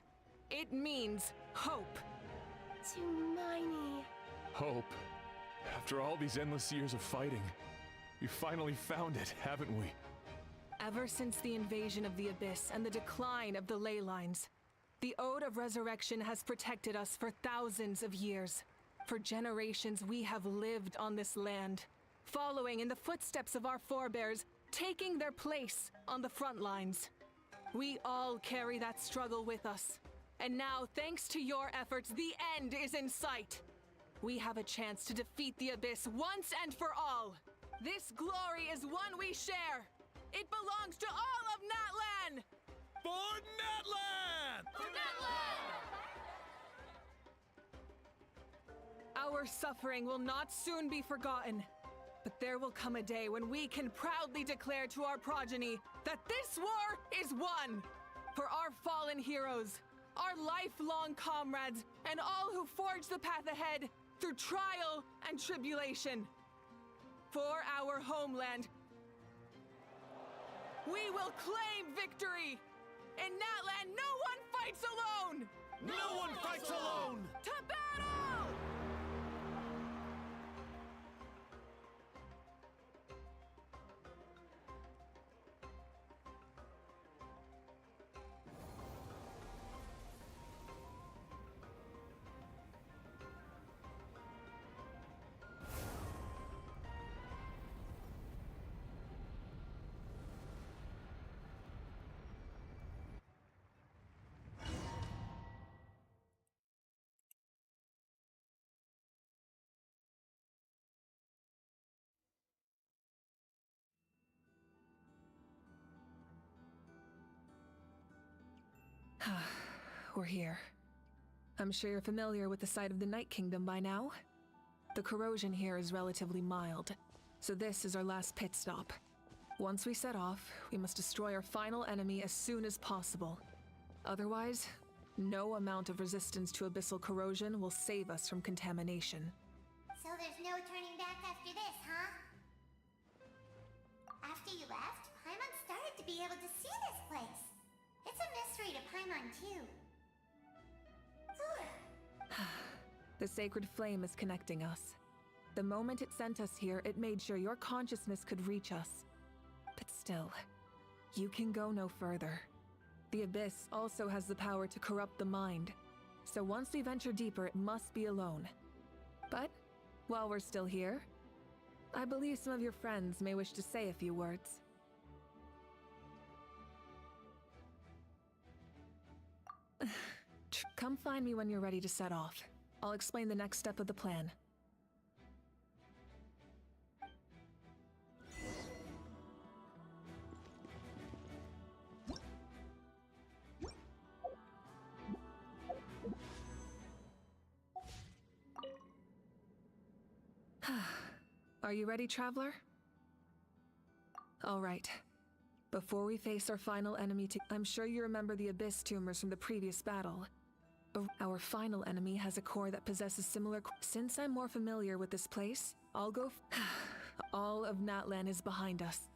it means hope. Tumaini. Hope. After all these endless years of fighting, we finally found it, haven't we? Ever since the invasion of the Abyss and the decline of the ley lines, the Ode of Resurrection has protected us for thousands of years. For generations we have lived on this land, following in the footsteps of our forebears, taking their place on the front lines. We all carry that struggle with us. And now, thanks to your efforts, the end is in sight. We have a chance to defeat the Abyss once and for all. This glory is one we share. It belongs to all of Natlan! For Natlan! For Natlan! Our suffering will not soon be forgotten. But there will come a day when we can proudly declare to our progeny that this war is won! For our fallen heroes, our lifelong comrades, and all who forge the path ahead through trial and tribulation. For our homeland, we will claim victory! In that land, no one fights alone! No one fights alone! To battle! We're here. I'm sure you're familiar with the site of the Night Kingdom by now. The corrosion here is relatively mild, so this is our last pit stop. Once we set off, we must destroy our final enemy as soon as possible. Otherwise, no amount of resistance to abyssal corrosion will save us from contamination. So there's no turning back after this, huh? After you left, Paimon started to be able to see this place. It's a mystery to Paimon, too. The sacred flame is connecting us. The moment it sent us here, it made sure your consciousness could reach us. But still, you can go no further. The Abyss also has the power to corrupt the mind. So once we venture deeper, it must be alone. But, while we're still here, I believe some of your friends may wish to say a few words. Come find me when you're ready to set off. I'll explain the next step of the plan. Are you ready, traveler? All right. Before we face our final enemy, I'm sure you remember the Abyss tumors from the previous battle. Our final enemy has a core that possesses similar. Since I'm more familiar with this place, I'll go. All of Natlan is behind us.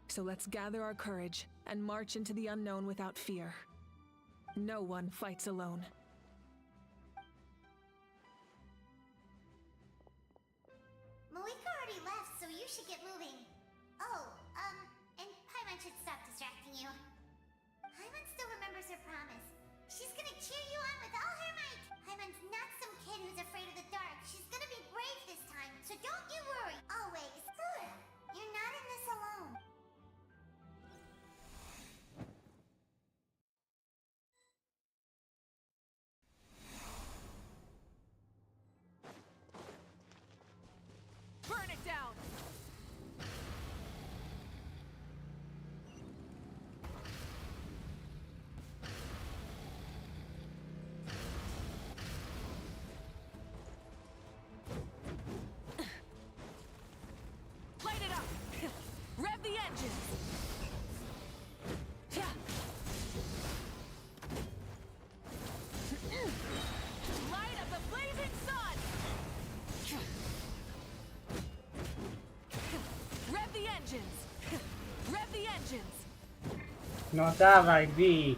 So let's gather our courage and march into the unknown without fear. No one fights alone. Moika already left, so you should get moving. Oh, and Paimon should stop distracting you. Paimon still remembers her promise. She's gonna cheer you on with all her might. Paimon's not some kid who's afraid of the dark. She's gonna be brave this time, so don't you worry. Always. You're not in this alone. Burn it down! Light it up! Rev the engines! Light up the blazing sun! Rev the engines! Rev the engines! No dawaj, bij!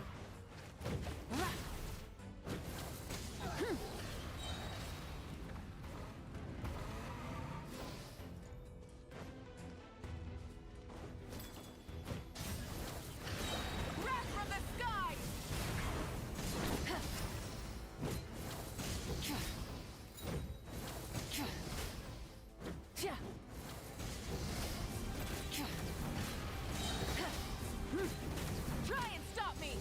Wrath from the sky! Try and stop me!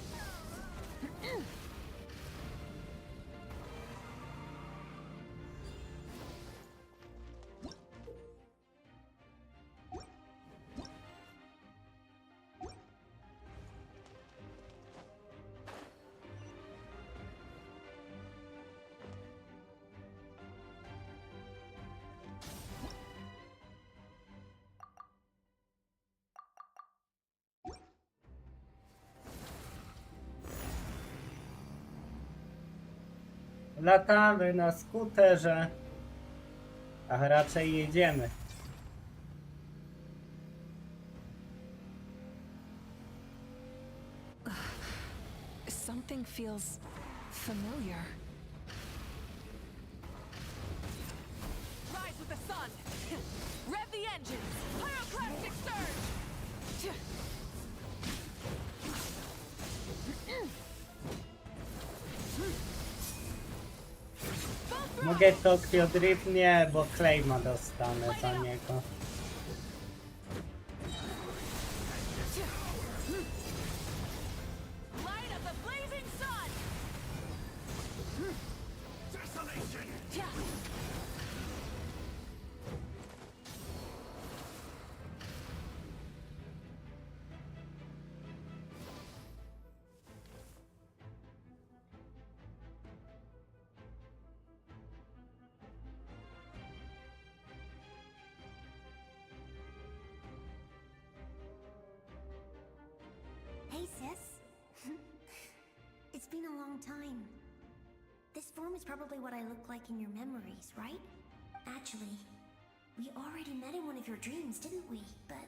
latamy na skuterze, a raczej jedziemy. Something feels familiar. Rise with the sun! Rev the engines! Pyroclastic surge! Mogę Tokyo Drift? Nie, bo claima dostanę za niego. Light of the blazing sun! Desolation! Hey, sis. It's been a long time. This form is probably what I look like in your memories, right? Actually, we already met in one of your dreams, didn't we? But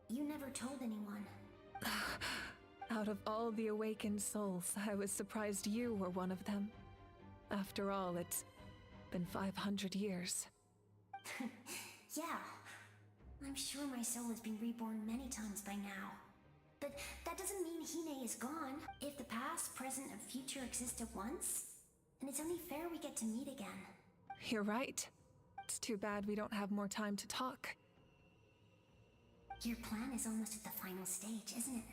you never told anyone. Out of all the awakened souls, I was surprised you were one of them. After all, it's been 500 years. Yeah. I'm sure my soul has been reborn many times by now. But that doesn't mean Hine is gone. If the past, present, and future exist at once, then it's only fair we get to meet again. You're right. It's too bad we don't have more time to talk. Your plan is almost at the final stage, isn't it?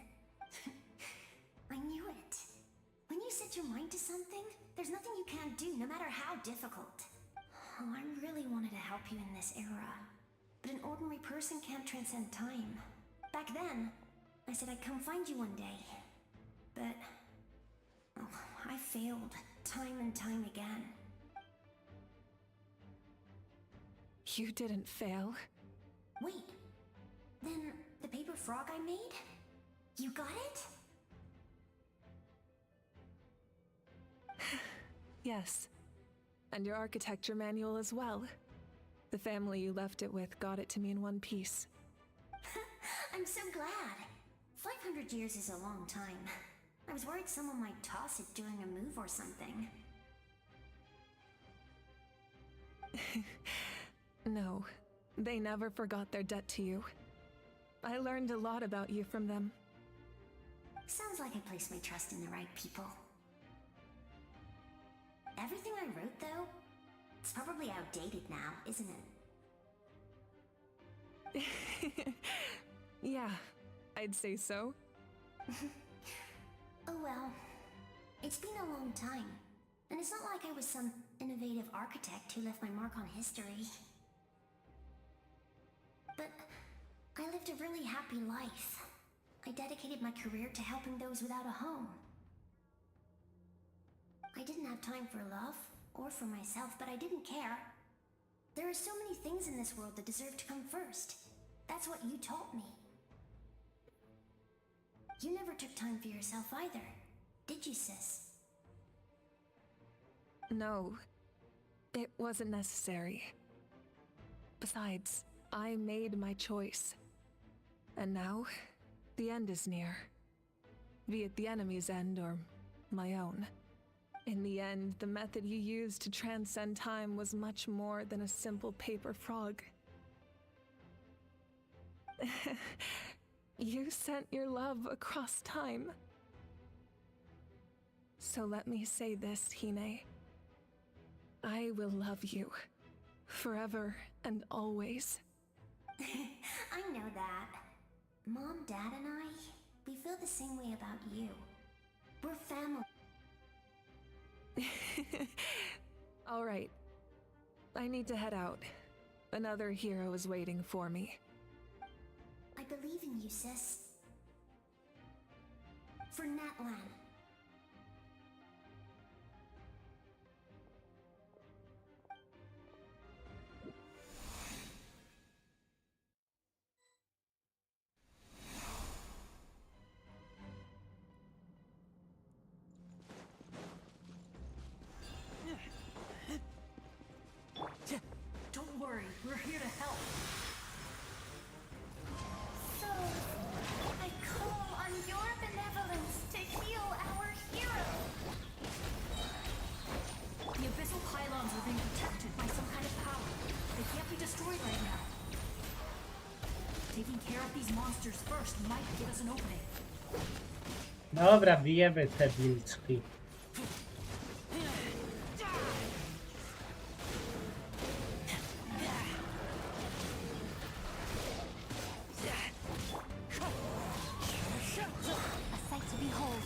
I knew it. When you set your mind to something, there's nothing you can't do, no matter how difficult. Oh, I really wanted to help you in this era. But an ordinary person can't transcend time. Back then, I said I'd come find you one day. But I failed, time and time again. You didn't fail. Wait, then the paper frog I made? You got it? Yes. And your architecture manual as well. The family you left it with got it to me in one piece. I'm so glad. 500 years is a long time. I was worried someone might toss it during a move or something. No, they never forgot their debt to you. I learned a lot about you from them. Sounds like I placed my trust in the right people. Everything I wrote, though, it's probably outdated now, isn't it? Yeah, I'd say so. Oh well, it's been a long time. And it's not like I was some innovative architect who left my mark on history. But I lived a really happy life. I dedicated my career to helping those without a home. I didn't have time for love, or for myself, but I didn't care. There are so many things in this world that deserve to come first. That's what you taught me. You never took time for yourself either, did you, sis? No, it wasn't necessary. Besides, I made my choice. And now, the end is near. Be it the enemy's end or my own. In the end, the method you used to transcend time was much more than a simple paper frog. You sent your love across time. So let me say this, Hine. I will love you. Forever and always. I know that. Mom, Dad, and I, we feel the same way about you. We're family. All right. I need to head out. Another hero is waiting for me. I believe in you, sis. For Natlan. Taking care of these monsters first might give us an opening. Dobra, bijemy te wilczki. A sight to behold.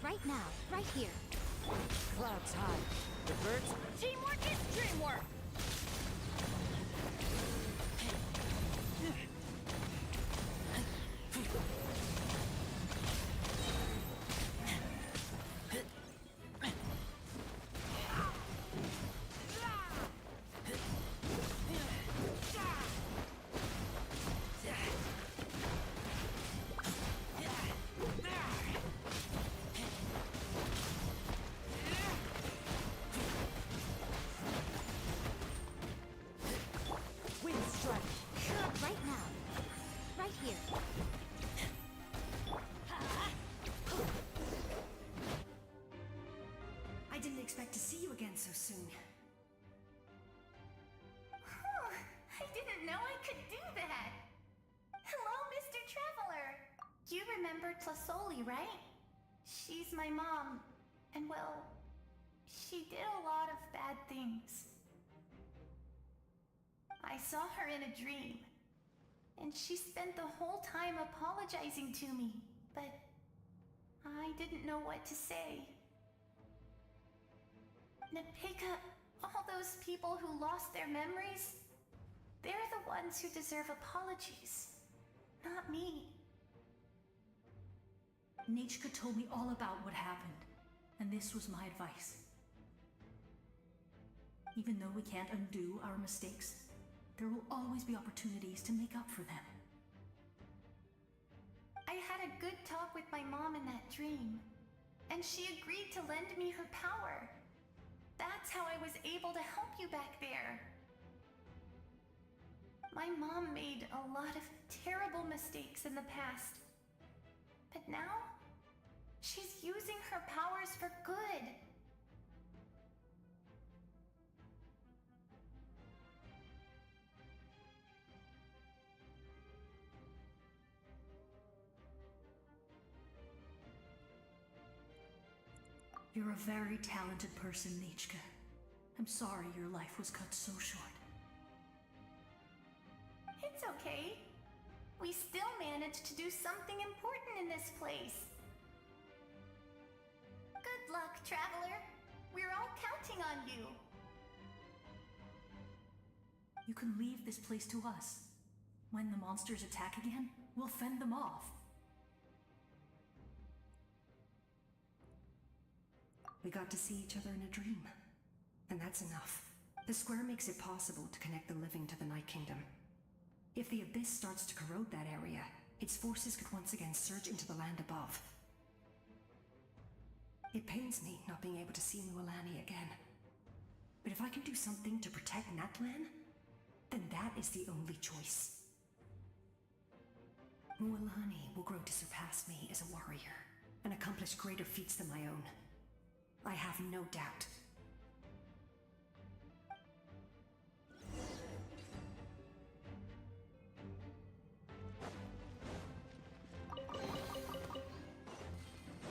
Right now, right here. Clouds high. The birds. Teamwork is dreamwork. Right now. Right here. I didn't expect to see you again so soon. I didn't know I could do that. Hello, Mr. Traveler. You remember Tlasoli, right? She's my mom. And well, she did a lot of bad things. I saw her in a dream. And she spent the whole time apologizing to me, but I didn't know what to say. Napika, all those people who lost their memories, they're the ones who deserve apologies, not me. Nichka told me all about what happened, and this was my advice. Even though we can't undo our mistakes, there will always be opportunities to make up for them. I had a good talk with my mom in that dream, and she agreed to lend me her power. That's how I was able to help you back there. My mom made a lot of terrible mistakes in the past, but now she's using her powers for good. You're a very talented person, Nichka. I'm sorry your life was cut so short. It's okay. We still managed to do something important in this place. Good luck, Traveler. We're all counting on you. You can leave this place to us. When the monsters attack again, we'll fend them off. We got to see each other in a dream. And that's enough. The square makes it possible to connect the living to the Night Kingdom. If the abyss starts to corrode that area, its forces could once again surge into the land above. It pains me not being able to see Mualani again. But if I can do something to protect Natlan, then that is the only choice. Mualani will grow to surpass me as a warrior, and accomplish greater feats than my own. I have no doubt.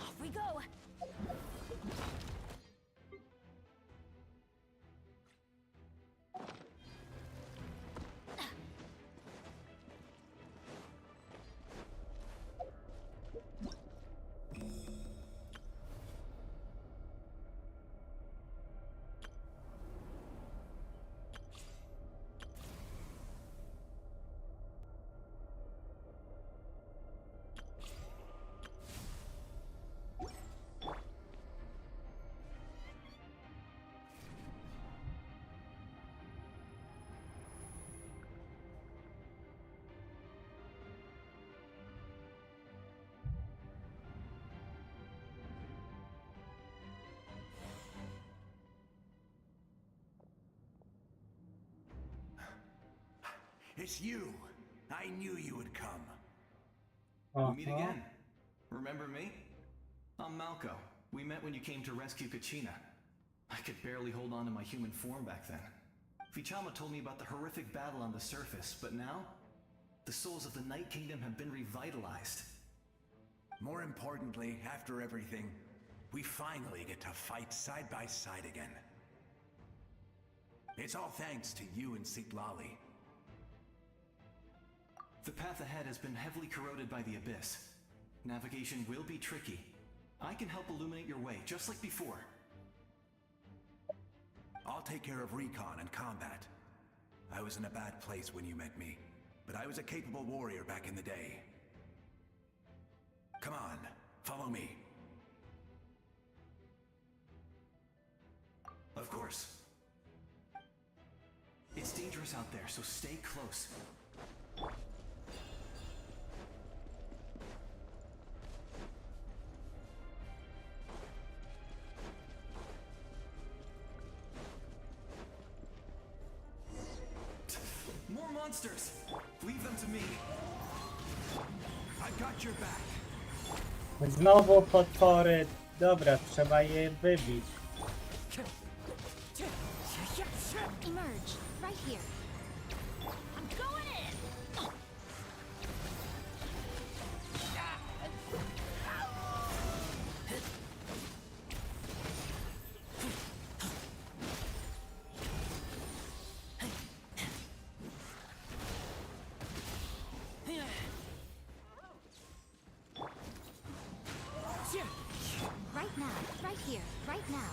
Off we go. It's you. I knew you would come. We meet again. Remember me? I'm Malco. We met when you came to rescue Kachina. I could barely hold on to my human form back then. Vichama told me about the horrific battle on the surface, but now, The souls of the Night Kingdom have been revitalized. More importantly, after everything, we finally get to fight side by side again. It's all thanks to you and Sitlali. The path ahead has been heavily corroded by the Abyss. Navigation will be tricky. I can help illuminate your way, just like before. I'll take care of recon and combat. I was in a bad place when you met me, but I was a capable warrior back in the day. Come on, follow me. Of course. It's dangerous out there, so stay close. More monsters! Leave them to me. I've got your back. Znowu potwory. Dobra, trzeba je wybić. Emerge, right here. I'm going in! Right now, right here, right now.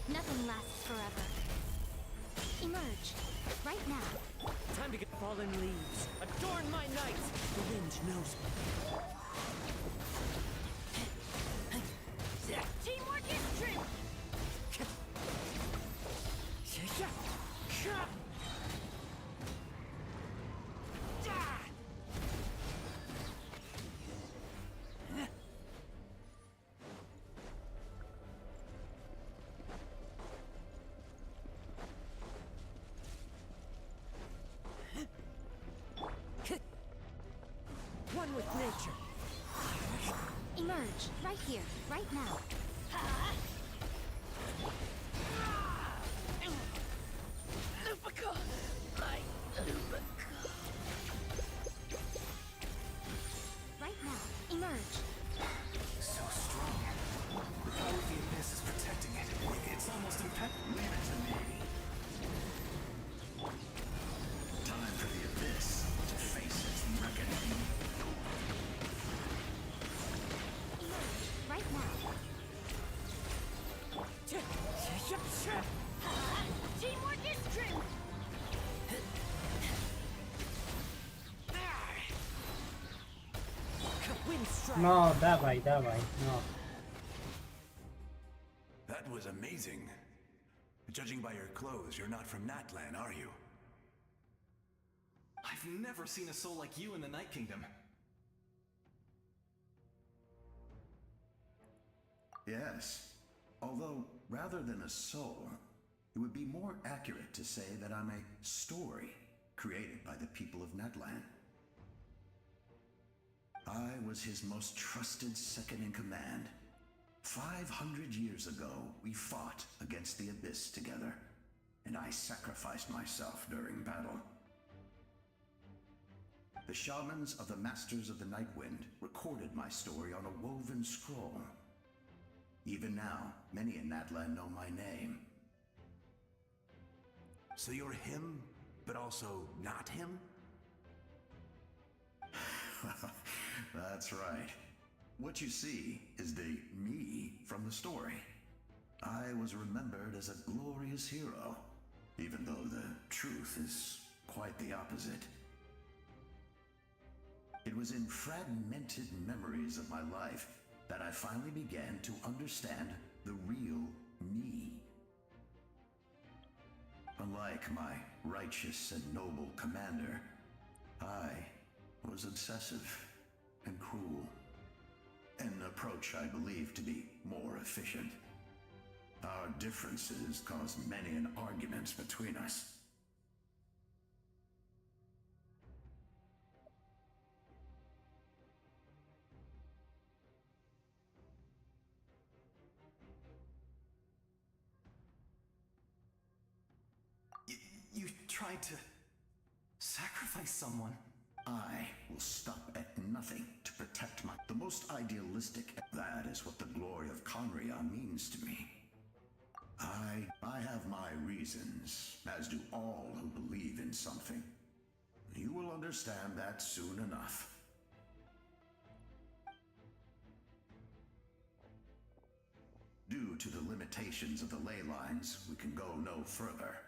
Nothing lasts forever. Emerge, right now. Time to get fallen leaves. Adorn my night. The wind knows me. Teamwork is true! One with nature. Emerge, right here, right now. Lupica! My Lupica. Right now, emerge. So strong. The power of the Abyss is protecting it. It's almost impenetrable. Leave it to me. Time for the Abyss to face its reckoning. Emerge, right now. Teamwork is true! Wind strike. No, dawaj, dawaj, no. That was amazing. Judging by your clothes, you're not from Natlan, are you? I've never seen a soul like you in the Night Kingdom. Yes. Although, rather than a soul, it would be more accurate to say that I'm a story created by the people of Natlan. I was his most trusted second-in-command. 500 years ago, we fought against the Abyss together, and I sacrificed myself during battle. The shamans of the Masters of the Nightwind recorded my story on a woven scroll. Even now, many in Natlan know my name. So you're him, but also not him? That's right. What you see is the me from the story. I was remembered as a glorious hero, even though the truth is quite the opposite. It was in fragmented memories of my life that I finally began to understand the real me. Unlike my righteous and noble commander, I was obsessive and cruel. An approach I believe to be more efficient. Our differences caused many an arguments between us. You tried to Sacrifice someone? I will stop at nothing to protect my... The most idealistic... That is what the glory of Conria means to me. I have my reasons, as do all who believe in something. You will understand that soon enough. Due to the limitations of the ley lines, we can go no further.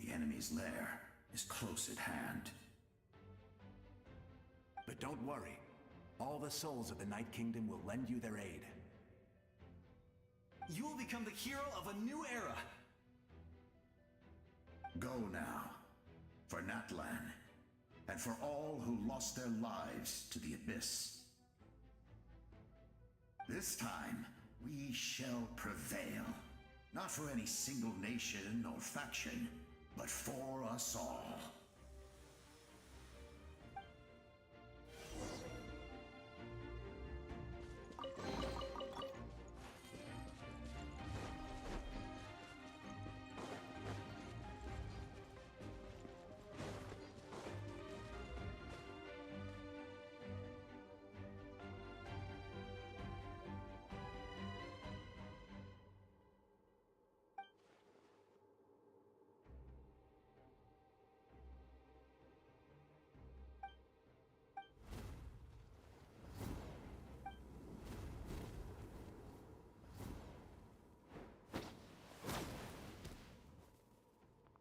The enemy's lair is close at hand. But don't worry. All the souls of the Night Kingdom will lend you their aid. You will become the hero of a new era! Go now, for Natlan, and for all who lost their lives to the Abyss. This time, we shall prevail. Not for any single nation or faction, but for us all.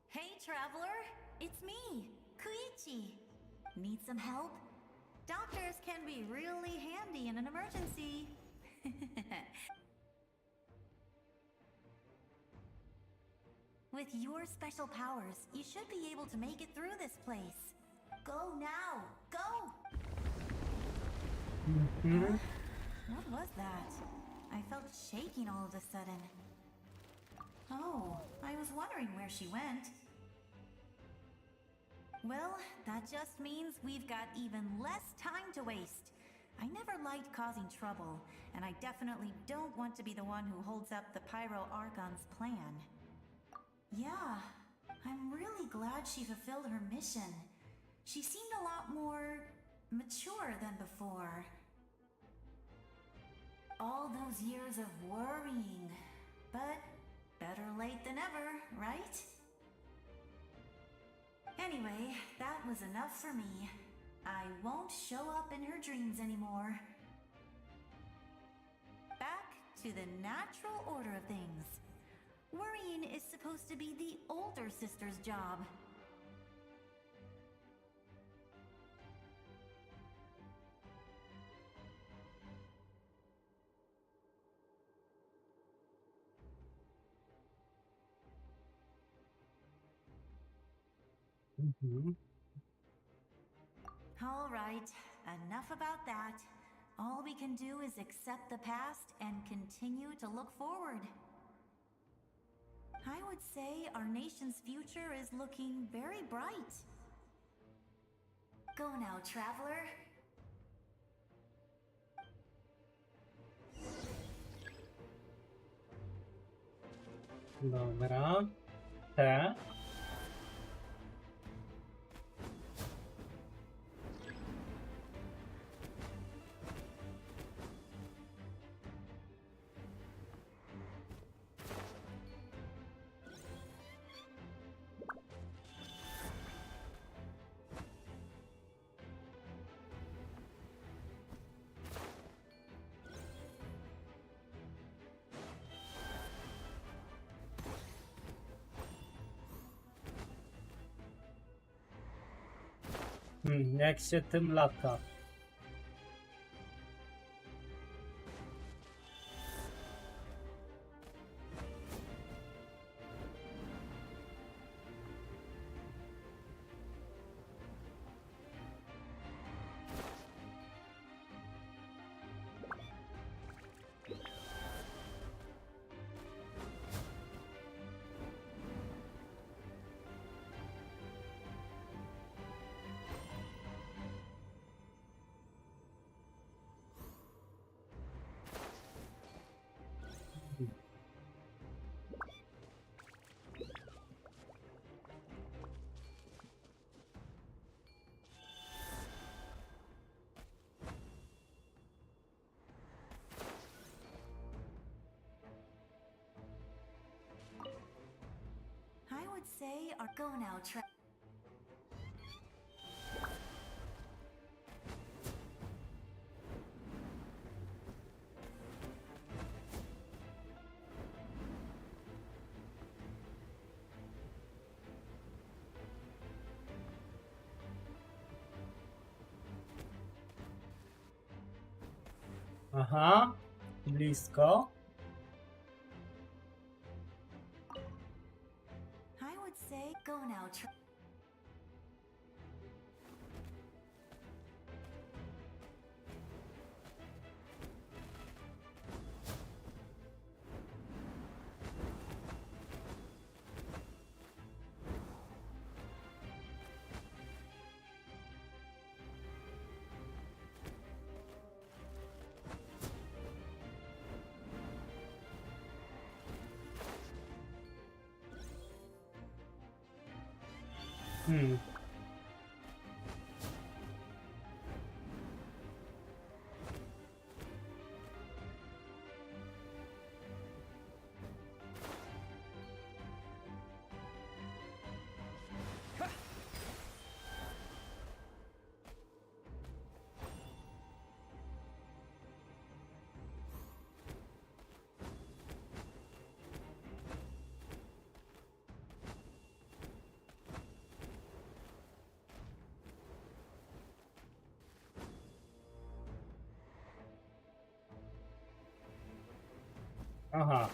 Hey, traveler! It's me, Koichi. Need some help? Doctors can be really handy in an emergency. With your special powers, you should be able to make it through this place. Go now! Go! Huh? What was that? I felt shaking all of a sudden. Oh, I was wondering where she went. Well, that just means we've got even less time to waste. I never liked causing trouble, and I definitely don't want to be the one who holds up the Pyro Archon's plan. Yeah, I'm really glad she fulfilled her mission. She seemed a lot more mature than before. All those years of worrying, but better late than ever, right? Anyway, that was enough for me. I won't show up in her dreams anymore. Back to the natural order of things. Worrying is supposed to be the older sister's job. All right, enough about that. All we can do is accept the past and continue to look forward. I would say our nation's future is looking very bright. Go now, traveler. Dobra. Te. Jak się tym lata? would say our go now Aha, blisko. I would say go now Aha.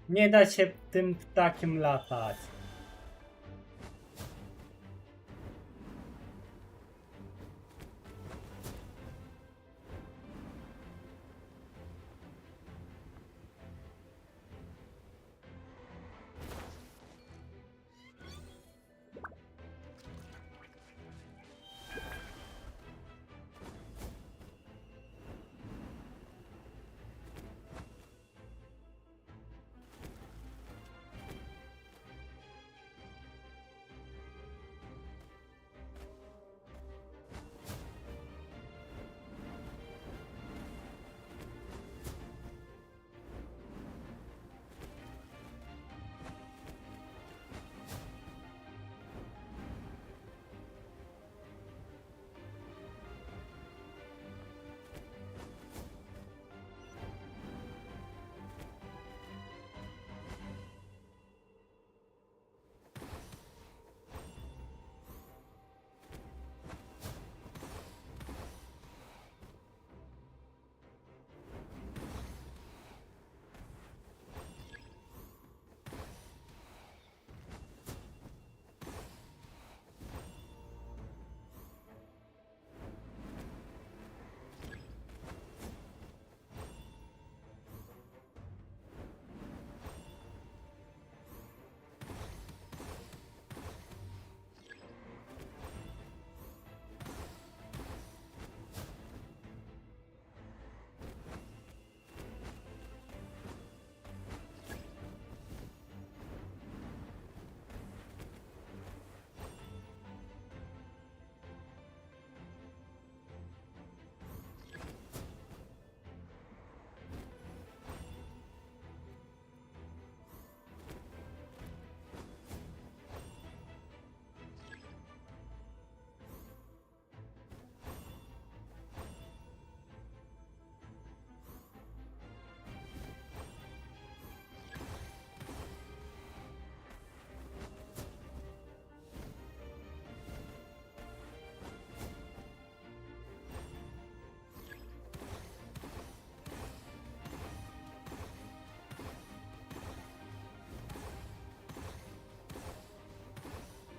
Nie da się tym ptakiem latać.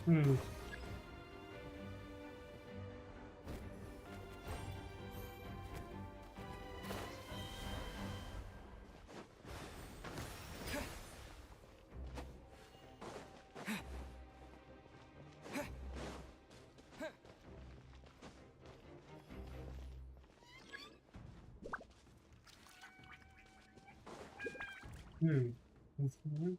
Hmm. Mhm.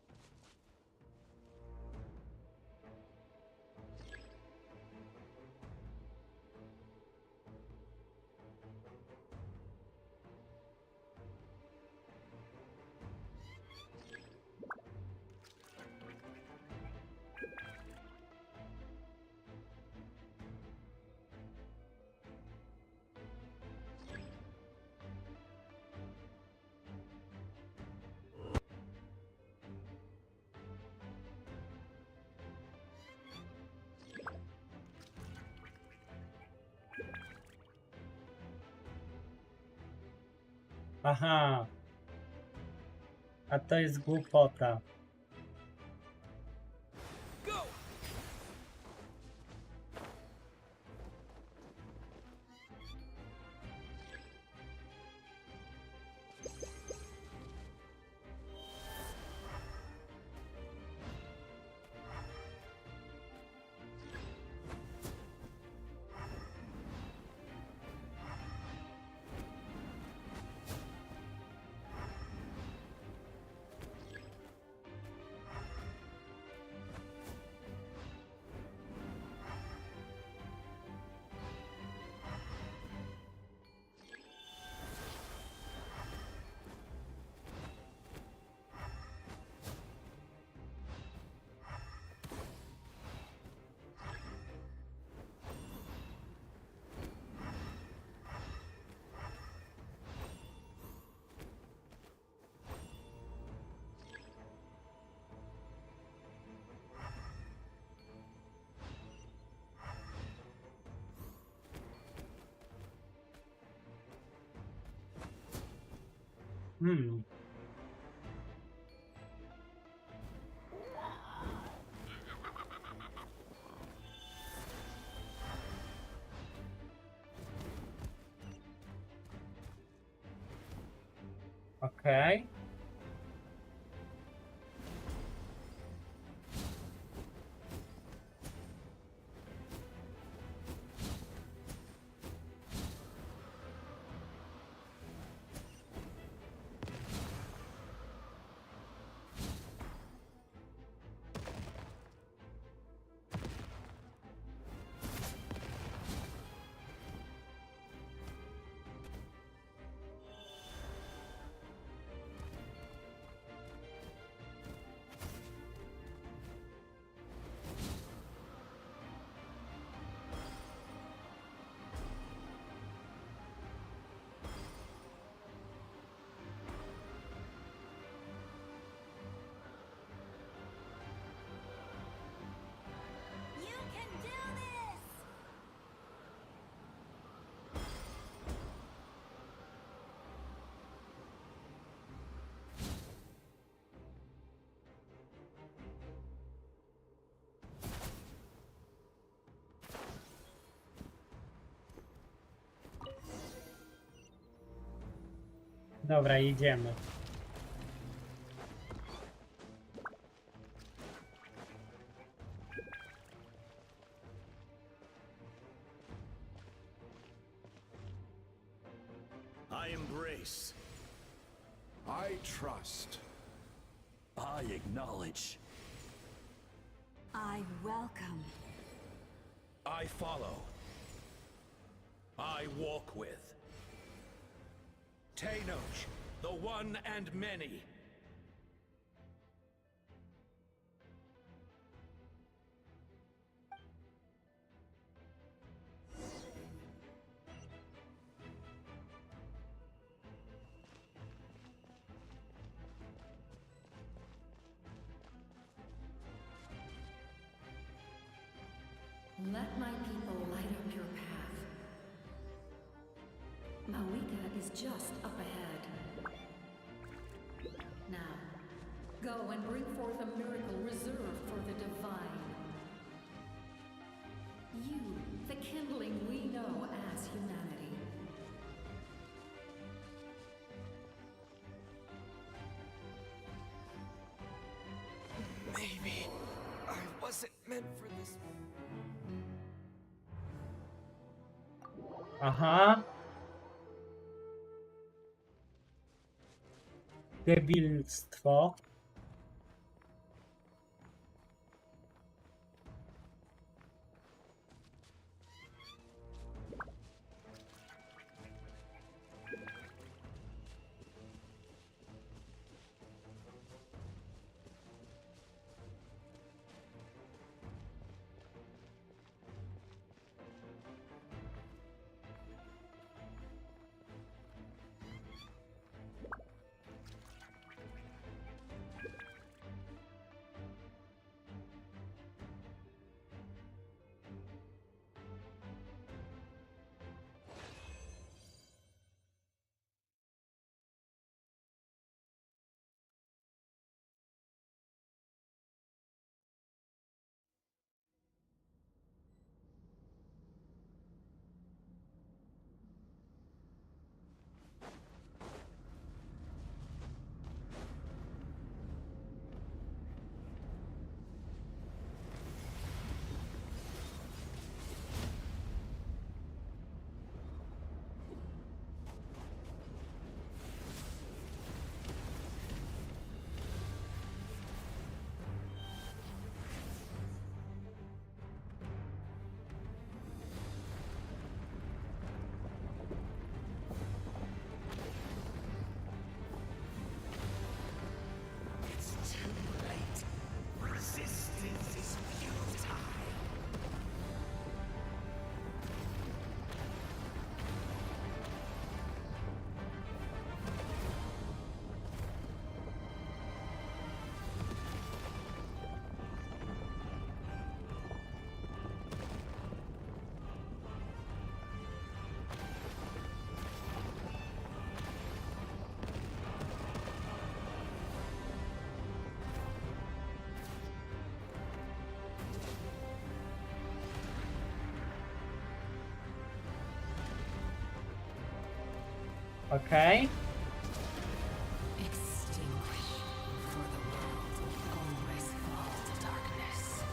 Aha. A to jest głupota. Okej. You can do this! Dobra, idziemy. I embrace. I trust. I acknowledge. I welcome. I follow. I walk with. Tenoch, the one and many. Let my people light up your path. Mawika is just up ahead. Now, go and bring forth a miracle reserved for the divine. You, the kindling we know as humanity. Maybe I wasn't meant for this. Aha. Debilstwo. Okej. Extinguish, for the world will always fall to darkness.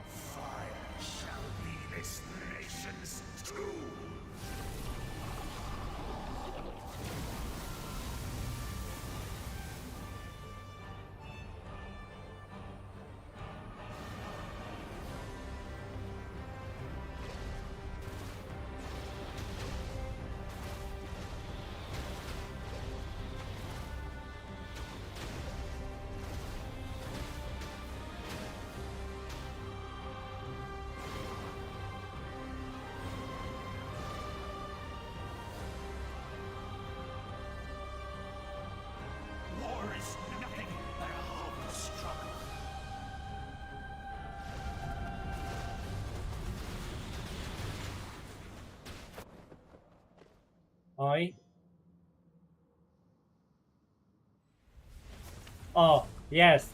Fire shall be this nation's tomb. War is nothing but a hopeless struggle. Oj. O, jest.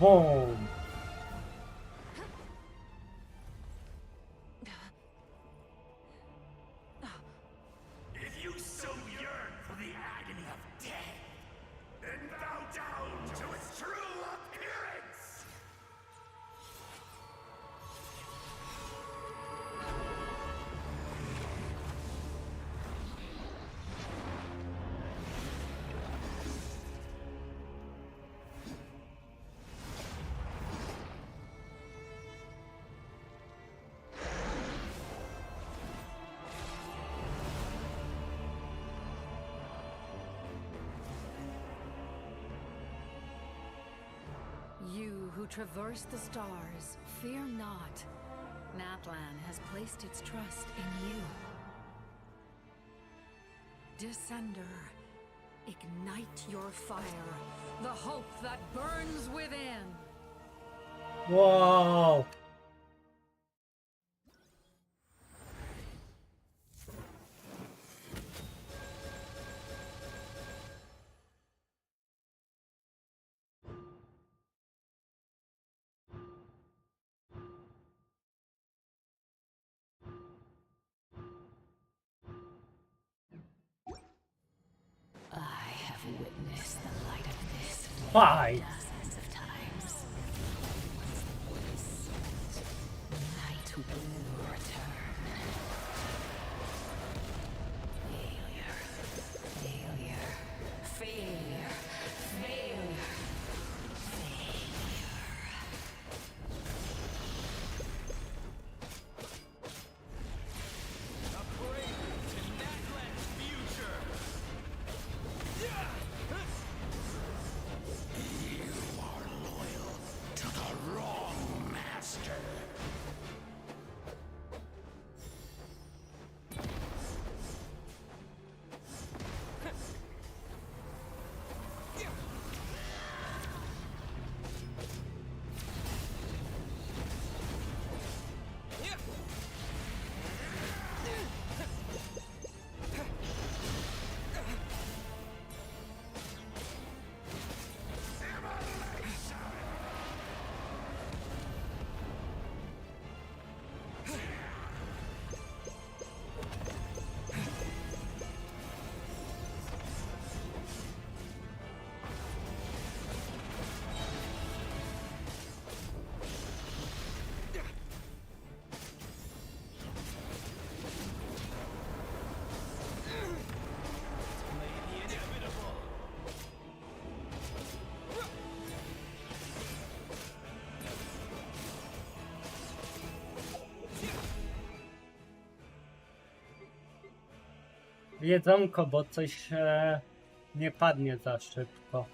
Boom. If you so yearn who traverse the stars, fear not. Natlan has placed its trust in you. Descender, ignite your fire, the hope that burns within. Whoa! I have witnessed the light of this Why? dozens of times. Night will return. Failure. Failure. Failure. Failure. Jedzonko, bo coś nie padnie za szybko.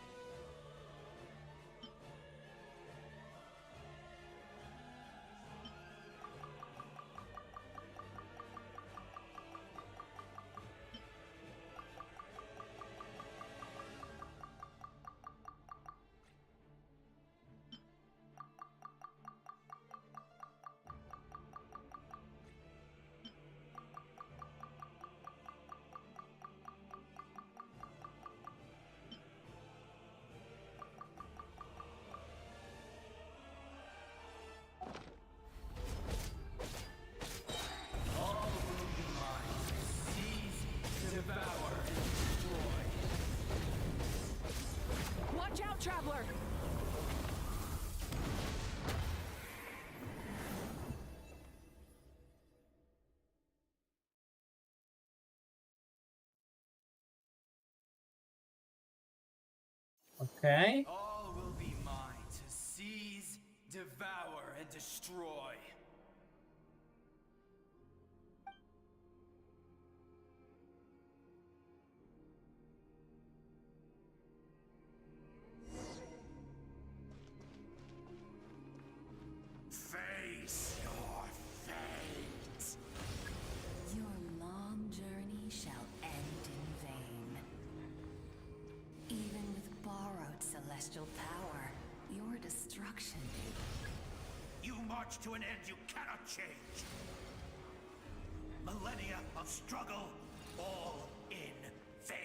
Watch out, traveler! Okay. All will be mine to seize, devour, and destroy. Face your fate. Your long journey shall end in vain. Even with borrowed celestial power, your destruction. You march to an end you cannot change. Millennia of struggle, all in vain.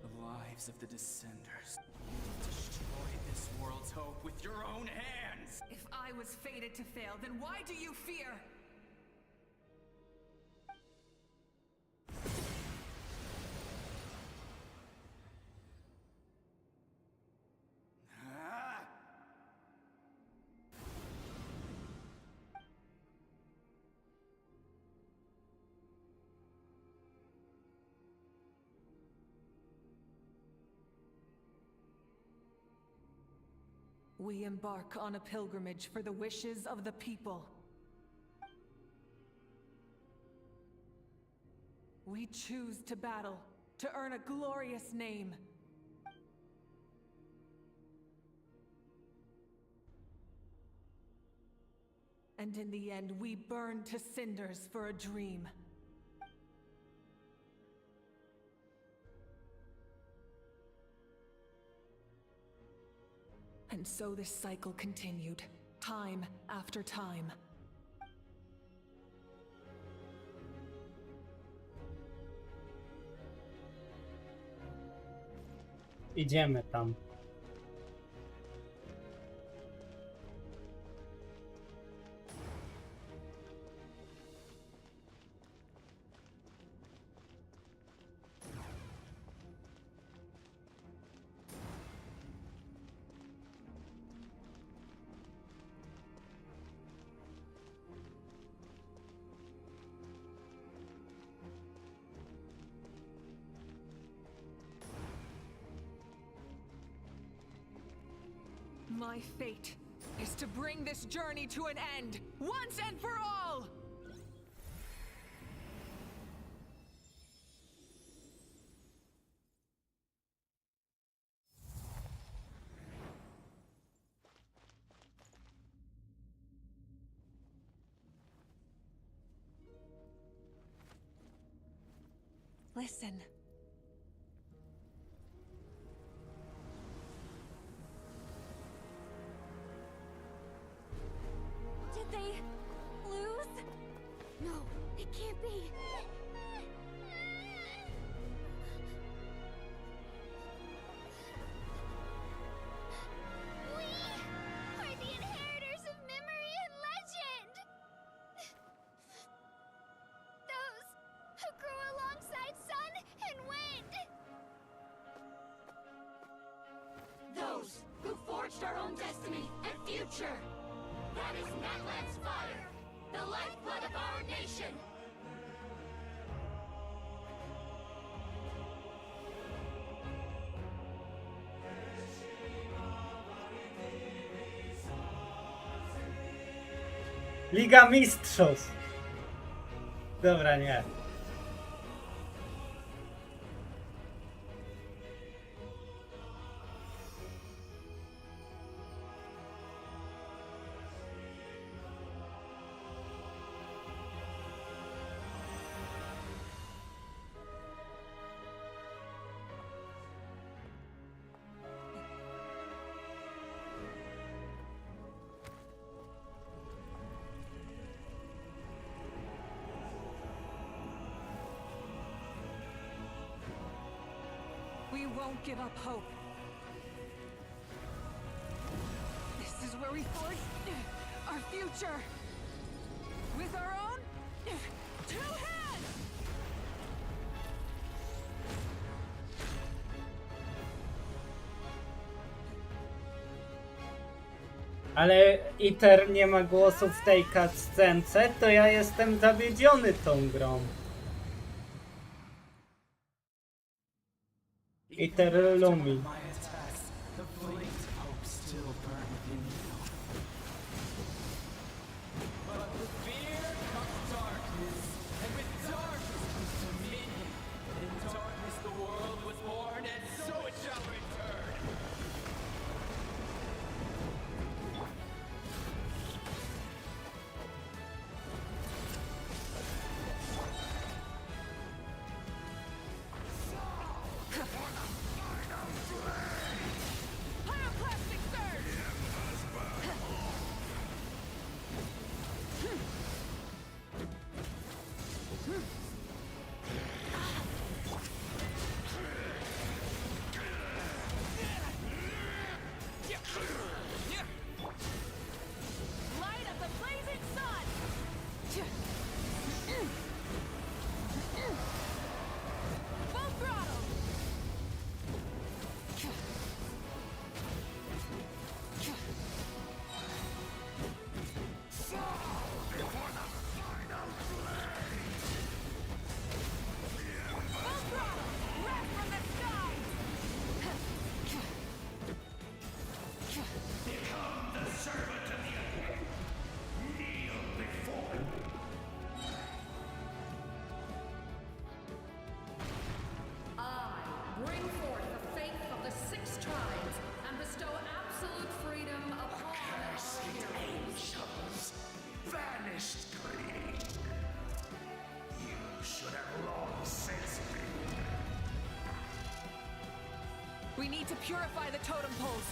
The lives of the Descenders. You destroyed this world's hope with your own hands! If I was fated to fail, then why do you fear? Ah! we embark on a pilgrimage for the wishes of the people. We choose to battle, to earn a glorious name. And in the end, we burn to cinders for a dream. And so this cycle continued, time after time. Idziemy tam. My fate is to bring this journey to an end, once and for all! Listen. Did they lose? No, it can't be. We are the inheritors of memory and legend. Those who grew alongside sun and wind. Those who forged our own destiny and future. That is Natlan's fire, the lifeblood of our nation. Liga Mistrzów! Dobra, nie. We won't give up hope. This is where we forge our future. With our own two hands! Ale ITER nie ma głosu w tej cutscence, to ja jestem zawiedziony tą grą. ITER Lumi. need to purify the totem poles.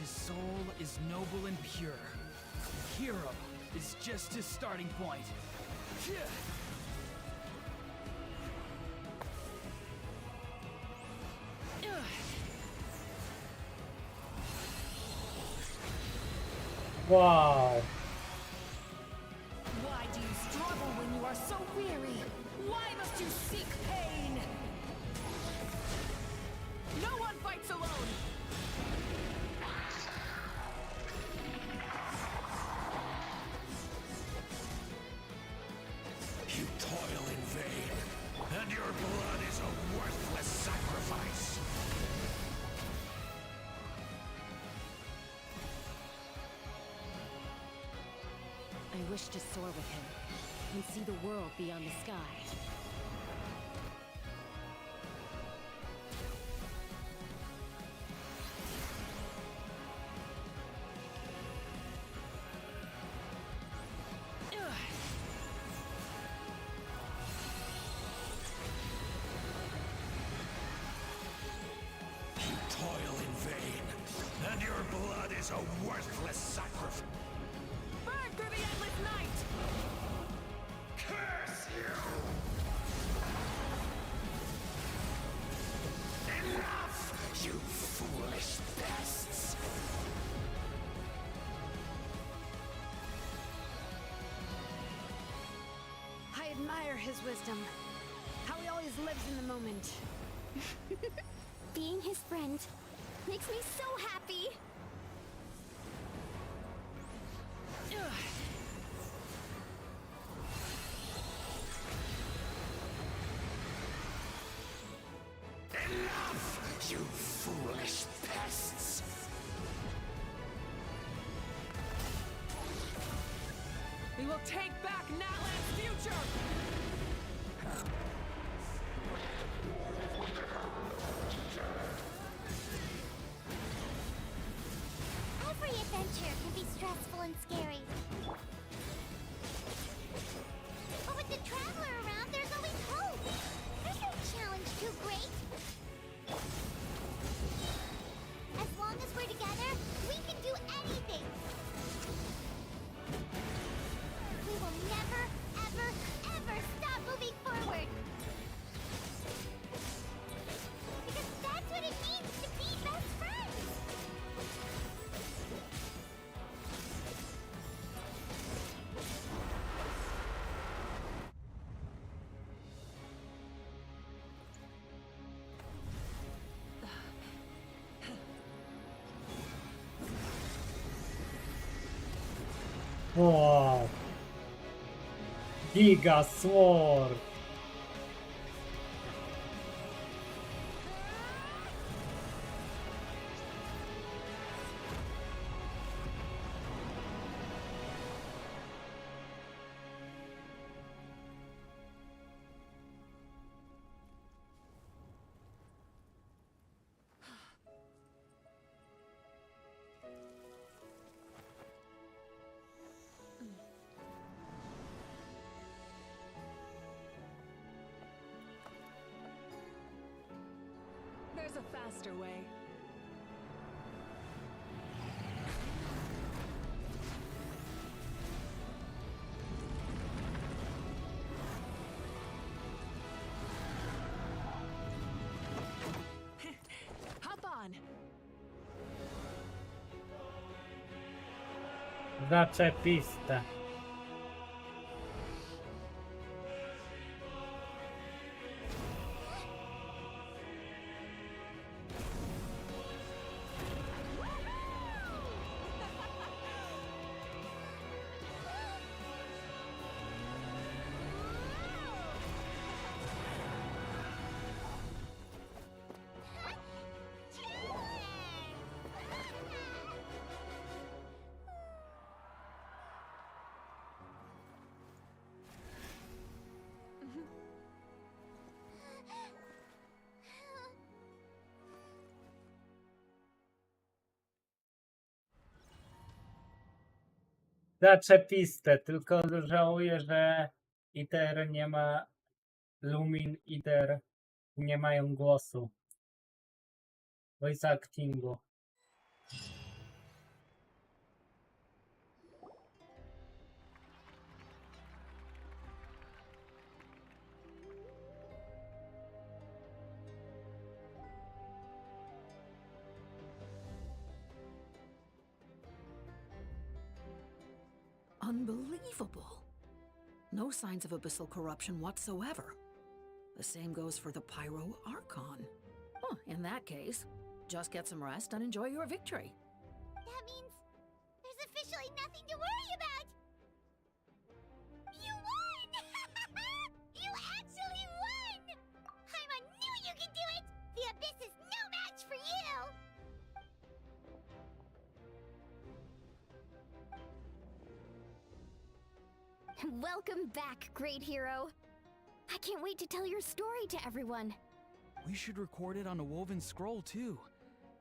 His soul is noble and pure. Hero is just his starting point. Wow. Why do you struggle when you are so weary? Why must you seek pain? No one fights alone! You toil in vain, and your blood is a worthless sacrifice. I wish to soar with him and see the world beyond the sky. You toil in vain, and your blood is a worthless sacrifice. Burn through the endless night! Curse you! Enough, you foolish pests! I admire his wisdom. How he always lives in the moment. Being his friend makes me so happy. Enough, you foolish pests! We will take back Natlan's future! Every adventure can be stressful and scary. But with the Traveler around, there's always hope. There's no challenge too great. As long as we're together, we can do anything. We will never, ever, ever stop moving forward. Because that's what it means to be best friends. Wow. Giga Sword. There's a faster way. Hop on! Zaczepiste. zaczepiste, tylko żałuję, że ITER nie ma, Lumin ITER nie mają głosu. Voice actingu. Unbelievable. No signs of abyssal corruption whatsoever. The same goes for the Pyro Archon. Oh, in that case, just get some rest and enjoy your victory. That means there's officially nothing to worry about! You won! You actually won! Paimon knew you could do it! The Abyss is no match for you! Welcome back, great hero. I can't wait to tell your story to everyone. We should record it on a woven scroll too.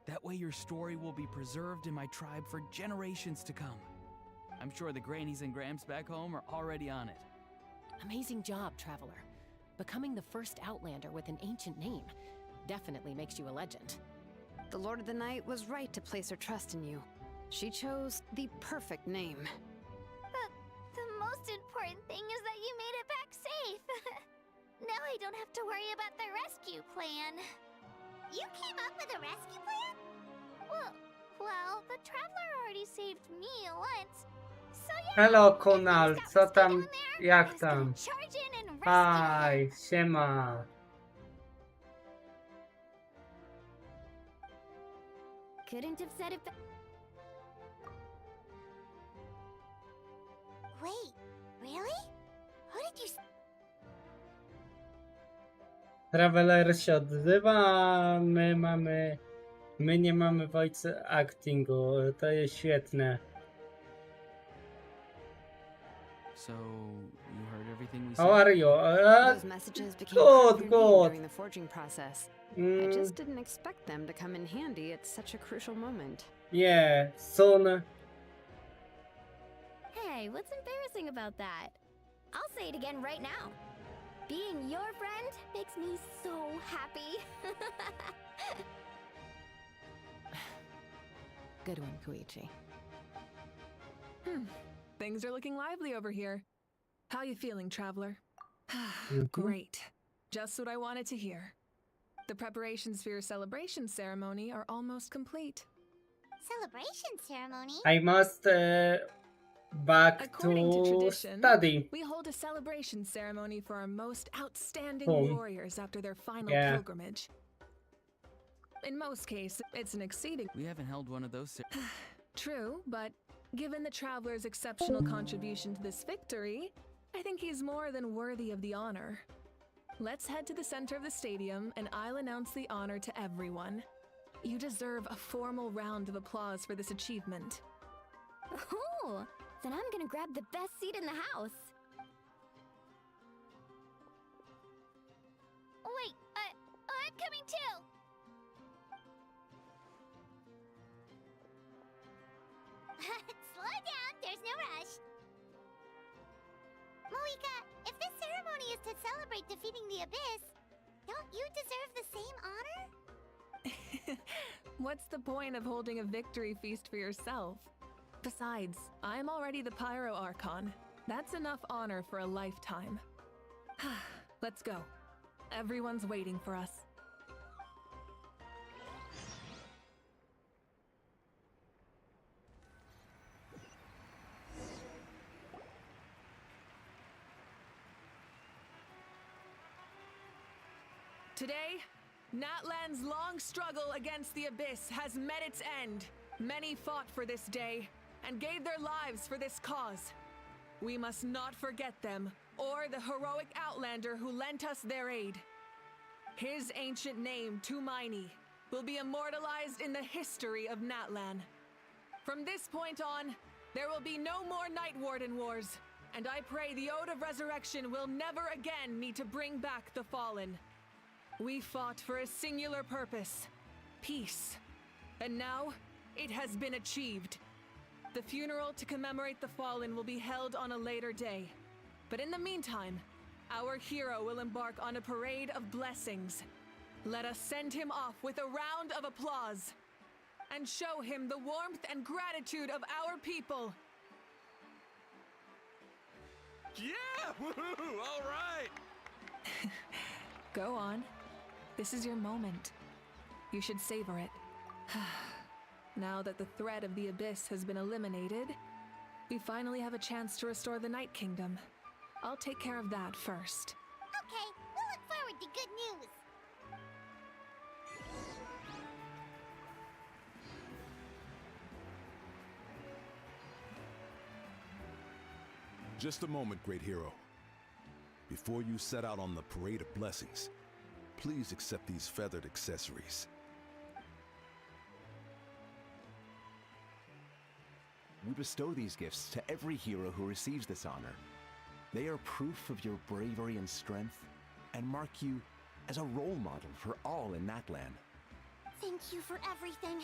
That way your story will be preserved in my tribe for generations to come. I'm sure the grannies and gramps back home are already on it. Amazing job, Traveler. Becoming the first Outlander with an ancient name definitely makes you a legend. The Lord of the Night was right to place her trust in you. She chose the perfect name. The most important thing is that you made it back safe. Now I don't have to worry about the rescue plan. You came up with a rescue plan? Well, the Traveler already saved me once. So yeah, Hello Kunal, co tam, jak tam? charge in and rescue Aj, siema. Couldn't have said it Wait, really? Who did you... Traveler się odzywa, a my nie mamy voice actingu. To jest świetne. So, you heard everything we How said? are you? Those messages became part of your name during the forging process. I just didn't expect them to come in handy at such a crucial moment. Yeah, soon. Hey, what's embarrassing about that? I'll say it again right now. Being your friend makes me so happy. Good one, Koichi. Things are looking lively over here. How you feeling, Traveler? Great. Just what I wanted to hear. The preparations for your celebration ceremony are almost complete. Celebration ceremony? I must back According to to tradition, study. we hold a celebration ceremony for our most outstanding Home. warriors after their final Yeah. pilgrimage. In most cases, it's an exceeding... We haven't held one of those. True, but given the Traveler's exceptional contribution to this victory, I think he's more than worthy of the honor. Let's head to the center of the stadium and I'll announce the honor to everyone. You deserve a formal round of applause for this achievement. Oh, then I'm gonna grab the best seat in the house. Wait, I'm coming too. Slow down, there's no rush. Moika, if this ceremony is to celebrate defeating the Abyss, don't you deserve the same honor? What's the point of holding a victory feast for yourself? Besides, I'm already the Pyro Archon. That's enough honor for a lifetime. Let's go. Everyone's waiting for us. Today, Natlan's long struggle against the Abyss has met its end. Many fought for this day and gave their lives for this cause. We must not forget them or the heroic Outlander who lent us their aid. His ancient name, Tumaini, will be immortalized in the history of Natlan. From this point on, there will be no more Night Warden wars, and I pray the Ode of Resurrection will never again need to bring back the fallen. We fought for a singular purpose, peace. And now, it has been achieved. The funeral to commemorate the fallen will be held on a later day. But in the meantime, our hero will embark on a parade of blessings. Let us send him off with a round of applause and show him the warmth and gratitude of our people. Yeah! Woohoo! All right! Go on. This is your moment. You should savor it. Now that the threat of the Abyss has been eliminated, we finally have a chance to restore the Night Kingdom. I'll take care of that first. Okay, we'll look forward to good news. Just a moment, great hero. Before you set out on the parade of blessings, please accept these feathered accessories. We bestow these gifts to every hero who receives this honor. They are proof of your bravery and strength, and mark you as a role model for all in Natlan. Thank you for everything.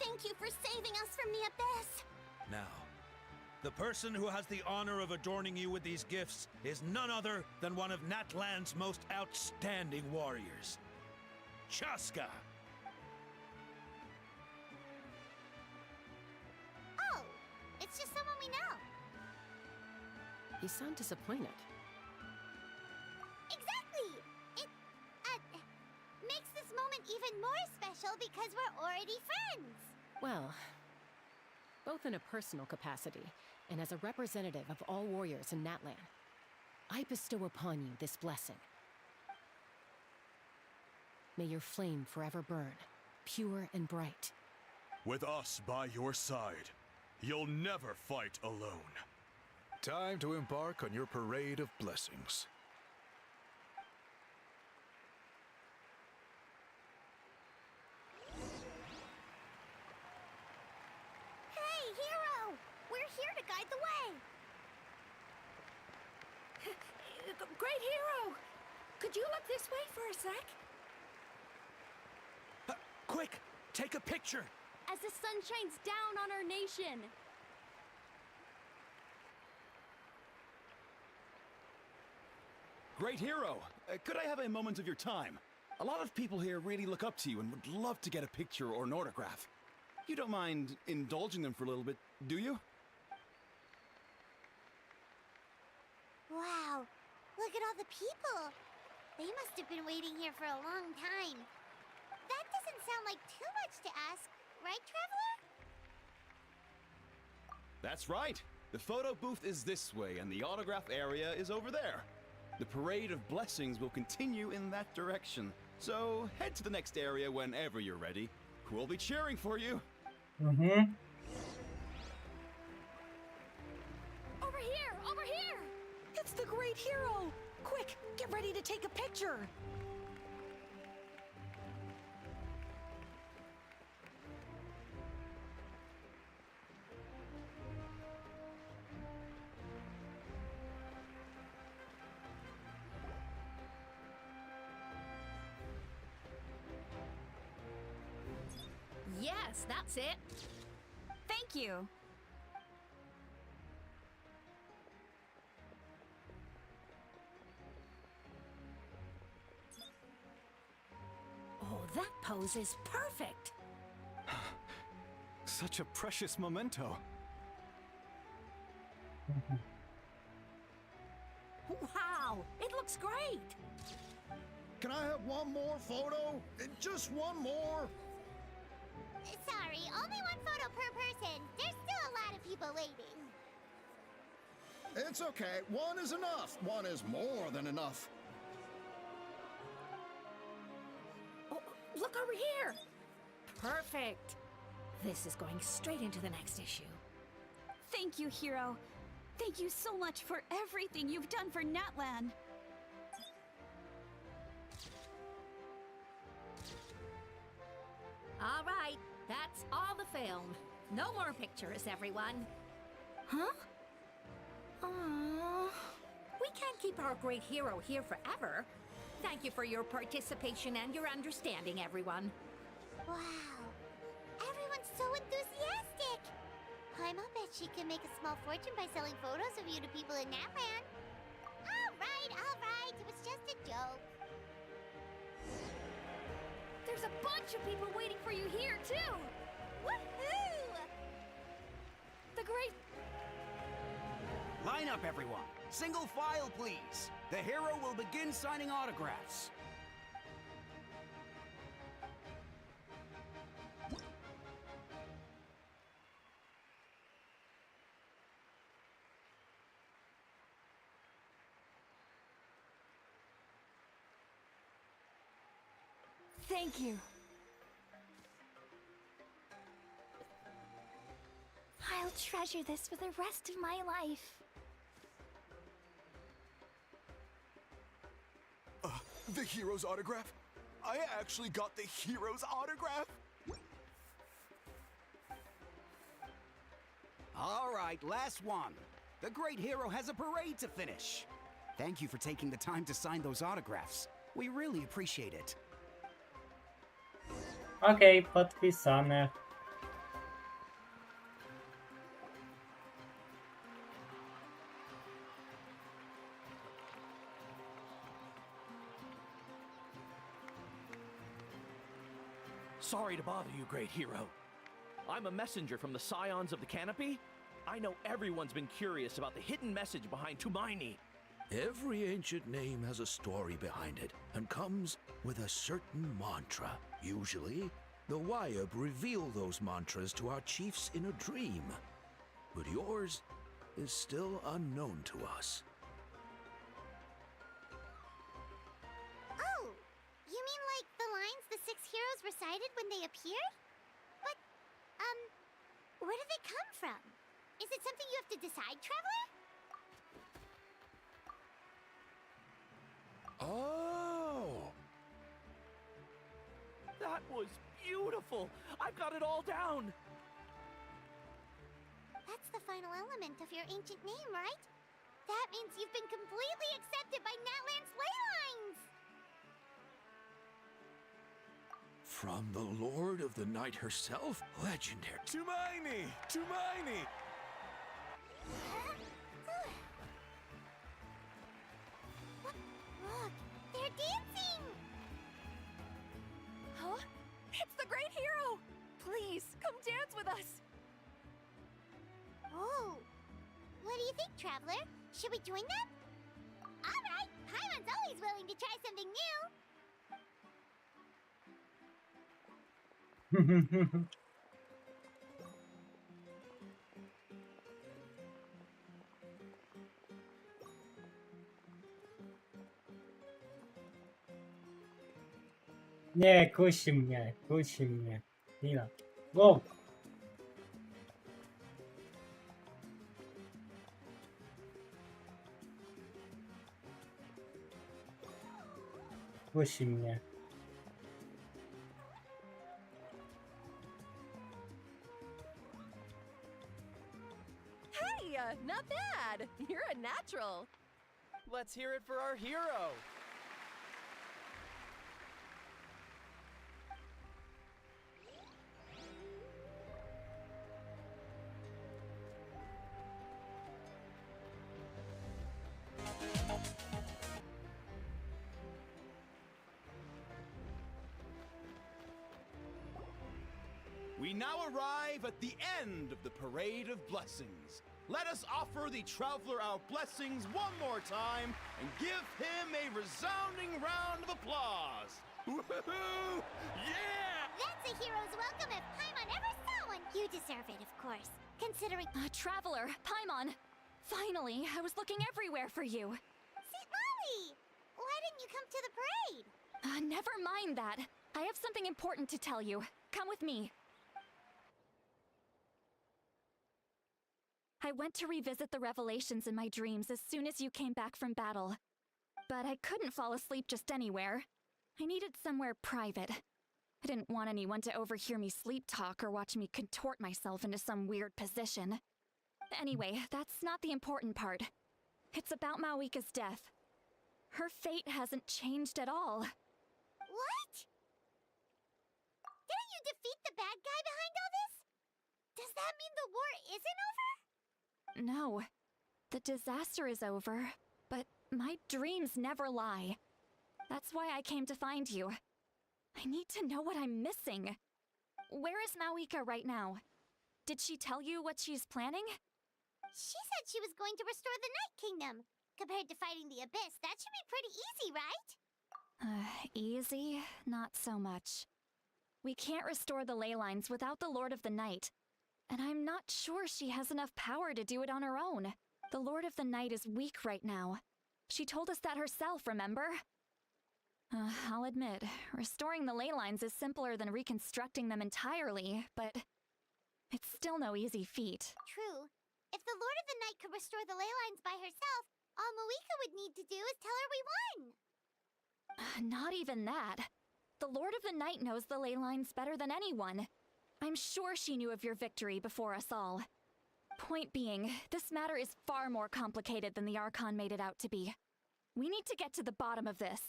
Thank you for saving us from the Abyss. Now, the person who has the honor of adorning you with these gifts is none other than one of Natlan's most outstanding warriors, Chaska. Oh, it's just someone we know. You sound disappointed. Exactly! It, makes this moment even more special because we're already friends. Well, both in a personal capacity and as a representative of all warriors in Natlan, I bestow upon you this blessing. May your flame forever burn, pure and bright. With us by your side, you'll never fight alone. Time to embark on your parade of blessings. Hey, hero! We're here to guide the way. Great hero! Could you look this way for a sec? Quick, take a picture. As the sun shines down on our nation. Great hero, could I have a moment of your time? A lot of people here really look up to you and would love to get a picture or an autograph. You don't mind indulging them for a little bit, do you? Wow, look at all the people. They must have been waiting here for a long time. That doesn't sound like too much to ask, right, Traveler? That's right. The photo booth is this way and the autograph area is over there. The parade of blessings will continue in that direction. So head to the next area whenever you're ready. We'll be cheering for you. Mm-hmm. Over here! Over here! It's the great hero! Quick, get ready to take a picture! Yes, that's it. Thank you. Oh, that pose is perfect! Such a precious memento. Wow, it looks great! Can I have one more photo? Just one more? Sorry, only one photo per person. There's still a lot of people waiting. It's okay. One is enough. One is more than enough. Oh, look over here! Perfect! This is going straight into the next issue. Thank you, hero. Thank you so much for everything you've done for Natlan. All right, that's all the film. No more pictures, everyone. Huh? Aww. We can't keep our great hero here forever. Thank you for your participation and your understanding, everyone. Wow, everyone's so enthusiastic. Paimon bet she can make a small fortune by selling photos of you to people in Natland. Alright, it was just a joke. There's a bunch of people waiting for you here, too! Woohoo! The great... Line up, everyone. Single file, please. The hero will begin signing autographs. Thank you. I'll treasure this for the rest of my life. The hero's autograph? I actually got the hero's autograph? All right, last one. The great hero has a parade to finish. Thank you for taking the time to sign those autographs. We really appreciate it. Okej, podpisane. Sorry to bother you, great hero. I'm a messenger from the Scions of the Canopy. I know everyone's been curious about the hidden message behind Tumaini. Every ancient name has a story behind it and comes with a certain mantra. Usually, the Wayab reveal those mantras to our chiefs in a dream. But yours is still unknown to us. Oh, you mean like the lines the 6 heroes recited when they appeared? But, where do they come from? Is it something you have to decide, Traveler? Oh! That was beautiful! I've got it all down! That's the final element of your ancient name, right? That means you've been completely accepted by Natland's ley lines! From the Lord of the Night herself? Legendary. Tumaini! Tumaini! Look, they're dancing! Huh? It's the great hero! Please, come dance with us! Oh, what do you think, Traveler? Should we join them? Alright, Paimon's always willing to try something new! Nie, kusi mnie, kusi mnie. Chwila. Wow. Kusi mnie. Hey, not bad. You're a natural. Let's hear it for our hero! We now arrive at the end of the Parade of Blessings. Let us offer the Traveler our blessings one more time and give him a resounding round of applause. Woohoo! Yeah! That's a hero's welcome if Paimon ever saw one! You deserve it, of course, considering— Traveler, Paimon! Finally, I was looking everywhere for you. St. Molly! Why didn't you come to the parade? Never mind that. I have something important to tell you. Come with me. I went to revisit the revelations in my dreams as soon as you came back from battle. But I couldn't fall asleep just anywhere. I needed somewhere private. I didn't want anyone to overhear me sleep talk or watch me contort myself into some weird position. Anyway, that's not the important part. It's about Mawika's death. Her fate hasn't changed at all. What? Didn't you defeat the bad guy behind all this? Does that mean the war isn't over? No. The disaster is over, but my dreams never lie. That's why I came to find you. I need to know what I'm missing. Where is miHoYo right now? Did she tell you what she's planning? She said she was going to restore the Night Kingdom. Compared to fighting the Abyss, that should be pretty easy, right? Easy? Not so much. We can't restore the ley lines without the Lord of the Night. And I'm not sure she has enough power to do it on her own. The Lord of the Night is weak right now. She told us that herself, remember? I'll admit, restoring the ley lines is simpler than reconstructing them entirely, but it's still no easy feat. True. If the Lord of the Night could restore the ley lines by herself, all miHoYo would need to do is tell her we won. Not even that. The Lord of the Night knows the ley lines better than anyone. I'm sure she knew of your victory before us all. Point being, this matter is far more complicated than the Archon made it out to be. We need to get to the bottom of this.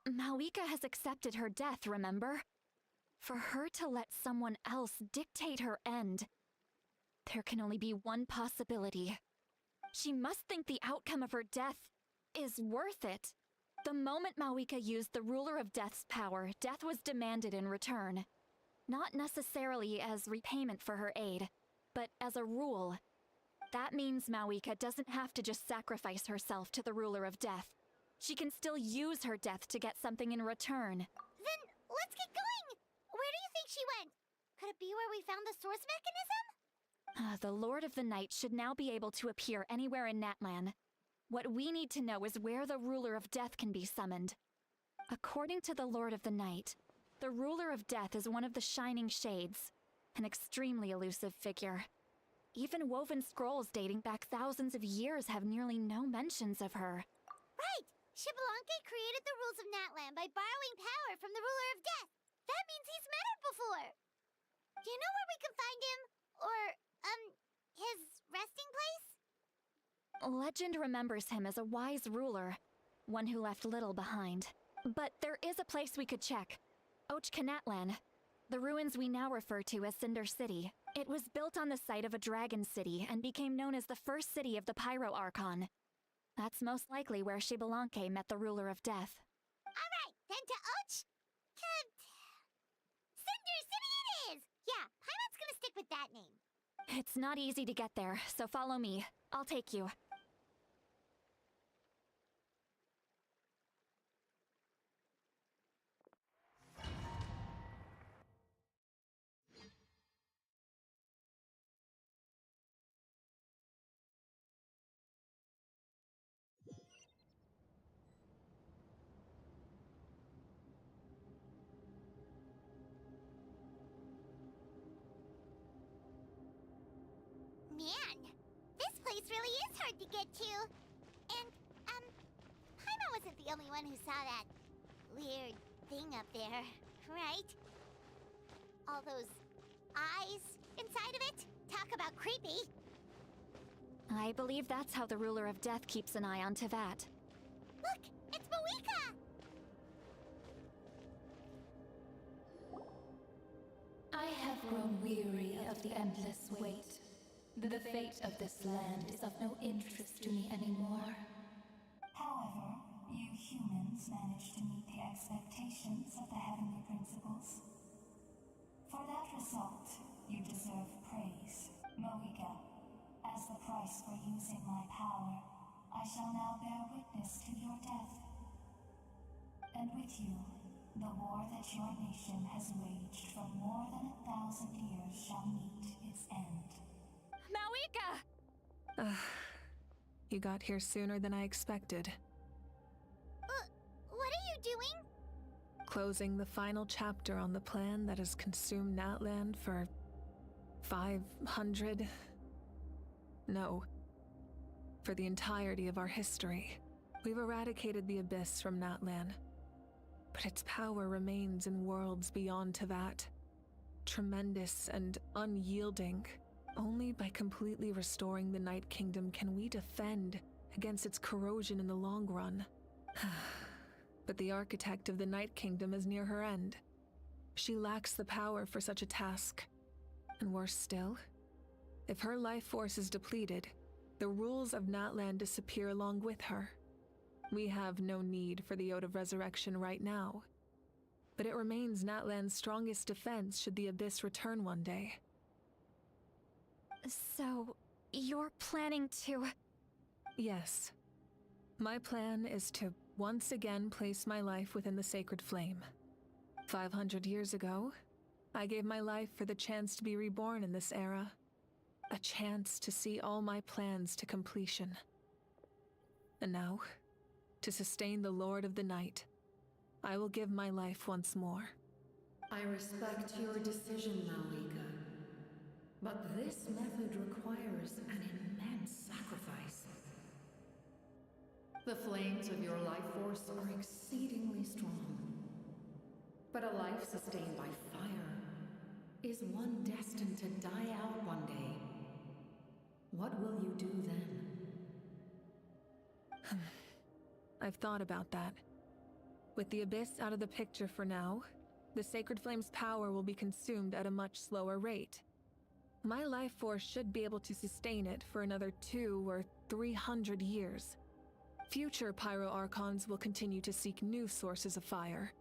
miHoYo has accepted her death, remember? For her to let someone else dictate her end, there can only be one possibility. She must think the outcome of her death is worth it. The moment miHoYo used the ruler of death's power, death was demanded in return. Not necessarily as repayment for her aid, but as a rule. That means miHoYo doesn't have to just sacrifice herself to the ruler of death. She can still use her death to get something in return. Then let's get going! Where do you think she went? Could it be where we found the source mechanism? The Lord of the Night should now be able to appear anywhere in Natlan. What we need to know is where the ruler of death can be summoned. According to the Lord of the Night, the ruler of death is one of the Shining Shades, an extremely elusive figure. Even woven scrolls dating back thousands of years have nearly no mentions of her. Right! Xbalanque created the rules of Natlan by borrowing power from the ruler of death. That means he's met her before. Do you know where we can find him? Or, his resting place? Legend remembers him as a wise ruler, one who left little behind. But there is a place we could check. Natlan, the ruins we now refer to as Cinder City. It was built on the site of a dragon city and became known as the first city of the Pyro Archon. That's most likely where Xbalanque met the ruler of death. Alright, then to Cinder City it is! Yeah, Paimon's gonna stick with that name. It's not easy to get there, so follow me. I'll take you. Man, this place really is hard to get to. And, Paimon wasn't the only one who saw that weird thing up there, right? All those eyes inside of it? Talk about creepy. I believe that's how the ruler of death keeps an eye on Teyvat. Look, it's miHoYo! I have grown weary of the endless wait. The fate of this land is of no interest to me anymore. However, you humans managed to meet the expectations of the heavenly principles. For that result, you deserve praise. miHoYo, as the price for using my power, I shall now bear witness to your death. And with you, the war that your nation has waged for more than 1,000 years shall meet its end. miHoYo! You got here sooner than I expected. What are you doing? Closing the final chapter on the plan that has consumed Natlan for 500... No. For the entirety of our history. We've eradicated the Abyss from Natlan. But its power remains in worlds beyond Teyvat. Tremendous and unyielding. Only by completely restoring the Night Kingdom can we defend against its corrosion in the long run. But the architect of the Night Kingdom is near her end. She lacks the power for such a task. And worse still, if her life force is depleted, the rules of Natlan disappear along with her. We have no need for the Ode of Resurrection right now, but it remains Natlan's strongest defense should the Abyss return one day. So, you're planning to... Yes. My plan is to once again place my life within the sacred flame. 500 years ago, I gave my life for the chance to be reborn in this era. A chance to see all my plans to completion. And now, to sustain the Lord of the Night, I will give my life once more. I respect your decision, miHoYo. But this method requires an immense sacrifice. The flames of your life force are exceedingly strong. But a life sustained by fire is one destined to die out one day. What will you do then? I've thought about that. With the Abyss out of the picture for now, the Sacred Flame's power will be consumed at a much slower rate. My life force should be able to sustain it for another 200 or 300 years. Future Pyro-Archons will continue to seek new sources of fire.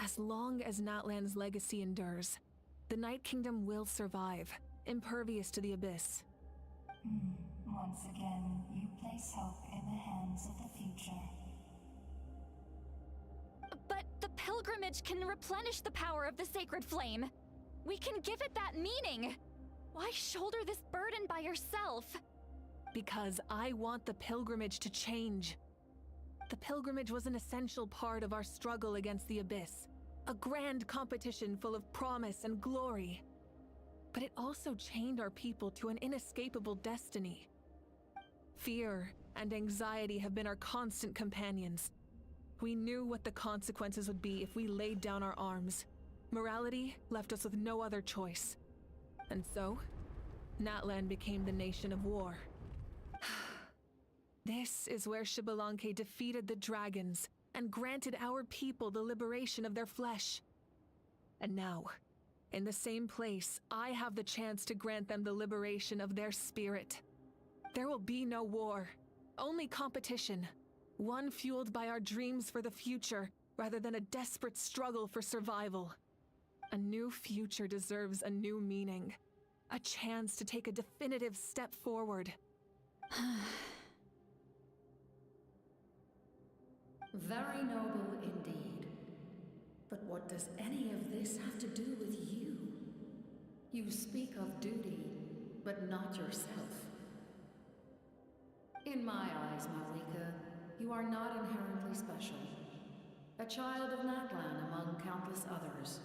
As long as Natlan's legacy endures, the Night Kingdom will survive, impervious to the Abyss. Once again, you place hope in the hands of the future. But the pilgrimage can replenish the power of the sacred flame. We can give it that meaning. Why shoulder this burden by yourself? Because I want the pilgrimage to change. The pilgrimage was an essential part of our struggle against the Abyss, a grand competition full of promise and glory. But it also chained our people to an inescapable destiny. Fear and anxiety have been our constant companions. We knew what the consequences would be if we laid down our arms. Morality left us with no other choice. And so, Natlan became the nation of war. This is where Xbalanque defeated the dragons and granted our people the liberation of their flesh. And now, in the same place, I have the chance to grant them the liberation of their spirit. There will be no war, only competition, one fueled by our dreams for the future rather than a desperate struggle for survival. A new future deserves a new meaning, a chance to take a definitive step forward. Very noble indeed. But what does any of this have to do with you? You speak of duty, but not yourself. In my eyes, miHoYo, you are not inherently special. A child of Natlan among countless others.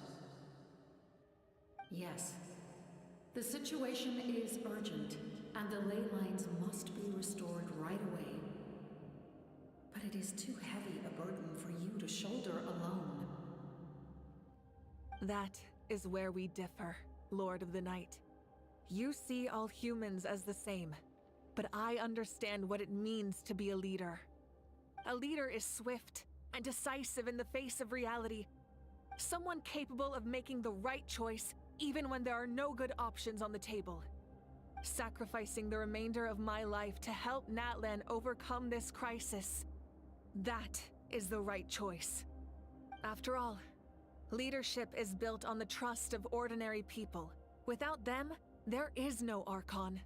Yes, the situation is urgent, and the ley lines must be restored right away. But it is too heavy a burden for you to shoulder alone. That is where we differ, Lord of the Night. You see all humans as the same, but I understand what it means to be a leader. A leader is swift and decisive in the face of reality. Someone capable of making the right choice even when there are no good options on the table. Sacrificing the remainder of my life to help Natlan overcome this crisis. That is the right choice. After all, leadership is built on the trust of ordinary people. Without them, there is no Archon.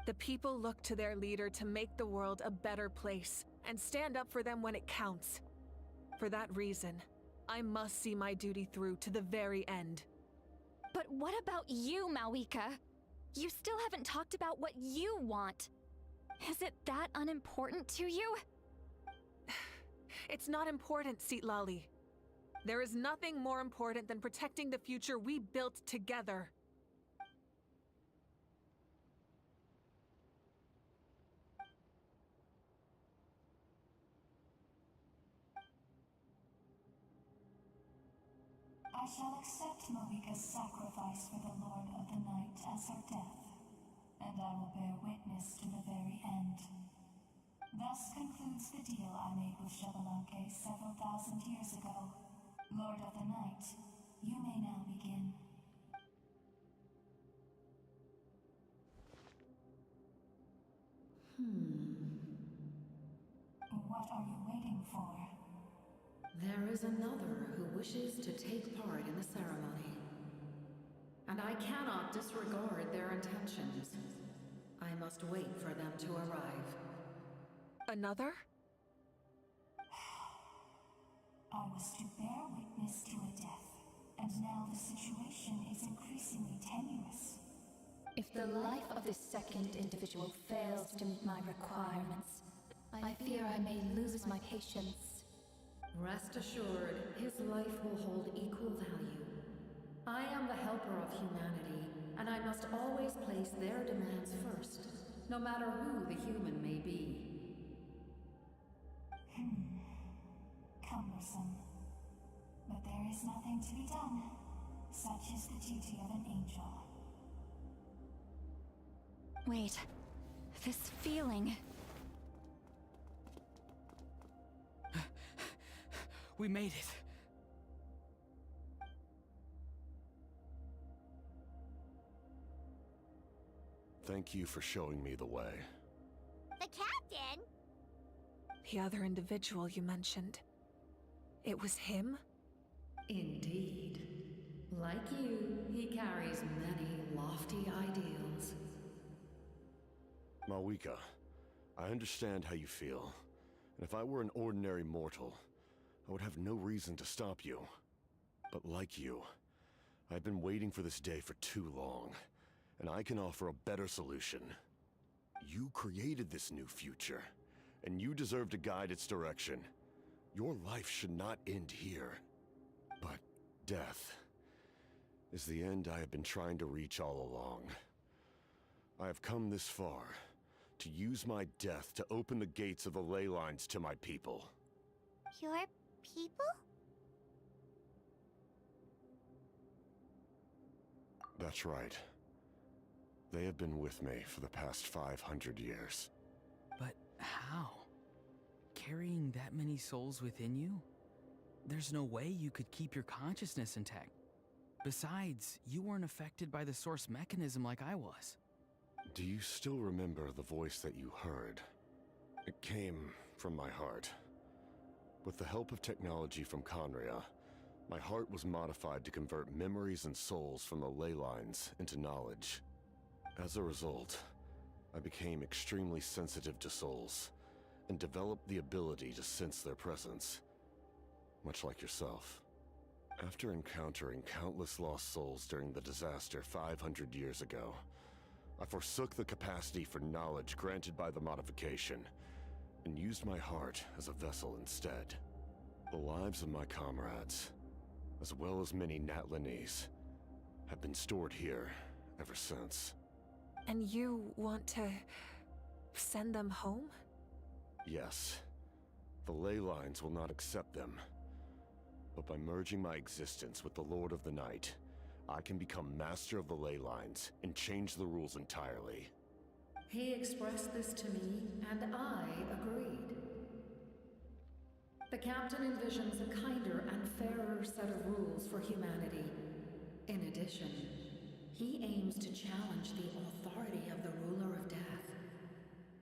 The people look to their leader to make the world a better place and stand up for them when it counts. For that reason, I must see my duty through to the very end. But what about you, miHoYo? You still haven't talked about what you want. Is it that unimportant to you? It's not important, Citlali. There is nothing more important than protecting the future we built together. I shall accept miHoYo's sacrifice for the Lord of the Night as her death, and I will bear witness to the very end. Thus concludes the deal I made with Xbalanque several thousand years ago. Lord of the Night, you may now begin. What are you waiting for? There is another who wishes to take part in the ceremony. And I cannot disregard their intentions. I must wait for them to arrive. Another? I was to bear witness to a death, and now the situation is increasingly tenuous. If the life of this second individual fails to meet my requirements, I fear I may lose my patience. Rest assured, his life will hold equal value. I am the helper of humanity, and I must always place their demands first, no matter who the human may be. Cumbersome. But there is nothing to be done. Such is the duty of an angel. Wait, this feeling. We made it. Thank you for showing me the way. The captain? The other individual you mentioned. It was him? Indeed. Like you, he carries many lofty ideals. Mawika, I understand how you feel. And if I were an ordinary mortal, I would have no reason to stop you. But like you, I've been waiting for this day for too long, and I can offer a better solution. You created this new future, and you deserve to guide its direction. Your life should not end here. But death is the end I have been trying to reach all along. I have come this far to use my death to open the gates of the ley lines to my people. Your people? That's right. They have been with me for the past 500 years. But how? Carrying that many souls within you? There's no way you could keep your consciousness intact. Besides, you weren't affected by the source mechanism like I was. Do you still remember the voice that you heard? It came from my heart. With the help of technology from Khaenri'ah, my heart was modified to convert memories and souls from the ley lines into knowledge. As a result, I became extremely sensitive to souls, and developed the ability to sense their presence, much like yourself. After encountering countless lost souls during the disaster 500 years ago, I forsook the capacity for knowledge granted by the modification, and used my heart as a vessel instead. The lives of my comrades, as well as many Natlanese, have been stored here ever since. And you want to send them home? Yes. The ley lines will not accept them. But by merging my existence with the Lord of the Night, I can become master of the ley lines and change the rules entirely. He expressed this to me, and I agreed. The captain envisions a kinder and fairer set of rules for humanity. In addition, he aims to challenge the authority of the ruler of death.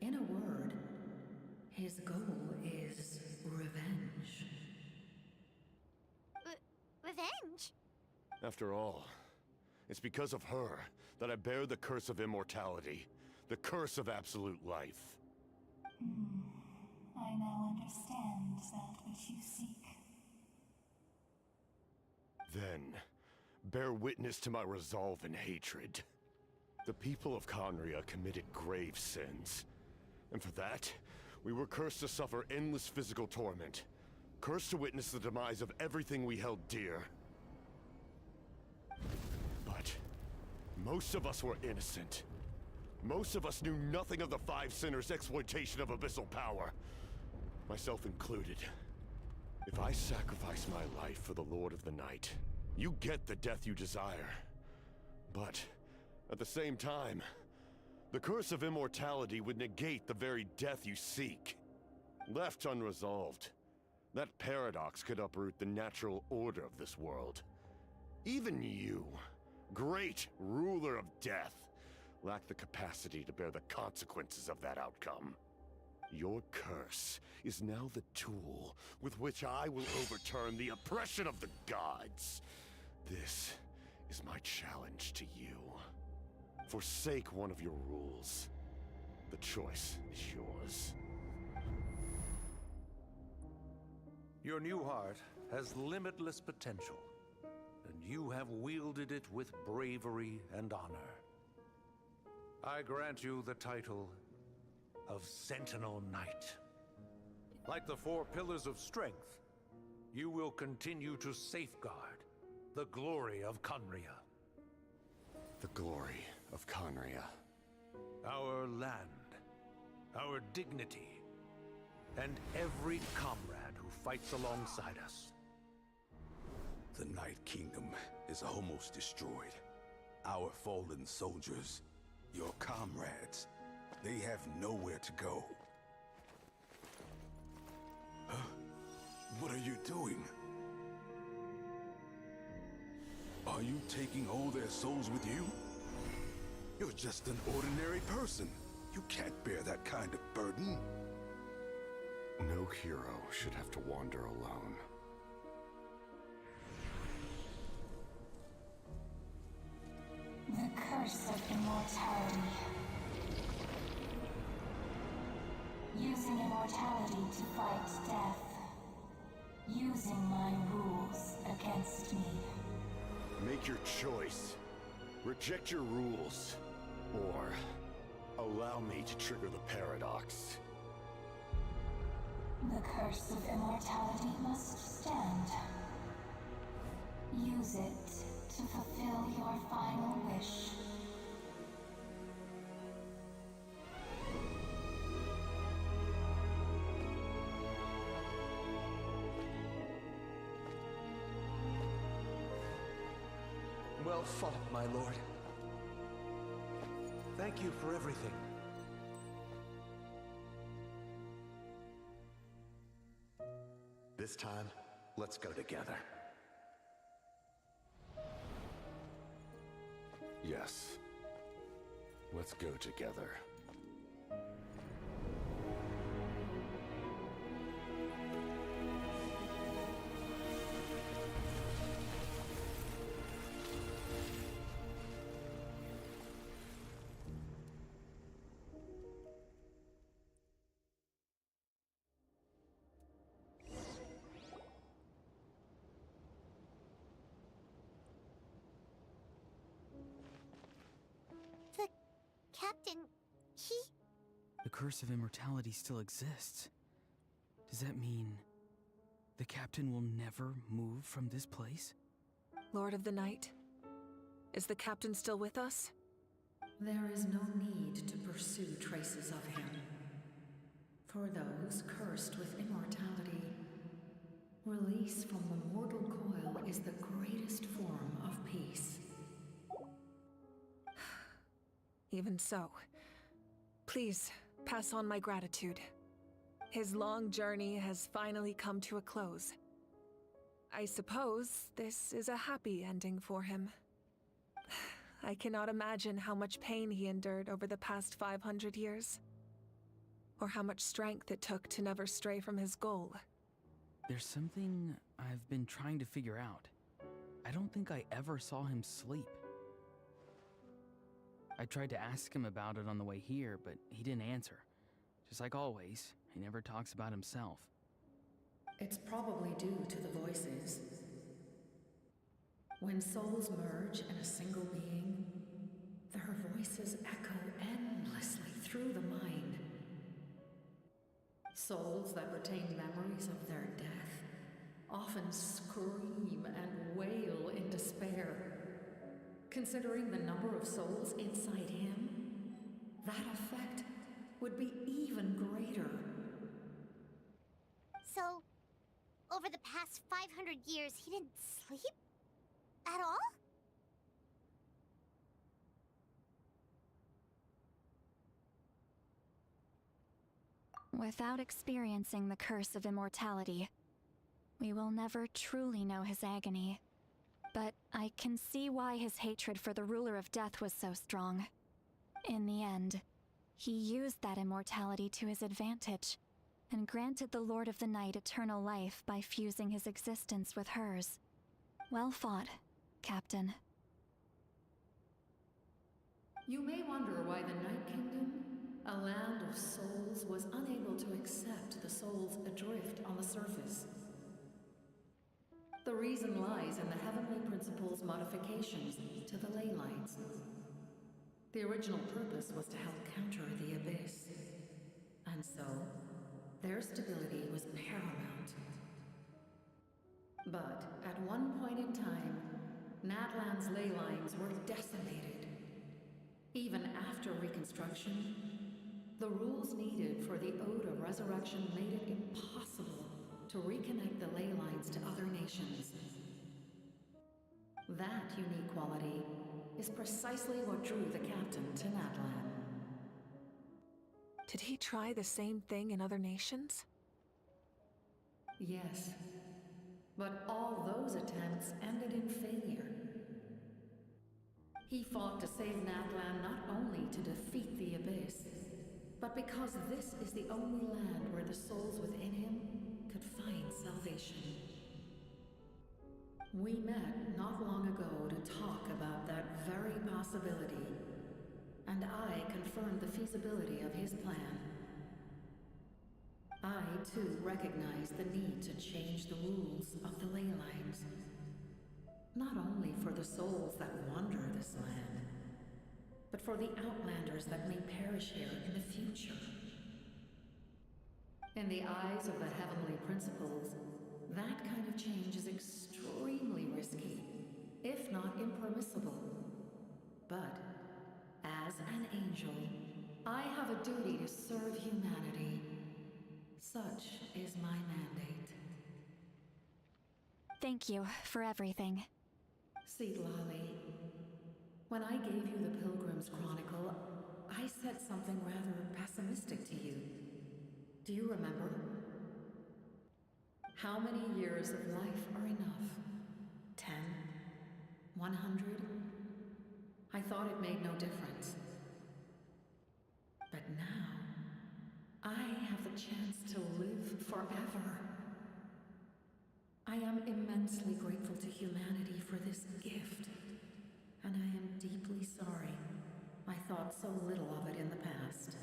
In a word, his goal is revenge. Revenge? After all, it's because of her that I bear the curse of immortality, the curse of absolute life. I now understand that which you seek. Then, bear witness to my resolve and hatred. The people of Khaenri'ah committed grave sins. And for that, we were cursed to suffer endless physical torment. Cursed to witness the demise of everything we held dear. But most of us were innocent. Most of us knew nothing of the Five Sinners' exploitation of abyssal power. Myself included. If I sacrifice my life for the Lord of the Night, you get the death you desire. But at the same time, The curse of immortality would negate the very death you seek. Left unresolved, that paradox could uproot the natural order of this world. Even you, great ruler of death, lack the capacity to bear the consequences of that outcome. Your curse is now the tool with which I will overturn the oppression of the gods. This is my challenge to you. Forsake one of your rules. The choice is yours. Your new heart has limitless potential, and you have wielded it with bravery and honor. I grant you the title of Sentinel Knight. Like the 4 pillars of strength, you will continue to safeguard the glory of Khaenri'ah. The glory of Khaenri'ah. Our land, our dignity, and every comrade who fights alongside us. The Night Kingdom is almost destroyed. Our fallen soldiers, your comrades, they have nowhere to go. Huh? What are you doing? Are you taking all their souls with you? You're just an ordinary person. You can't bear that kind of burden. No hero should have to wander alone. The curse of immortality. Using immortality to fight death. Using my rules against me. Make your choice. Reject your rules. Or allow me to trigger the paradox. The curse of immortality must stand. Use it to fulfill your final wish. Well fought, my lord. Thank you for everything. This time, let's go together. Yes. Let's go together. Captain, The curse of immortality still exists. Does that mean the captain will never move from this place? Lord of the Night, is the captain still with us? There is no need to pursue traces of him. For those cursed with immortality, release from the mortal coil is the greatest form of peace. Even so, please pass on my gratitude. His long journey has finally come to a close. I suppose this is a happy ending for him. I cannot imagine how much pain he endured over the past 500 years, or how much strength it took to never stray from his goal. There's something I've been trying to figure out. I don't think I ever saw him sleep. I tried to ask him about it on the way here, but he didn't answer. Just like always, he never talks about himself. It's probably due to the voices. When souls merge in a single being, their voices echo endlessly through the mind. Souls that retain memories of their death often scream and wail in despair. Considering the number of souls inside him, that effect would be even greater. so over the past 500 years, he didn't sleep? At all? Without experiencing the curse of immortality, we will never truly know his agony. But I can see why his hatred for the ruler of death was so strong. In the end, he used that immortality to his advantage, and granted the Lord of the Night eternal life by fusing his existence with hers. Well fought, Captain. You may wonder why the Night Kingdom, a land of souls, was unable to accept the souls adrift on the surface. The reason lies in the heavenly principle's modifications to the ley lines. The original purpose was to help counter the abyss, and so their stability was paramount. But at one point in time, Natlan's ley lines were decimated. Even after reconstruction, the rules needed for the Ode of Resurrection made it impossible to reconnect the ley lines to other nations. That unique quality is precisely what drew the captain to Natlan. Did he try the same thing in other nations? Yes, but all those attempts ended in failure. He fought to save Natlan not only to defeat the Abyss, but because this is the only land where the souls within him could find salvation. We met not long ago to talk about that very possibility, and I confirmed the feasibility of his plan. I, too, recognize the need to change the rules of the ley lines. Not only for the souls that wander this land, but for the outlanders that may perish here in the future. In the eyes of the heavenly principles, that kind of change is extremely risky, if not impermissible. But, as an angel, I have a duty to serve humanity. Such is my mandate. Thank you for everything. Lali, when I gave you the Pilgrim's Chronicle, I said something rather pessimistic to you. Do you remember? How many years of life are enough? 10? 100? I thought it made no difference. But now, I have the chance to live forever. I am immensely grateful to humanity for this gift, and I am deeply sorry I thought so little of it in the past.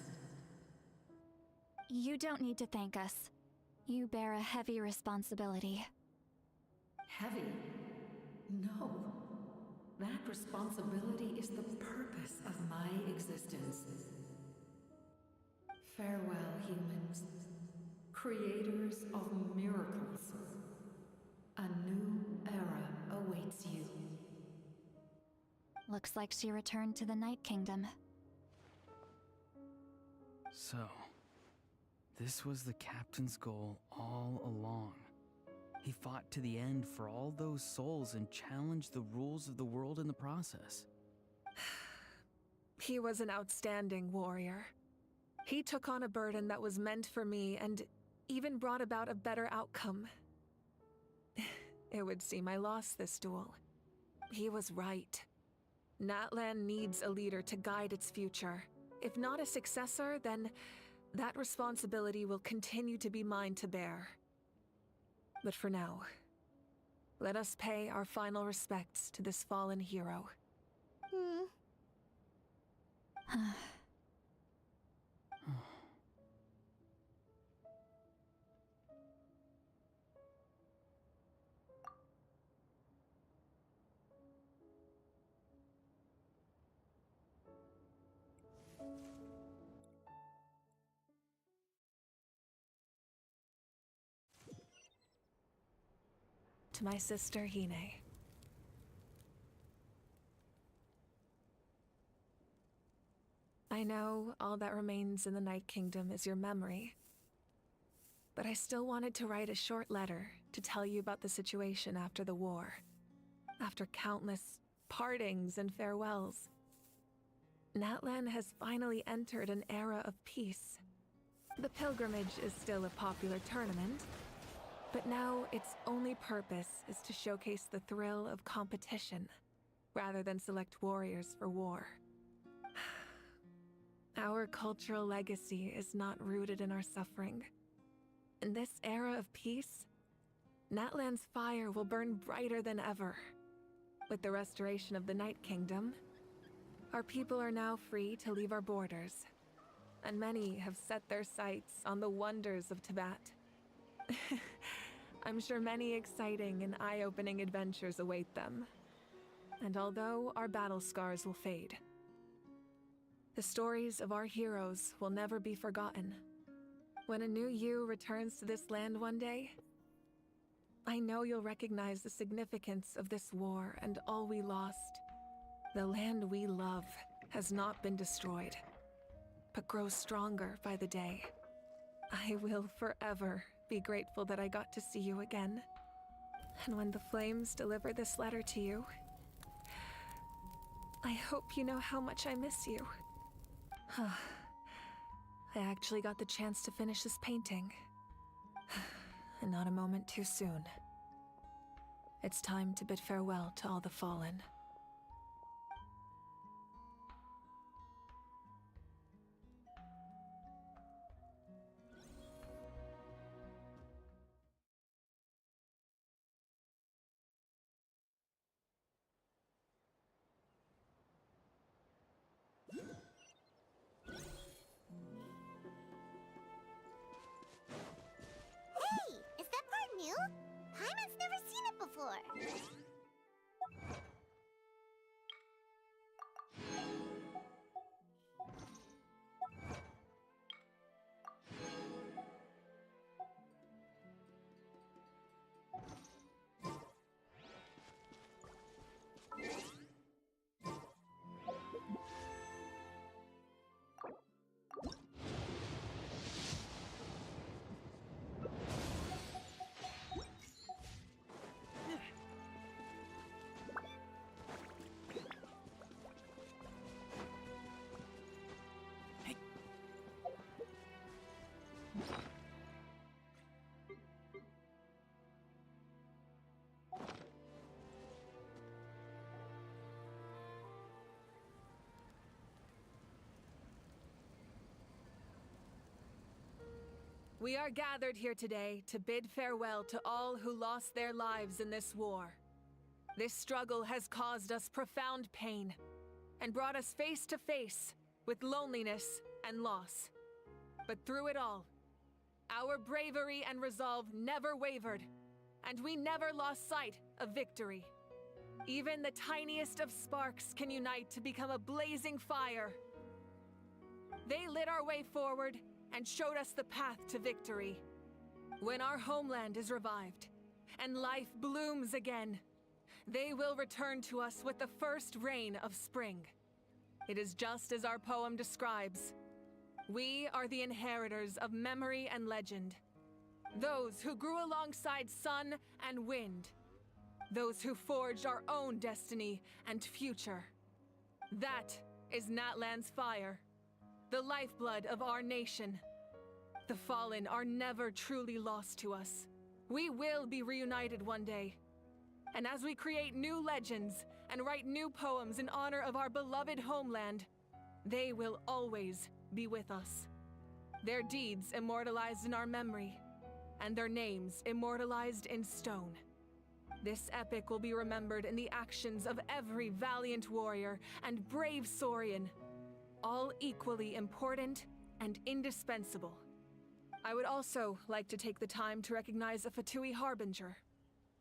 You don't need to thank us. You bear a heavy responsibility. Heavy? No. That responsibility is the purpose of my existence. Farewell, humans. Creators of miracles. A new era awaits you. Looks like she returned to the Night Kingdom. So, this was the captain's goal all along. He fought to the end for all those souls and challenged the rules of the world in the process. He was an outstanding warrior. He took on a burden that was meant for me and even brought about a better outcome. It would seem I lost this duel. He was right. Natlan needs a leader to guide its future. If not a successor, then that responsibility will continue to be mine to bear. But for now, let us pay our final respects to this fallen hero. To my sister, Hine. I know all that remains in the Night Kingdom is your memory, but I still wanted to write a short letter to tell you about the situation after the war. After countless partings and farewells, Natlan has finally entered an era of peace. The pilgrimage is still a popular tournament, but now its only purpose is to showcase the thrill of competition, rather than select warriors for war. Our cultural legacy is not rooted in our suffering. In this era of peace, Natlan's fire will burn brighter than ever. With the restoration of the Night Kingdom, our people are now free to leave our borders, and many have set their sights on the wonders of Tibet. I'm sure many exciting and eye-opening adventures await them. And although our battle scars will fade, the stories of our heroes will never be forgotten. When a new you returns to this land one day, I know you'll recognize the significance of this war and all we lost. The land we love has not been destroyed, but grows stronger by the day. I will forever be grateful that I got to see you again. And when the flames deliver this letter to you, I hope you know how much I miss you. I actually got the chance to finish this painting. And not a moment too soon. It's time to bid farewell to all the fallen. Hey! Is that part new? Paimon's never seen it before. We are gathered here today to bid farewell to all who lost their lives in this war. This struggle has caused us profound pain and brought us face to face with loneliness and loss. But through it all, our bravery and resolve never wavered, and we never lost sight of victory. Even the tiniest of sparks can unite to become a blazing fire. They lit our way forward and showed us the path to victory. When our homeland is revived and life blooms again, they will return to us with the first rain of spring. It is just as our poem describes. We are the inheritors of memory and legend. Those who grew alongside sun and wind. Those who forged our own destiny and future. That is Natlan's fire, the lifeblood of our nation. The fallen are never truly lost to us. We will be reunited one day. And as we create new legends and write new poems in honor of our beloved homeland, they will always be with us. Their deeds immortalized in our memory, and their names immortalized in stone. This epic will be remembered in the actions of every valiant warrior and brave Saurian, all equally important and indispensable. I would also like to take the time to recognize a Fatui Harbinger,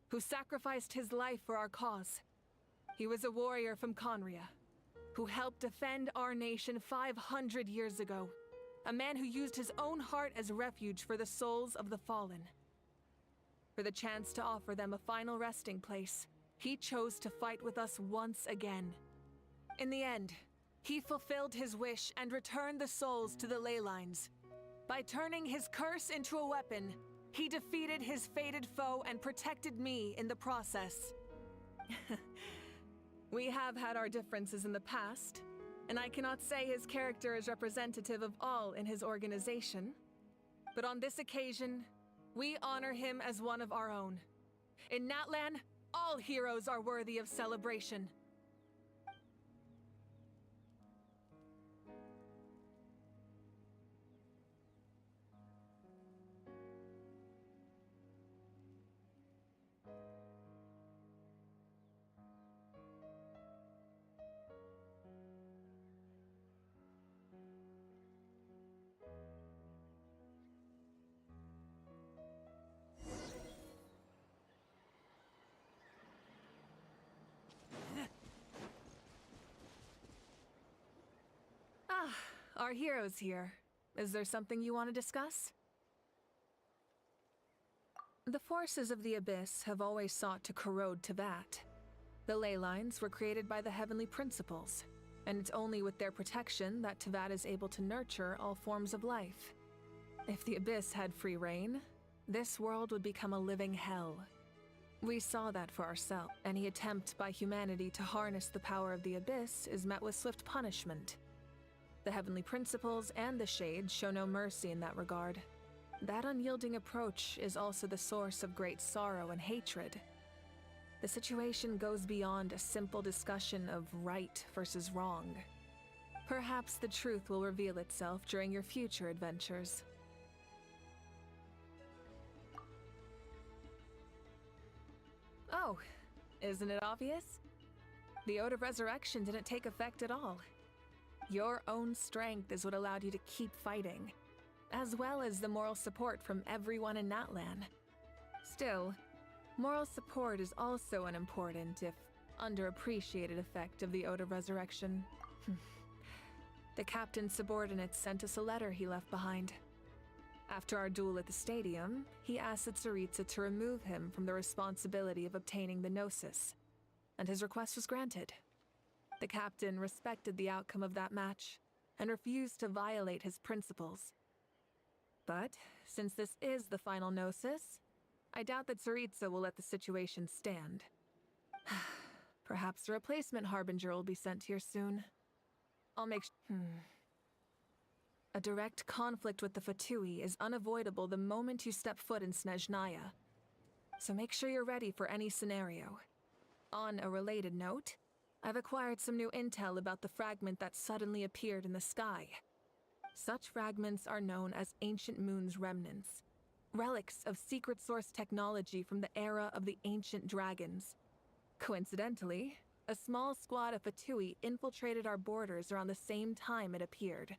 who sacrificed his life for our cause. He was a warrior from Conria, who helped defend our nation 500 years ago. A man who used his own heart as refuge for the souls of the fallen. For the chance to offer them a final resting place, he chose to fight with us once again. In the end, he fulfilled his wish and returned the souls to the ley lines. By turning his curse into a weapon, he defeated his fated foe and protected me in the process. We have had our differences in the past, and I cannot say his character is representative of all in his organization. But on this occasion, we honor him as one of our own. In Natlan, all heroes are worthy of celebration. Our hero's here. Is there something you want to discuss? The forces of the Abyss have always sought to corrode Teyvat. The ley lines were created by the heavenly principles, and it's only with their protection that Teyvat is able to nurture all forms of life. If the Abyss had free reign, this world would become a living hell. We saw that for ourselves. Any attempt by humanity to harness the power of the Abyss is met with swift punishment. The heavenly principles and the Shades show no mercy in that regard. That unyielding approach is also the source of great sorrow and hatred. The situation goes beyond a simple discussion of right versus wrong. Perhaps the truth will reveal itself during your future adventures. Oh, isn't it obvious? The Ode of Resurrection didn't take effect at all. Your own strength is what allowed you to keep fighting, as well as the moral support from everyone in Natlan. Still, moral support is also an important, if underappreciated, effect of the Ode of Resurrection. The captain's subordinates sent us a letter he left behind. After our duel at the stadium, he asked the Tsaritsa to remove him from the responsibility of obtaining the Gnosis, and his request was granted. The captain respected the outcome of that match and refused to violate his principles. But since this is the final Gnosis, I doubt that Tsaritsa will let the situation stand. Perhaps a replacement Harbinger will be sent here soon. I'll make A direct conflict with the Fatui is unavoidable the moment you step foot in Snezhnaya. So make sure you're ready for any scenario. On a related note, I've acquired some new intel about the fragment that suddenly appeared in the sky. Such fragments are known as Ancient Moon's remnants, relics of secret source technology from the era of the ancient dragons. Coincidentally, a small squad of Fatui infiltrated our borders around the same time it appeared.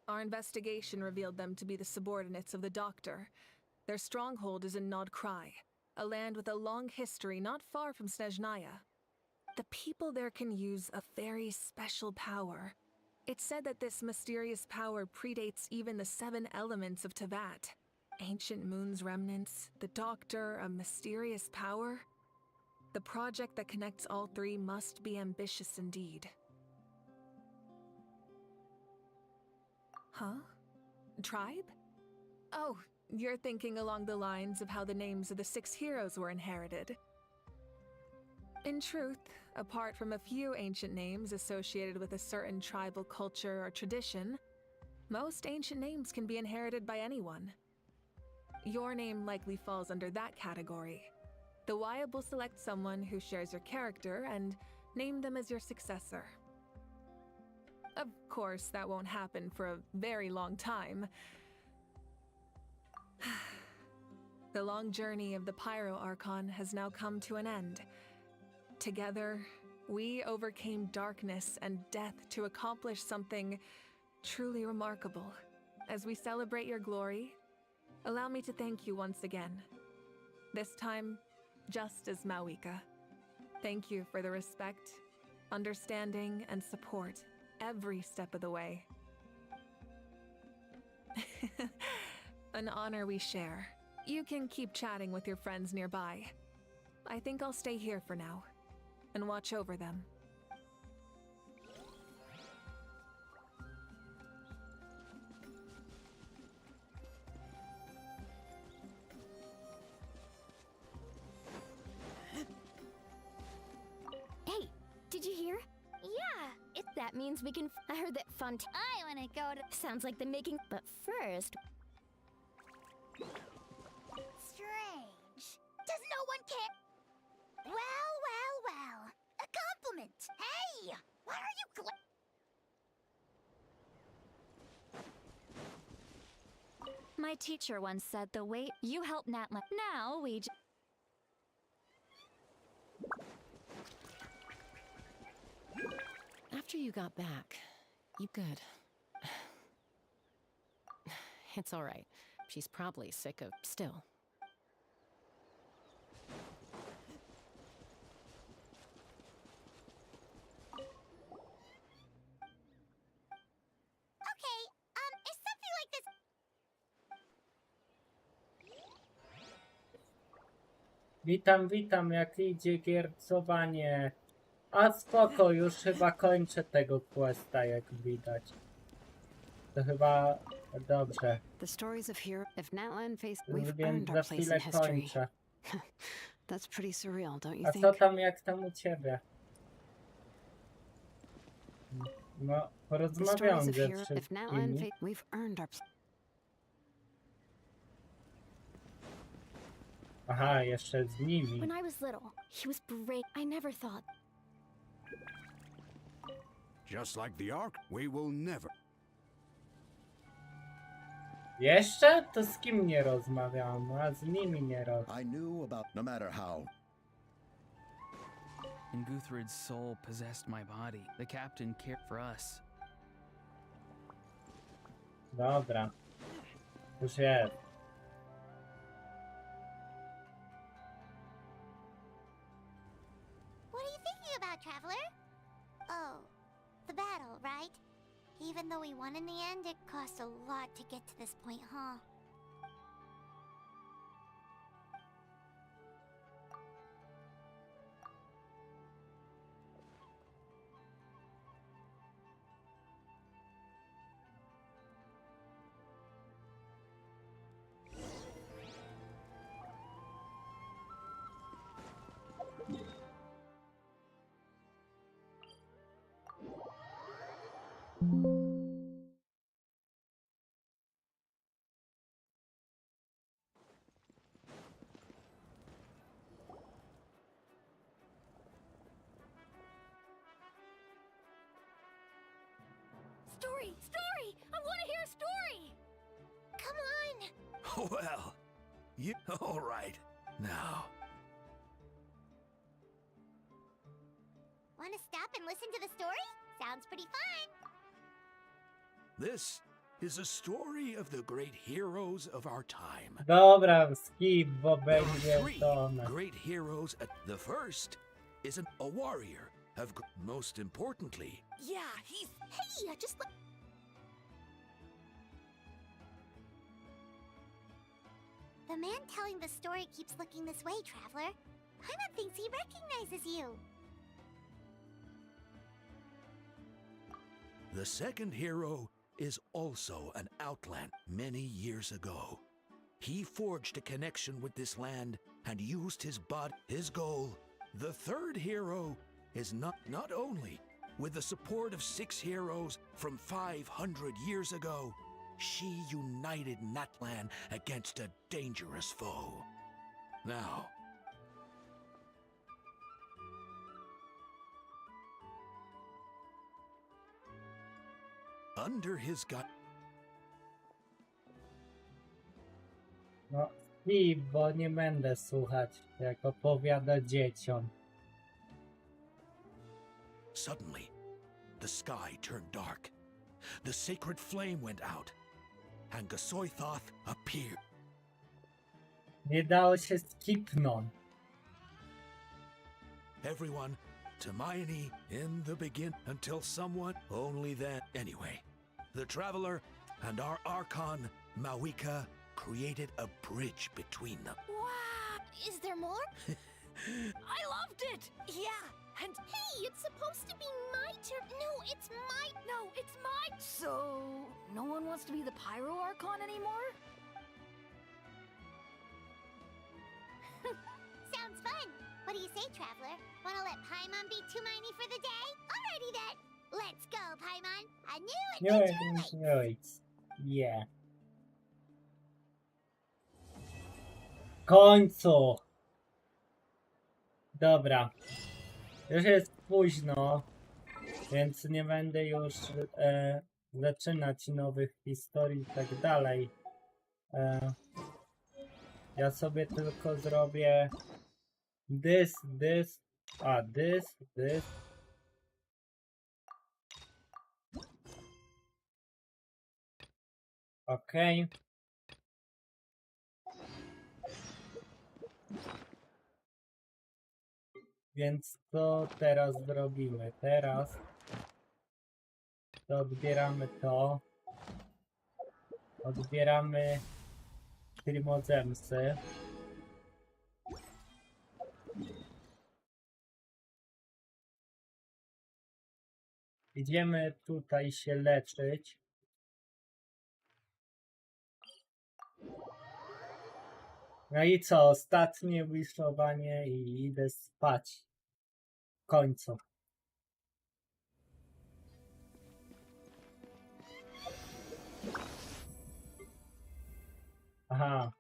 Our investigation revealed them to be the subordinates of the Doctor. Their stronghold is in Nod Krai, a land with a long history not far from Snezhnaya. The people there can use a very special power. It's said that this mysterious power predates even the 7 elements of Teyvat. Ancient Moon's remnants, the Doctor, a mysterious power. The project that connects all 3 must be ambitious indeed. Huh? Tribe? Oh, you're thinking along the lines of how the names of the 6 heroes were inherited. In truth, apart from a few ancient names associated with a certain tribal culture or tradition, most ancient names can be inherited by anyone. Your name likely falls under that category. The Wyab will select someone who shares your character and name them as your successor. Of course, that won't happen for a very long time. The long journey of the Pyro Archon has now come to an end. Together, we overcame darkness and death to accomplish something truly remarkable. As we celebrate your glory, allow me to thank you once again. This time, just as Mawika. Thank you for the respect, understanding, and support every step of the way. An honor we share. You can keep chatting with your friends nearby. I think I'll stay here for now and watch over them. Hey, did you hear? Yeah, It's that That means we can. I heard that fun. I wanna go to. Sounds like the making. But first. Strange. Does no one care? Well, well, well. A compliment. Hey! Why are you My teacher once said the way you help Natla. Now we After you got back, you good. It's all right. She's probably sick of still. Okay, is something like this. Witam, witam, jak idzie giercowanie? A spoko, już chyba kończę tego questa, jak widać. To chyba dobrze. The stories of hero of Natlan face we've Więc earned za our place chwilę in history. kończę. That's pretty surreal, don't you A think? co tam, jak tam u ciebie? No, The porozmawiam stories of ze hero of Natlan wszystkimi. we've earned our Aha, jeszcze z nimi. When I was little, he was brave. I never thought. Just like the Ark, we will never. Jeszcze? To z kim nie rozmawiam, a z nimi nie rozmawiam. I knew about no matter how. And Guthred's soul possessed my body. The captain cared for us. Dobra. Już jest. What are you thinking about, Traveler? Oh, the battle, right? Even though we won in the end, it cost a lot to get to this point, huh? Story! Story! I want to hear a story! Come on! Well, you all right. Now, Want to stop and listen to the story? Sounds pretty fun. this is a story of the great heroes of our time. Dobra, skip, bo There are będzie three to. great heroes. The first is a warrior. Most importantly, Yeah, he's. Hey, I just. The man telling the story keeps looking this way, Traveler. Paimon thinks he recognizes you. the second hero is also an outland. Many years ago, he forged a connection with this land and used his body, his goal. The third hero is not only with the support of 6 heroes from 500 years ago, she united Natlan against a dangerous foe. Now, under his gut. No, skip, bo nie będę słuchać, jak opowiada dzieciom. Suddenly, the sky turned dark. The sacred flame went out, and Gasoithoth appeared. Nie dało się skipnąć. Everyone to Hermione in the begin until someone only then. Anyway, the Traveler and our Archon, Mawika, created a bridge between them. Wow! Is there more? I loved it! Yeah, and hey, it's supposed to be my turn. No, it's my. No, it's my. So, no one wants to be the Pyro Archon anymore? Sounds fun. What do you say, Traveler? Wanna let Paimon be Hermione for the day? Alrighty then. Let's go, Paimon. A new New adventure awaits. awaits. Yeah. W końcu! Dobra. Już jest późno, więc nie będę już zaczynać nowych historii i tak dalej. Ja sobie tylko zrobię this. Okej. Więc co teraz zrobimy? Teraz to odbieramy to. Odbieramy Primozemsy. Idziemy tutaj się leczyć. No i co? Ostatnie wiszowanie i idę spać. W końcu. Aha.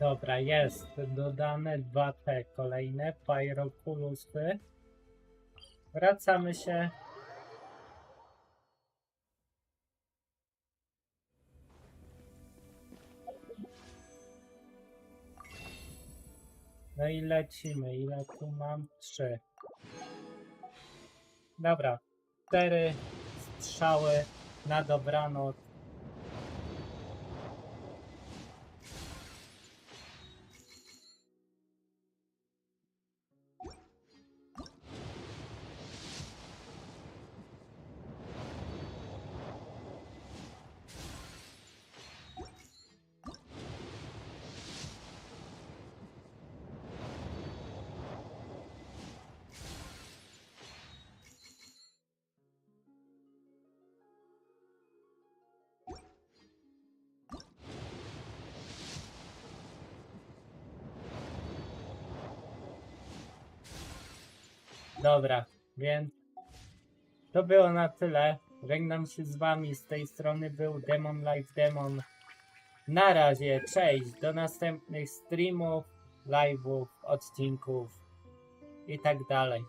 Dobra, jest dodane 2 te kolejne pyrokulusy. Wracamy się. No i lecimy. Ile tu mam? 3. Dobra. 4 strzały na dobranoc. Dobra, więc to było na tyle. Żegnam się z wami. Z tej strony był Demon Life Demon. Na razie, cześć. Do następnych streamów, live'ów, odcinków i tak dalej.